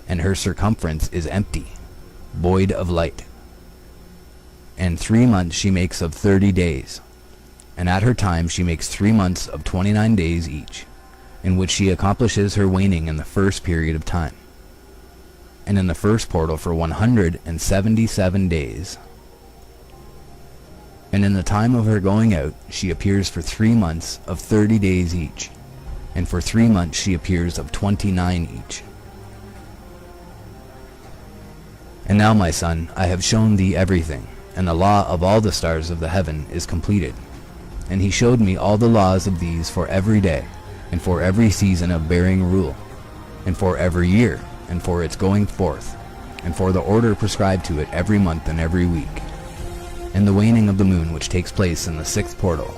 and her circumference is empty, void of light. And 3 months she makes of 30 days, and at her time she makes 3 months of 29 days each, in which she accomplishes her waning in the first period of time. And in the first portal for 177 days, and in the time of her going out she appears for 3 months of 30 days each, and for 3 months she appears of 29 each. And now, my son, I have shown thee everything, and the law of all the stars of the heaven is completed. And he showed me all the laws of these for every day, and for every season of bearing rule, and for every year, and for its going forth, and for the order prescribed to it every month and every week, and the waning of the moon which takes place in the 6th portal.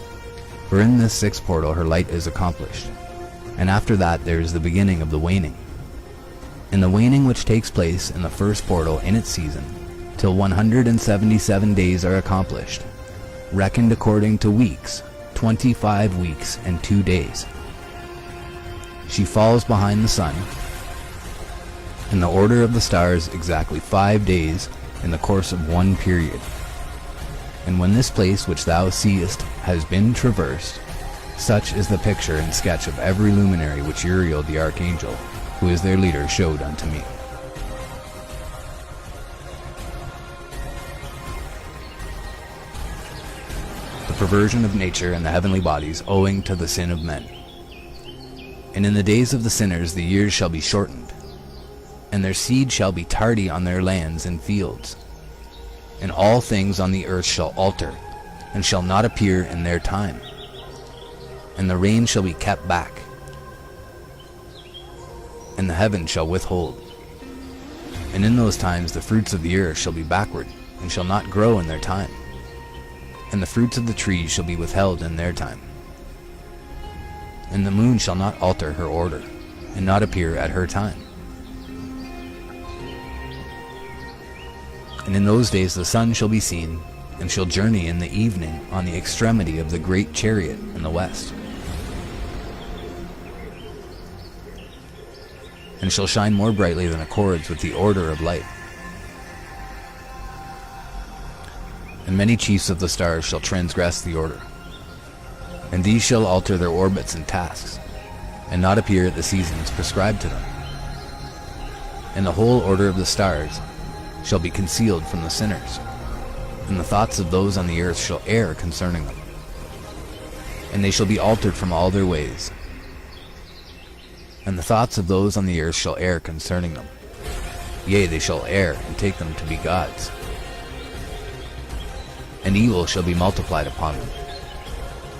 For in this 6th portal her light is accomplished, and after that there is the beginning of the waning. And the waning which takes place in the 1st portal in its season, till 177 days are accomplished, reckoned according to weeks, 25 weeks and 2 days. She falls behind the sun, in the order of the stars exactly 5 days in the course of one period, And when this place which thou seest has been traversed, such is the picture and sketch of every luminary which Uriel the Archangel, who is their leader, showed unto me. The perversion of nature and the heavenly bodies owing to the sin of men. And in the days of the sinners the years shall be shortened, and their seed shall be tardy on their lands and fields. And all things on the earth shall alter, and shall not appear in their time. And the rain shall be kept back, and the heaven shall withhold. And in those times the fruits of the earth shall be backward, and shall not grow in their time. And the fruits of the trees shall be withheld in their time. And the moon shall not alter her order, and not appear at her time. And in those days the sun shall be seen, and shall journey in the evening on the extremity of the great chariot in the west. And shall shine more brightly than accords with the order of light. And many chiefs of the stars shall transgress the order. And these shall alter their orbits and tasks, and not appear at the seasons prescribed to them. And the whole order of the stars shall be concealed from the sinners, and the thoughts of those on the earth shall err concerning them. And they shall be altered from all their ways, and the thoughts of those on the earth shall err concerning them. Yea, they shall err, and take them to be gods. And evil shall be multiplied upon them,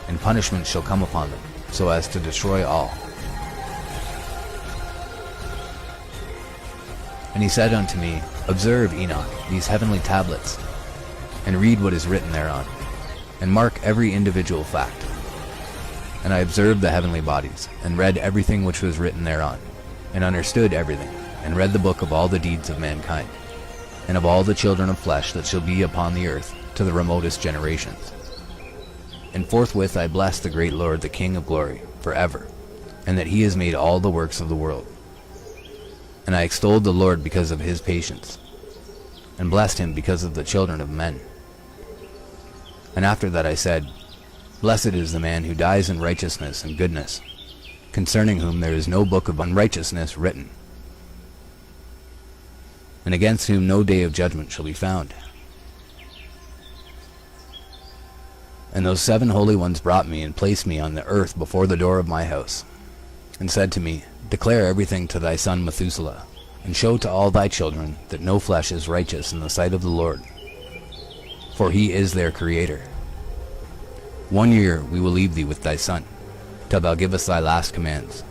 and punishment shall come upon them, so as to destroy all. And he said unto me, Observe, Enoch, these heavenly tablets, and read what is written thereon, and mark every individual fact. And I observed the heavenly bodies, and read everything which was written thereon, and understood everything, and read the book of all the deeds of mankind, and of all the children of flesh that shall be upon the earth to the remotest generations. And forthwith I blessed the great Lord, the King of glory, forever, and that he has made all the works of the world. And I extolled the Lord because of his patience, and blessed him because of the children of men. And after that I said, Blessed is the man who dies in righteousness and goodness, concerning whom there is no book of unrighteousness written, and against whom no day of judgment shall be found. And those 7 holy ones brought me and placed me on the earth before the door of my house, and said to me, Declare everything to thy son Methuselah, and show to all thy children that no flesh is righteous in the sight of the Lord, for he is their creator. 1 year we will leave thee with thy son, till thou give us thy last commands,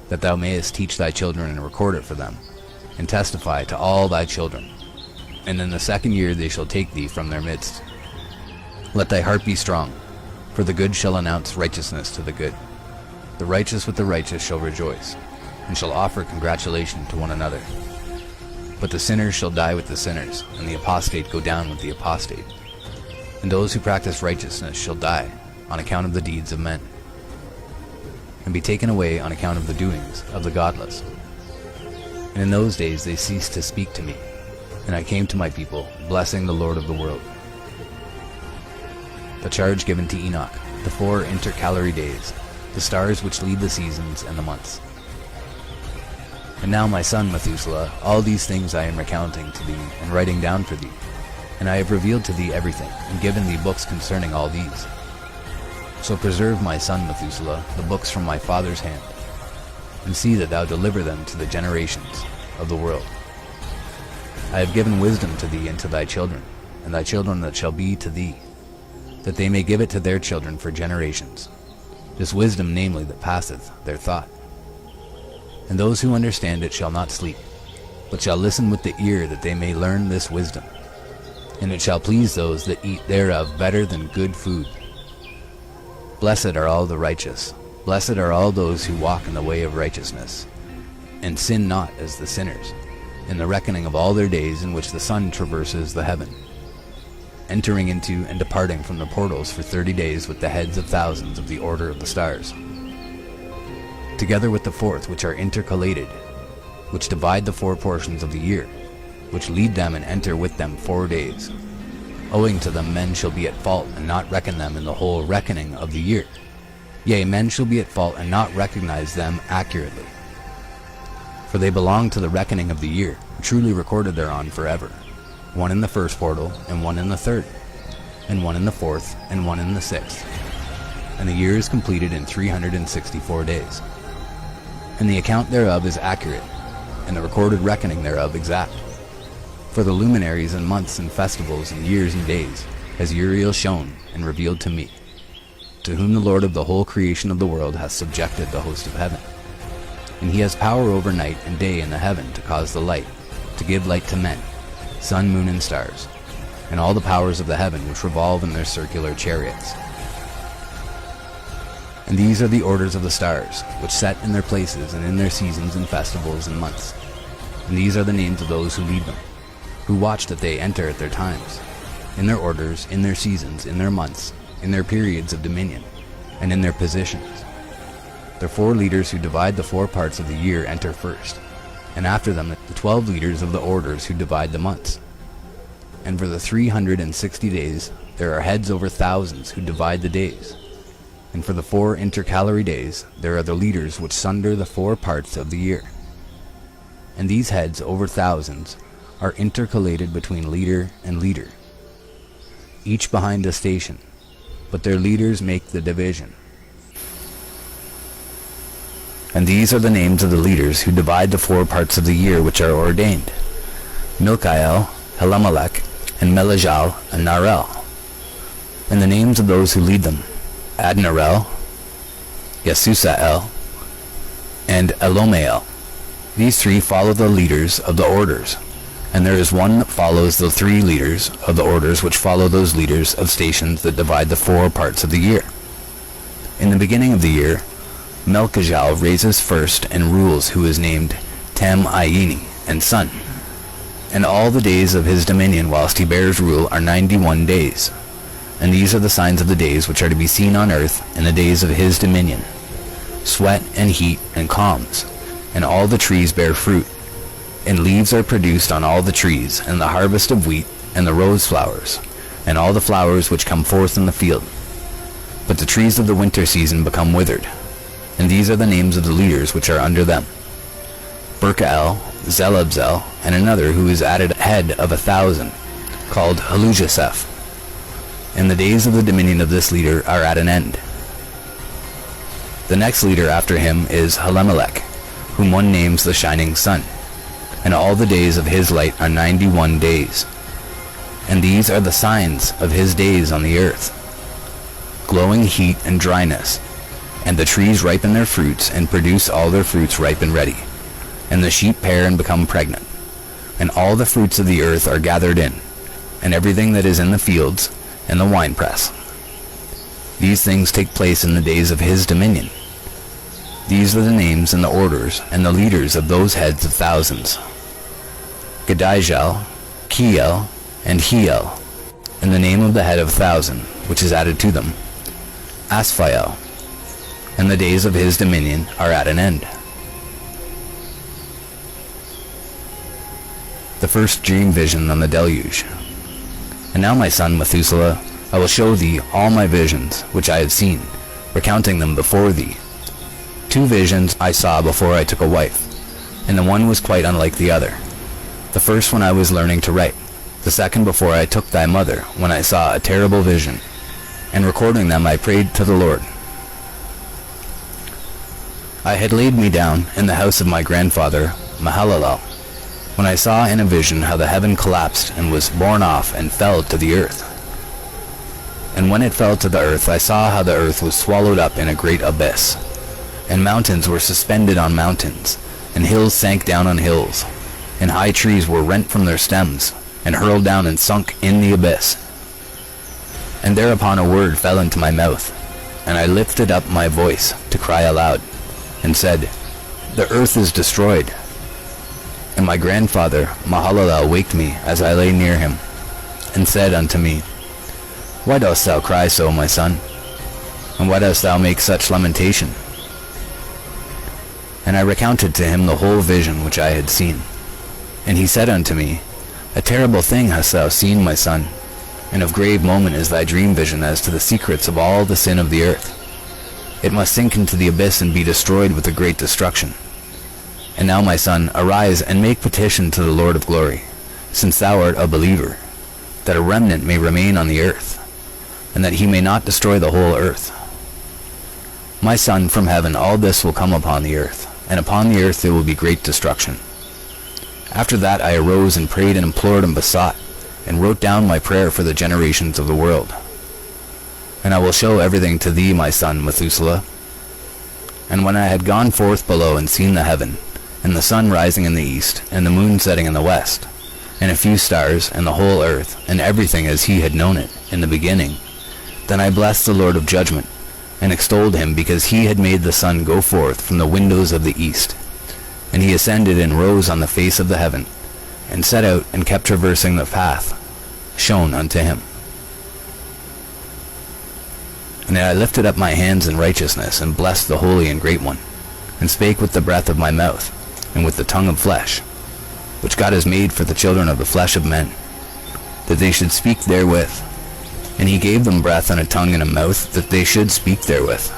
that thou mayest teach thy children and record it for them, and testify to all thy children. And in the 2nd year they shall take thee from their midst. Let thy heart be strong, for the good shall announce righteousness to the good. The righteous with the righteous shall rejoice, and shall offer congratulation to one another. But the sinners shall die with the sinners, and the apostate go down with the apostate. And those who practice righteousness shall die on account of the deeds of men, and be taken away on account of the doings of the godless. And in those days they ceased to speak to me, and I came to my people, blessing the Lord of the world. The charge given to Enoch, the 4 intercalary days, the stars which lead the seasons and the months. And now, my son Methuselah, all these things I am recounting to thee, and writing down for thee. And I have revealed to thee everything, and given thee books concerning all these. So preserve, my son Methuselah, the books from my father's hand, and see that thou deliver them to the generations of the world. I have given wisdom to thee and to thy children, and thy children that shall be to thee, that they may give it to their children for generations. This wisdom, namely, that passeth their thought. And those who understand it shall not sleep, but shall listen with the ear, that they may learn this wisdom. And it shall please those that eat thereof better than good food. Blessed are all the righteous, blessed are all those who walk in the way of righteousness, and sin not as the sinners, in the reckoning of all their days in which the sun traverses the heaven, entering into and departing from the portals for 30 days with the heads of thousands of the order of the stars, together with the 4th, which are intercalated, which divide the 4 portions of the year, which lead them and enter with them 4 days. Owing to them men shall be at fault, and not reckon them in the whole reckoning of the year. Yea, men shall be at fault, and not recognize them accurately. For they belong to the reckoning of the year, truly recorded thereon forever. One in the first portal, and one in the third, and one in the fourth, and one in the sixth. And the year is completed in 364 days. And the account thereof is accurate, and the recorded reckoning thereof exact. For the luminaries and months and festivals and years and days has Uriel shown and revealed to me, to whom the Lord of the whole creation of the world hath subjected the host of heaven. And he has power over night and day in the heaven to cause the light, to give light to men, sun, moon, and stars, and all the powers of the heaven which revolve in their circular chariots. And these are the orders of the stars, which set in their places and in their seasons and festivals and months. And these are the names of those who lead them, who watch that they enter at their times, in their orders, in their seasons, in their months, in their periods of dominion, and in their positions. The 4 leaders who divide the 4 parts of the year enter first, and after them the 12 leaders of the orders who divide the months. And for the 360 days there are heads over thousands who divide the days. And for the 4 intercalary days there are the leaders which sunder the 4 parts of the year. And these heads over thousands are intercalated between leader and leader, each behind a station, but their leaders make the division. And these are the names of the leaders who divide the 4 parts of the year which are ordained: Milkael, Helamelech, and Melejal, and Narel. And the names of those who lead them: Adnarel, Yesusael, and Elomael. These 3 follow the leaders of the orders, and there is one that follows the 3 leaders of the orders which follow those leaders of stations that divide the 4 parts of the year. In the beginning of the year, Melchizedek raises first and rules, who is named Tam-Ayini, and son. And all the days of his dominion whilst he bears rule are 91 days. And these are the signs of the days which are to be seen on earth in the days of his dominion: sweat and heat and calms, and all the trees bear fruit, and leaves are produced on all the trees, and the harvest of wheat, and the rose flowers, and all the flowers which come forth in the field. But the trees of the winter season become withered. And these are the names of the leaders which are under them: Berkael, Zelabzel, and another who is added head of 1,000, called Halujaseph. And the days of the dominion of this leader are at an end. The next leader after him is Helamelech, whom one names the Shining Sun. And all the days of his light are 91 days. And these are the signs of his days on the earth: glowing heat and dryness. And the trees ripen their fruits, and produce all their fruits ripe and ready. And the sheep pair and become pregnant. And all the fruits of the earth are gathered in, and everything that is in the fields, and the winepress. These things take place in the days of his dominion. These are the names and the orders and the leaders of those heads of thousands: Gadijel, Kiel, and Hiel. And the name of the head of 1,000, which is added to them, Asphael. And the days of his dominion are at an end. The first dream vision on the deluge. And now, my son Methuselah, I will show thee all my visions which I have seen, recounting them before thee. 2 visions I saw before I took a wife, and the one was quite unlike the other. The first when I was learning to write, the second before I took thy mother, when I saw a terrible vision. And recording them I prayed to the Lord. I had laid me down in the house of my grandfather Mahalalel, when I saw in a vision how the heaven collapsed and was borne off and fell to the earth. And when it fell to the earth, I saw how the earth was swallowed up in a great abyss, and mountains were suspended on mountains, and hills sank down on hills, and high trees were rent from their stems, and hurled down and sunk in the abyss. And thereupon a word fell into my mouth, and I lifted up my voice to cry aloud, and said, The earth is destroyed. And my grandfather Mahalalel waked me as I lay near him, and said unto me, Why dost thou cry so, my son? And why dost thou make such lamentation? And I recounted to him the whole vision which I had seen. And he said unto me, A terrible thing hast thou seen, my son. And of grave moment is thy dream vision as to the secrets of all the sin of the earth. It must sink into the abyss and be destroyed with a great destruction. And now, my son, arise and make petition to the Lord of glory, since thou art a believer, that a remnant may remain on the earth, and that he may not destroy the whole earth. My son, from heaven all this will come upon the earth, and upon the earth there will be great destruction. After that I arose and prayed and implored and besought, and wrote down my prayer for the generations of the world. And I will show everything to thee, my son, Methuselah. And when I had gone forth below and seen the heaven, and the sun rising in the east, and the moon setting in the west, and a few stars, and the whole earth, and everything as he had known it in the beginning, then I blessed the Lord of judgment, and extolled him, because he had made the sun go forth from the windows of the east. And he ascended and rose on the face of the heaven, and set out and kept traversing the path shown unto him. And I lifted up my hands in righteousness, and blessed the Holy and Great One, and spake with the breath of my mouth, and with the tongue of flesh, which God has made for the children of the flesh of men, that they should speak therewith. And he gave them breath and a tongue and a mouth, that they should speak therewith.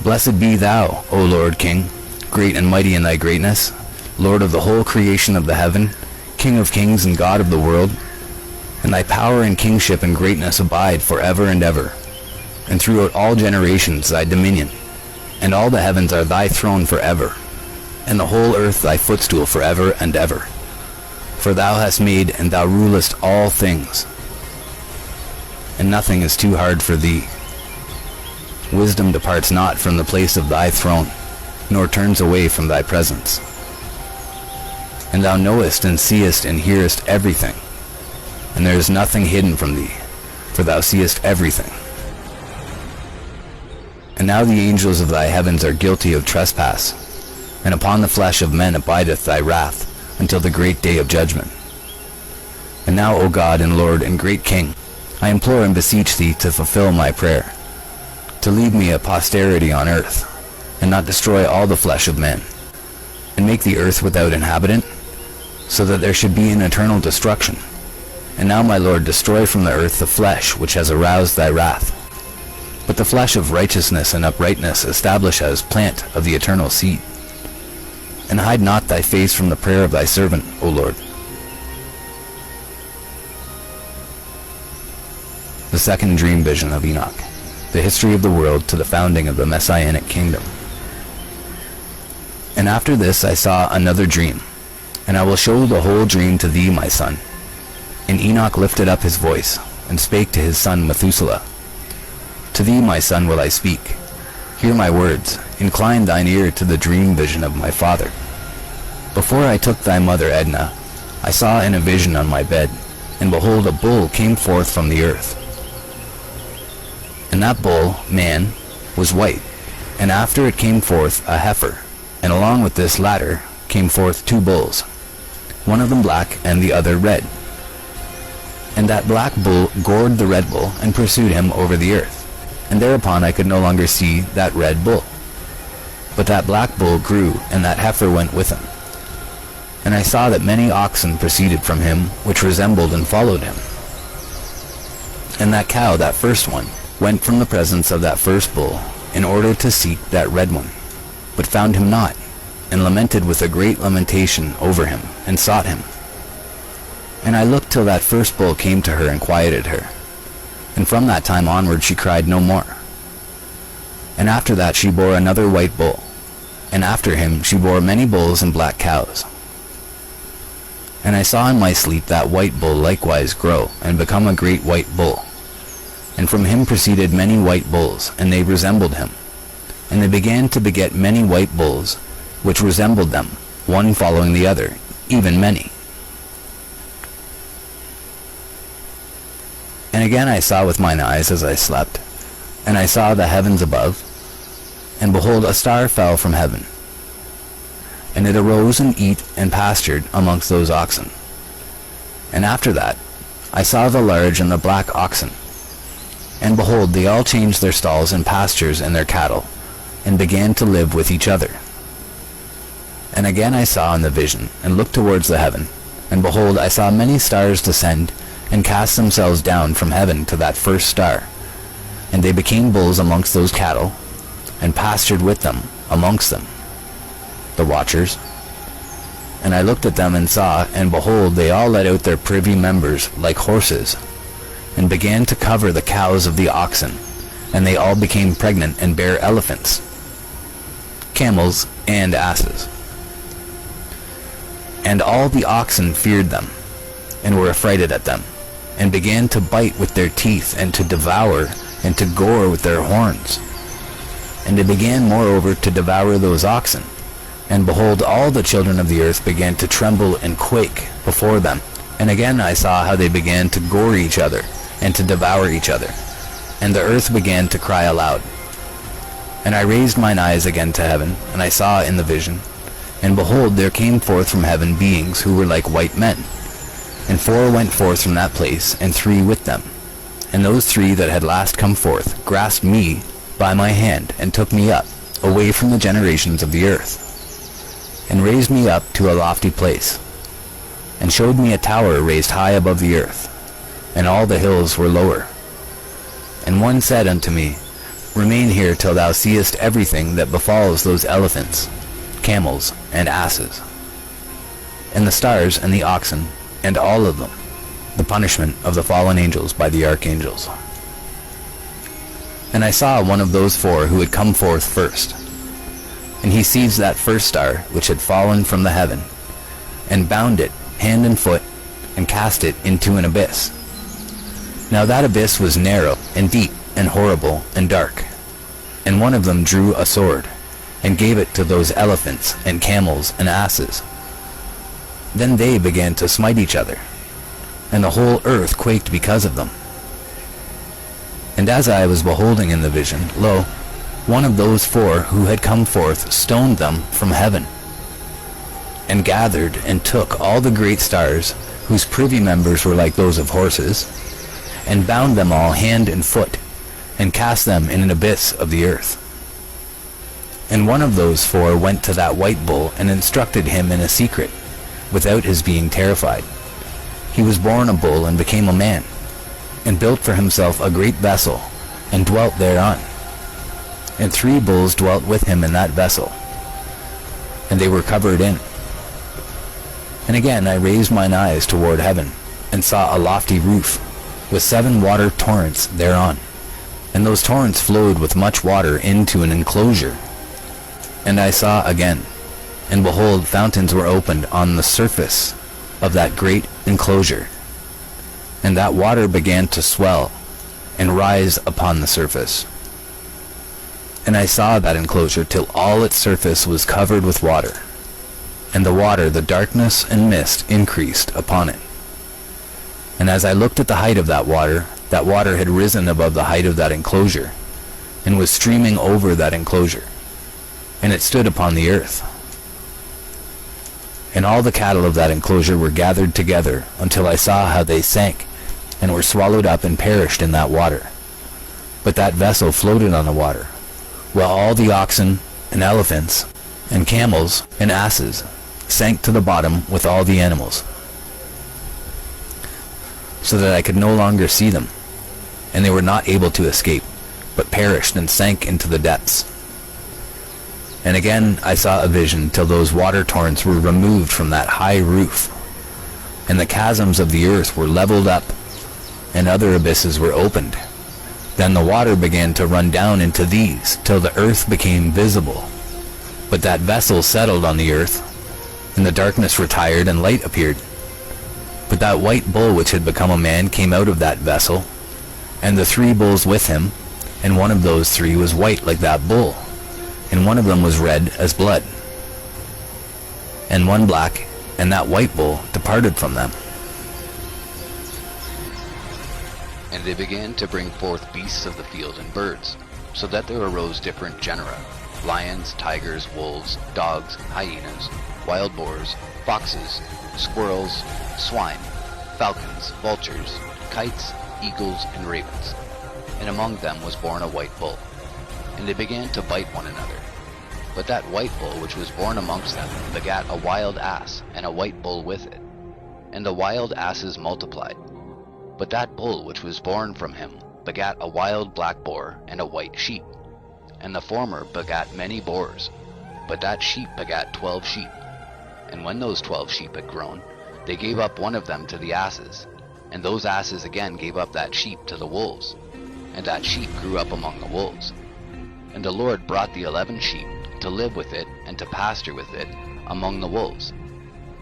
Blessed be thou, O Lord King, great and mighty in thy greatness, Lord of the whole creation of the heaven, King of kings and God of the world. And thy power and kingship and greatness abide for ever and ever. And throughout all generations thy dominion, and all the heavens are thy throne for ever, and the whole earth thy footstool for ever and ever. For thou hast made, and thou rulest all things, and nothing is too hard for thee. Wisdom departs not from the place of thy throne, nor turns away from thy presence. And thou knowest and seest and hearest everything, and there is nothing hidden from thee, for thou seest everything. And now the angels of thy heavens are guilty of trespass, and upon the flesh of men abideth thy wrath until the great day of judgment. And now, O God and Lord and great King, I implore and beseech thee to fulfill my prayer, to leave me a posterity on earth, and not destroy all the flesh of men, and make the earth without inhabitant, so that there should be an eternal destruction. And now, my Lord, destroy from the earth the flesh which has aroused thy wrath, but the flesh of righteousness and uprightness establish as plant of the eternal seed. And hide not thy face from the prayer of thy servant, O Lord. The second dream vision of Enoch, the history of the world to the founding of the Messianic kingdom. And after this I saw another dream, and I will show the whole dream to thee, my son. And Enoch lifted up his voice, and spake to his son Methuselah. To thee, my son, will I speak. Hear my words, incline thine ear to the dream vision of my father. Before I took thy mother Edna, I saw in a vision on my bed, and behold, a bull came forth from the earth. And that bull, man, was white, and after it came forth a heifer, and along with this latter came forth two bulls, one of them black and the other red. And that black bull gored the red bull, and pursued him over the earth. And thereupon I could no longer see that red bull. But that black bull grew, and that heifer went with him. And I saw that many oxen proceeded from him, which resembled and followed him. And that cow, that first one, went from the presence of that first bull, in order to seek that red one, but found him not, and lamented with a great lamentation over him, and sought him. And I looked till that first bull came to her and quieted her. And from that time onward she cried no more. And after that she bore another white bull, and after him she bore many bulls and black cows. And I saw in my sleep that white bull likewise grow, and become a great white bull. And from him proceeded many white bulls, and they resembled him. And they began to beget many white bulls, which resembled them, one following the other, even many. And again I saw with mine eyes as I slept, and I saw the heavens above, and behold, a star fell from heaven. And it arose and eat and pastured amongst those oxen. And after that I saw the large and the black oxen. And behold, they all changed their stalls and pastures and their cattle, and began to live with each other. And again I saw in the vision, and looked towards the heaven, and behold, I saw many stars descend, and cast themselves down from heaven to that first star. And they became bulls amongst those cattle, and pastured with them amongst them, the watchers. And I looked at them and saw, and behold, they all let out their privy members like horses, and began to cover the cows of the oxen, and they all became pregnant and bare elephants, camels, and asses. And all the oxen feared them, and were affrighted at them, and began to bite with their teeth, and to devour, and to gore with their horns. And they began moreover to devour those oxen. And behold, all the children of the earth began to tremble and quake before them. And again I saw how they began to gore each other, and to devour each other. And the earth began to cry aloud. And I raised mine eyes again to heaven, and I saw in the vision, and behold, there came forth from heaven beings who were like white men. And 4 went forth from that place, and 3 with them. And those 3 that had last come forth grasped me by my hand, and took me up, away from the generations of the earth, and raised me up to a lofty place, and showed me a tower raised high above the earth, and all the hills were lower. And one said unto me, Remain here till thou seest everything that befalls those elephants, camels, and asses, and the stars and the oxen, and all of them, the punishment of the fallen angels by the archangels. And I saw one of those 4 who had come forth first, and he seized that first star which had fallen from the heaven, and bound it hand and foot, and cast it into an abyss. Now that abyss was narrow, and deep, and horrible, and dark. And one of them drew a sword, and gave it to those elephants, and camels, and asses. Then they began to smite each other, and the whole earth quaked because of them. And as I was beholding in the vision, lo, one of those 4 who had come forth stoned them from heaven, and gathered and took all the great stars, whose privy members were like those of horses, and bound them all hand and foot, and cast them in an abyss of the earth. And one of those 4 went to that white bull, and instructed him in a secret, without his being terrified. He was born a bull, and became a man, and built for himself a great vessel, and dwelt thereon. And 3 bulls dwelt with him in that vessel, and they were covered in. And again I raised mine eyes toward heaven, and saw a lofty roof, with 7 water torrents thereon. And those torrents flowed with much water into an enclosure. And I saw again, and behold, fountains were opened on the surface of that great enclosure. And that water began to swell, and rise upon the surface. And I saw that enclosure till all its surface was covered with water. And the water, the darkness and mist, increased upon it. And as I looked at the height of that water had risen above the height of that enclosure, and was streaming over that enclosure, and it stood upon the earth. And all the cattle of that enclosure were gathered together, until I saw how they sank, and were swallowed up and perished in that water. But that vessel floated on the water, while all the oxen, and elephants, and camels, and asses sank to the bottom with all the animals, so that I could no longer see them, and they were not able to escape, but perished and sank into the depths. And again I saw a vision till those water torrents were removed from that high roof, and the chasms of the earth were leveled up, and other abysses were opened. Then the water began to run down into these, till the earth became visible. But that vessel settled on the earth, and the darkness retired, and light appeared. But that white bull which had become a man came out of that vessel, and the 3 bulls with him, and one of those 3 was white like that bull, and one of them was red as blood, and one black, and that white bull departed from them. And they began to bring forth beasts of the field and birds, so that there arose different genera, lions, tigers, wolves, dogs, hyenas, wild boars, foxes, squirrels, swine, falcons, vultures, kites, eagles, and ravens. And among them was born a white bull. And they began to bite one another. But that white bull which was born amongst them begat a wild ass, and a white bull with it. And the wild asses multiplied, But that bull which was born from him begat a wild black boar and a white sheep. And the former begat many boars, but that sheep begat 12 sheep. And when those 12 sheep had grown, they gave up one of them to the asses, and those asses again gave up that sheep to the wolves, and that sheep grew up among the wolves. And the Lord brought the 11 sheep to live with it and to pasture with it among the wolves.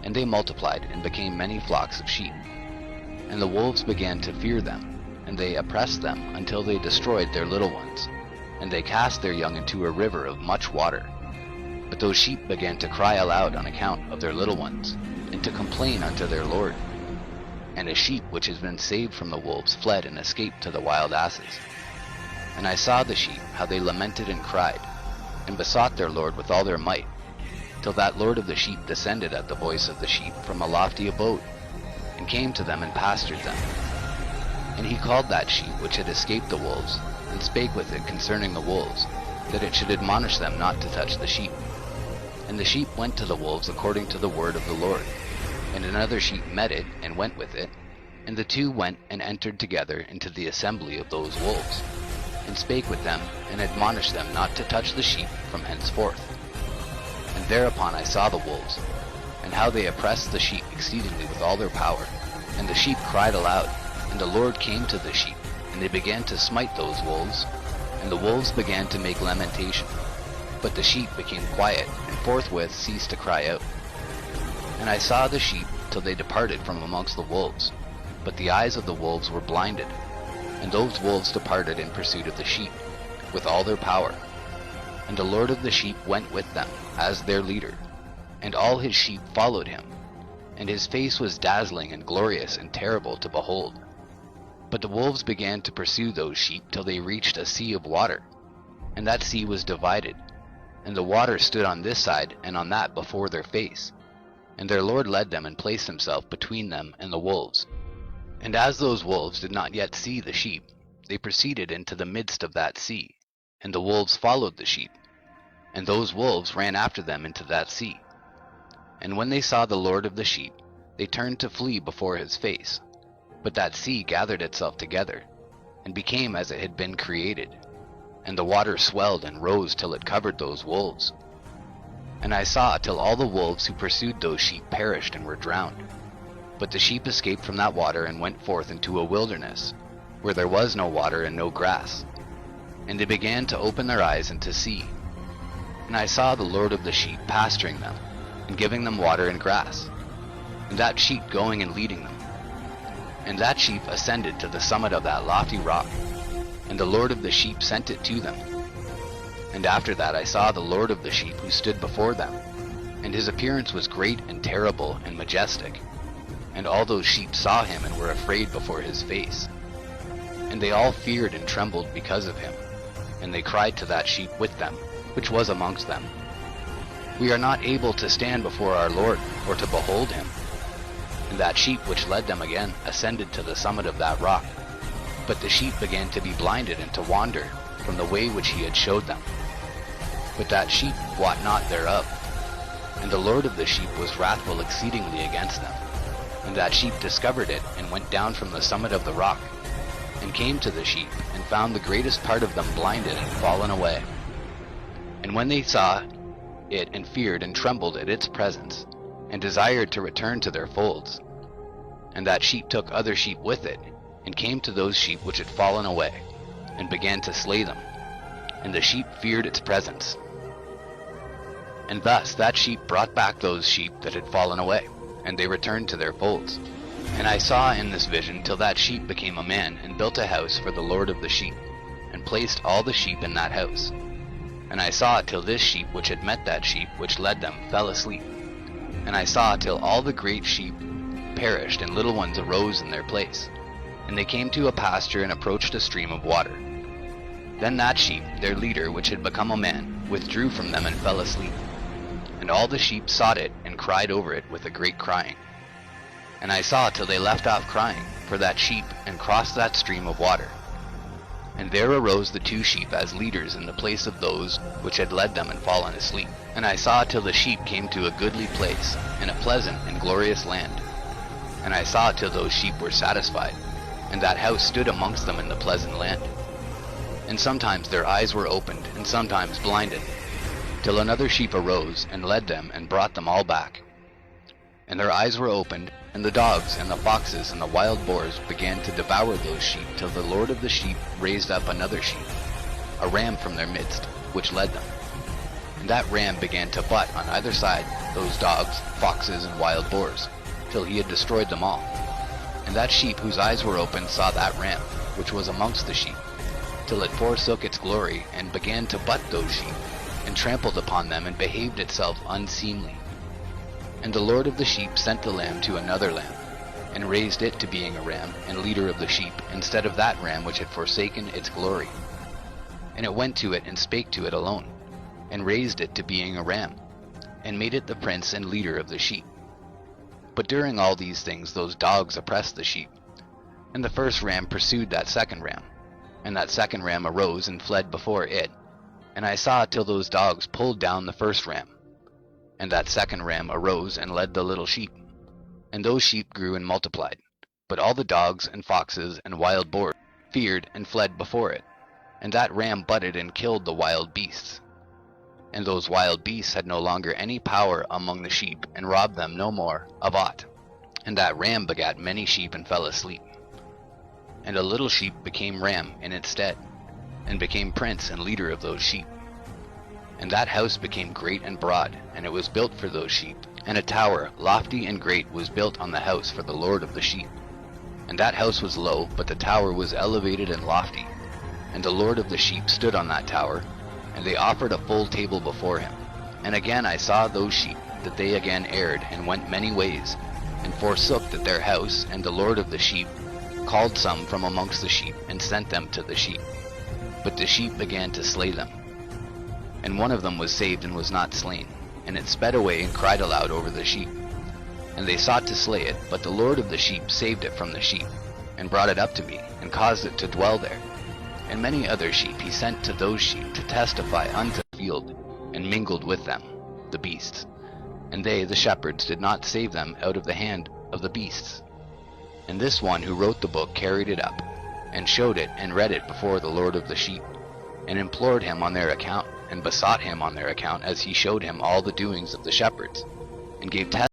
And they multiplied and became many flocks of sheep. And the wolves began to fear them, and they oppressed them until they destroyed their little ones. And they cast their young into a river of much water. But those sheep began to cry aloud on account of their little ones, and to complain unto their Lord. And a sheep which has been saved from the wolves fled and escaped to the wild asses. And I saw the sheep, how they lamented and cried, and besought their Lord with all their might, till that Lord of the sheep descended at the voice of the sheep from a lofty abode, and came to them and pastured them. And he called that sheep which had escaped the wolves, and spake with it concerning the wolves, that it should admonish them not to touch the sheep. And the sheep went to the wolves according to the word of the Lord. And another sheep met it, and went with it, and the two went and entered together into the assembly of those wolves, and spake with them, and admonished them not to touch the sheep from henceforth. And thereupon I saw the wolves, and how they oppressed the sheep exceedingly with all their power. And the sheep cried aloud, and the Lord came to the sheep, and they began to smite those wolves, and the wolves began to make lamentation. But the sheep became quiet, and forthwith ceased to cry out. And I saw the sheep till they departed from amongst the wolves, but the eyes of the wolves were blinded. And those wolves departed in pursuit of the sheep, with all their power. And the Lord of the sheep went with them, as their leader, and all his sheep followed him. And his face was dazzling and glorious and terrible to behold. But the wolves began to pursue those sheep till they reached a sea of water, and that sea was divided, and the water stood on this side and on that before their face. And their Lord led them and placed himself between them and the wolves. And as those wolves did not yet see the sheep, they proceeded into the midst of that sea, and the wolves followed the sheep, and those wolves ran after them into that sea. And when they saw the Lord of the sheep, they turned to flee before his face. But that sea gathered itself together, and became as it had been created, and the water swelled and rose till it covered those wolves. And I saw till all the wolves who pursued those sheep perished and were drowned. But the sheep escaped from that water and went forth into a wilderness, where there was no water and no grass. And they began to open their eyes and to see. And I saw the Lord of the sheep pasturing them, and giving them water and grass, and that sheep going and leading them. And that sheep ascended to the summit of that lofty rock, and the Lord of the sheep sent it to them. And after that I saw the Lord of the sheep who stood before them, and his appearance was great and terrible and majestic. And all those sheep saw him and were afraid before his face. And they all feared and trembled because of him, and they cried to that sheep with them, which was amongst them, We are not able to stand before our Lord, or to behold him. And that sheep which led them again ascended to the summit of that rock. But the sheep began to be blinded and to wander from the way which he had showed them. But that sheep wot not thereof. And the Lord of the sheep was wrathful exceedingly against them. And that sheep discovered it, and went down from the summit of the rock, and came to the sheep, and found the greatest part of them blinded and fallen away. And when they saw it, and feared and trembled at its presence, and desired to return to their folds. And that sheep took other sheep with it, and came to those sheep which had fallen away, and began to slay them. And the sheep feared its presence. And thus that sheep brought back those sheep that had fallen away, and they returned to their folds. And I saw in this vision till that sheep became a man, and built a house for the Lord of the sheep, and placed all the sheep in that house. And I saw till this sheep which had met that sheep which led them fell asleep. And I saw till all the great sheep perished, and little ones arose in their place. And they came to a pasture, and approached a stream of water. Then that sheep, their leader, which had become a man, withdrew from them and fell asleep. And all the sheep sought it, and cried over it with a great crying. And I saw till they left off crying for that sheep, and crossed that stream of water. And there arose the two sheep as leaders in the place of those which had led them and fallen asleep. And I saw till the sheep came to a goodly place, and a pleasant and glorious land. And I saw till those sheep were satisfied, and that house stood amongst them in the pleasant land. And sometimes their eyes were opened, and sometimes blinded, till another sheep arose, and led them, and brought them all back. And their eyes were opened, and the dogs, and the foxes, and the wild boars began to devour those sheep, till the Lord of the sheep raised up another sheep, a ram from their midst, which led them. And that ram began to butt on either side those dogs, foxes, and wild boars, till he had destroyed them all. And that sheep whose eyes were opened saw that ram, which was amongst the sheep, till it forsook its glory, and began to butt those sheep, and trampled upon them, and behaved itself unseemly. And the Lord of the sheep sent the lamb to another lamb, and raised it to being a ram, and leader of the sheep, instead of that ram which had forsaken its glory. And it went to it, and spake to it alone, and raised it to being a ram, and made it the prince and leader of the sheep. But during all these things those dogs oppressed the sheep. And the first ram pursued that second ram, and that second ram arose and fled before it. And I saw till those dogs pulled down the first ram. And that second ram arose and led the little sheep. And those sheep grew and multiplied. But all the dogs and foxes and wild boars feared and fled before it. And that ram butted and killed the wild beasts. And those wild beasts had no longer any power among the sheep, and robbed them no more of aught. And that ram begat many sheep and fell asleep. And a little sheep became ram in its stead, and became prince and leader of those sheep. And that house became great and broad, and it was built for those sheep. And a tower, lofty and great, was built on the house for the Lord of the sheep. And that house was low, but the tower was elevated and lofty. And the Lord of the sheep stood on that tower, and they offered a full table before him. And again I saw those sheep, that they again erred, and went many ways, and forsook that their house, and the Lord of the sheep called some from amongst the sheep, and sent them to the sheep. But the sheep began to slay them. And one of them was saved and was not slain, and it sped away and cried aloud over the sheep. And they sought to slay it, but the Lord of the sheep saved it from the sheep, and brought it up to me, and caused it to dwell there. And many other sheep he sent to those sheep to testify unto the field, and mingled with them, the beasts. And they, the shepherds, did not save them out of the hand of the beasts. And this one who wrote the book carried it up, and showed it and read it before the Lord of the sheep, and implored him on their account, and besought him on their account, as he showed him all the doings of the shepherds, and gave testimony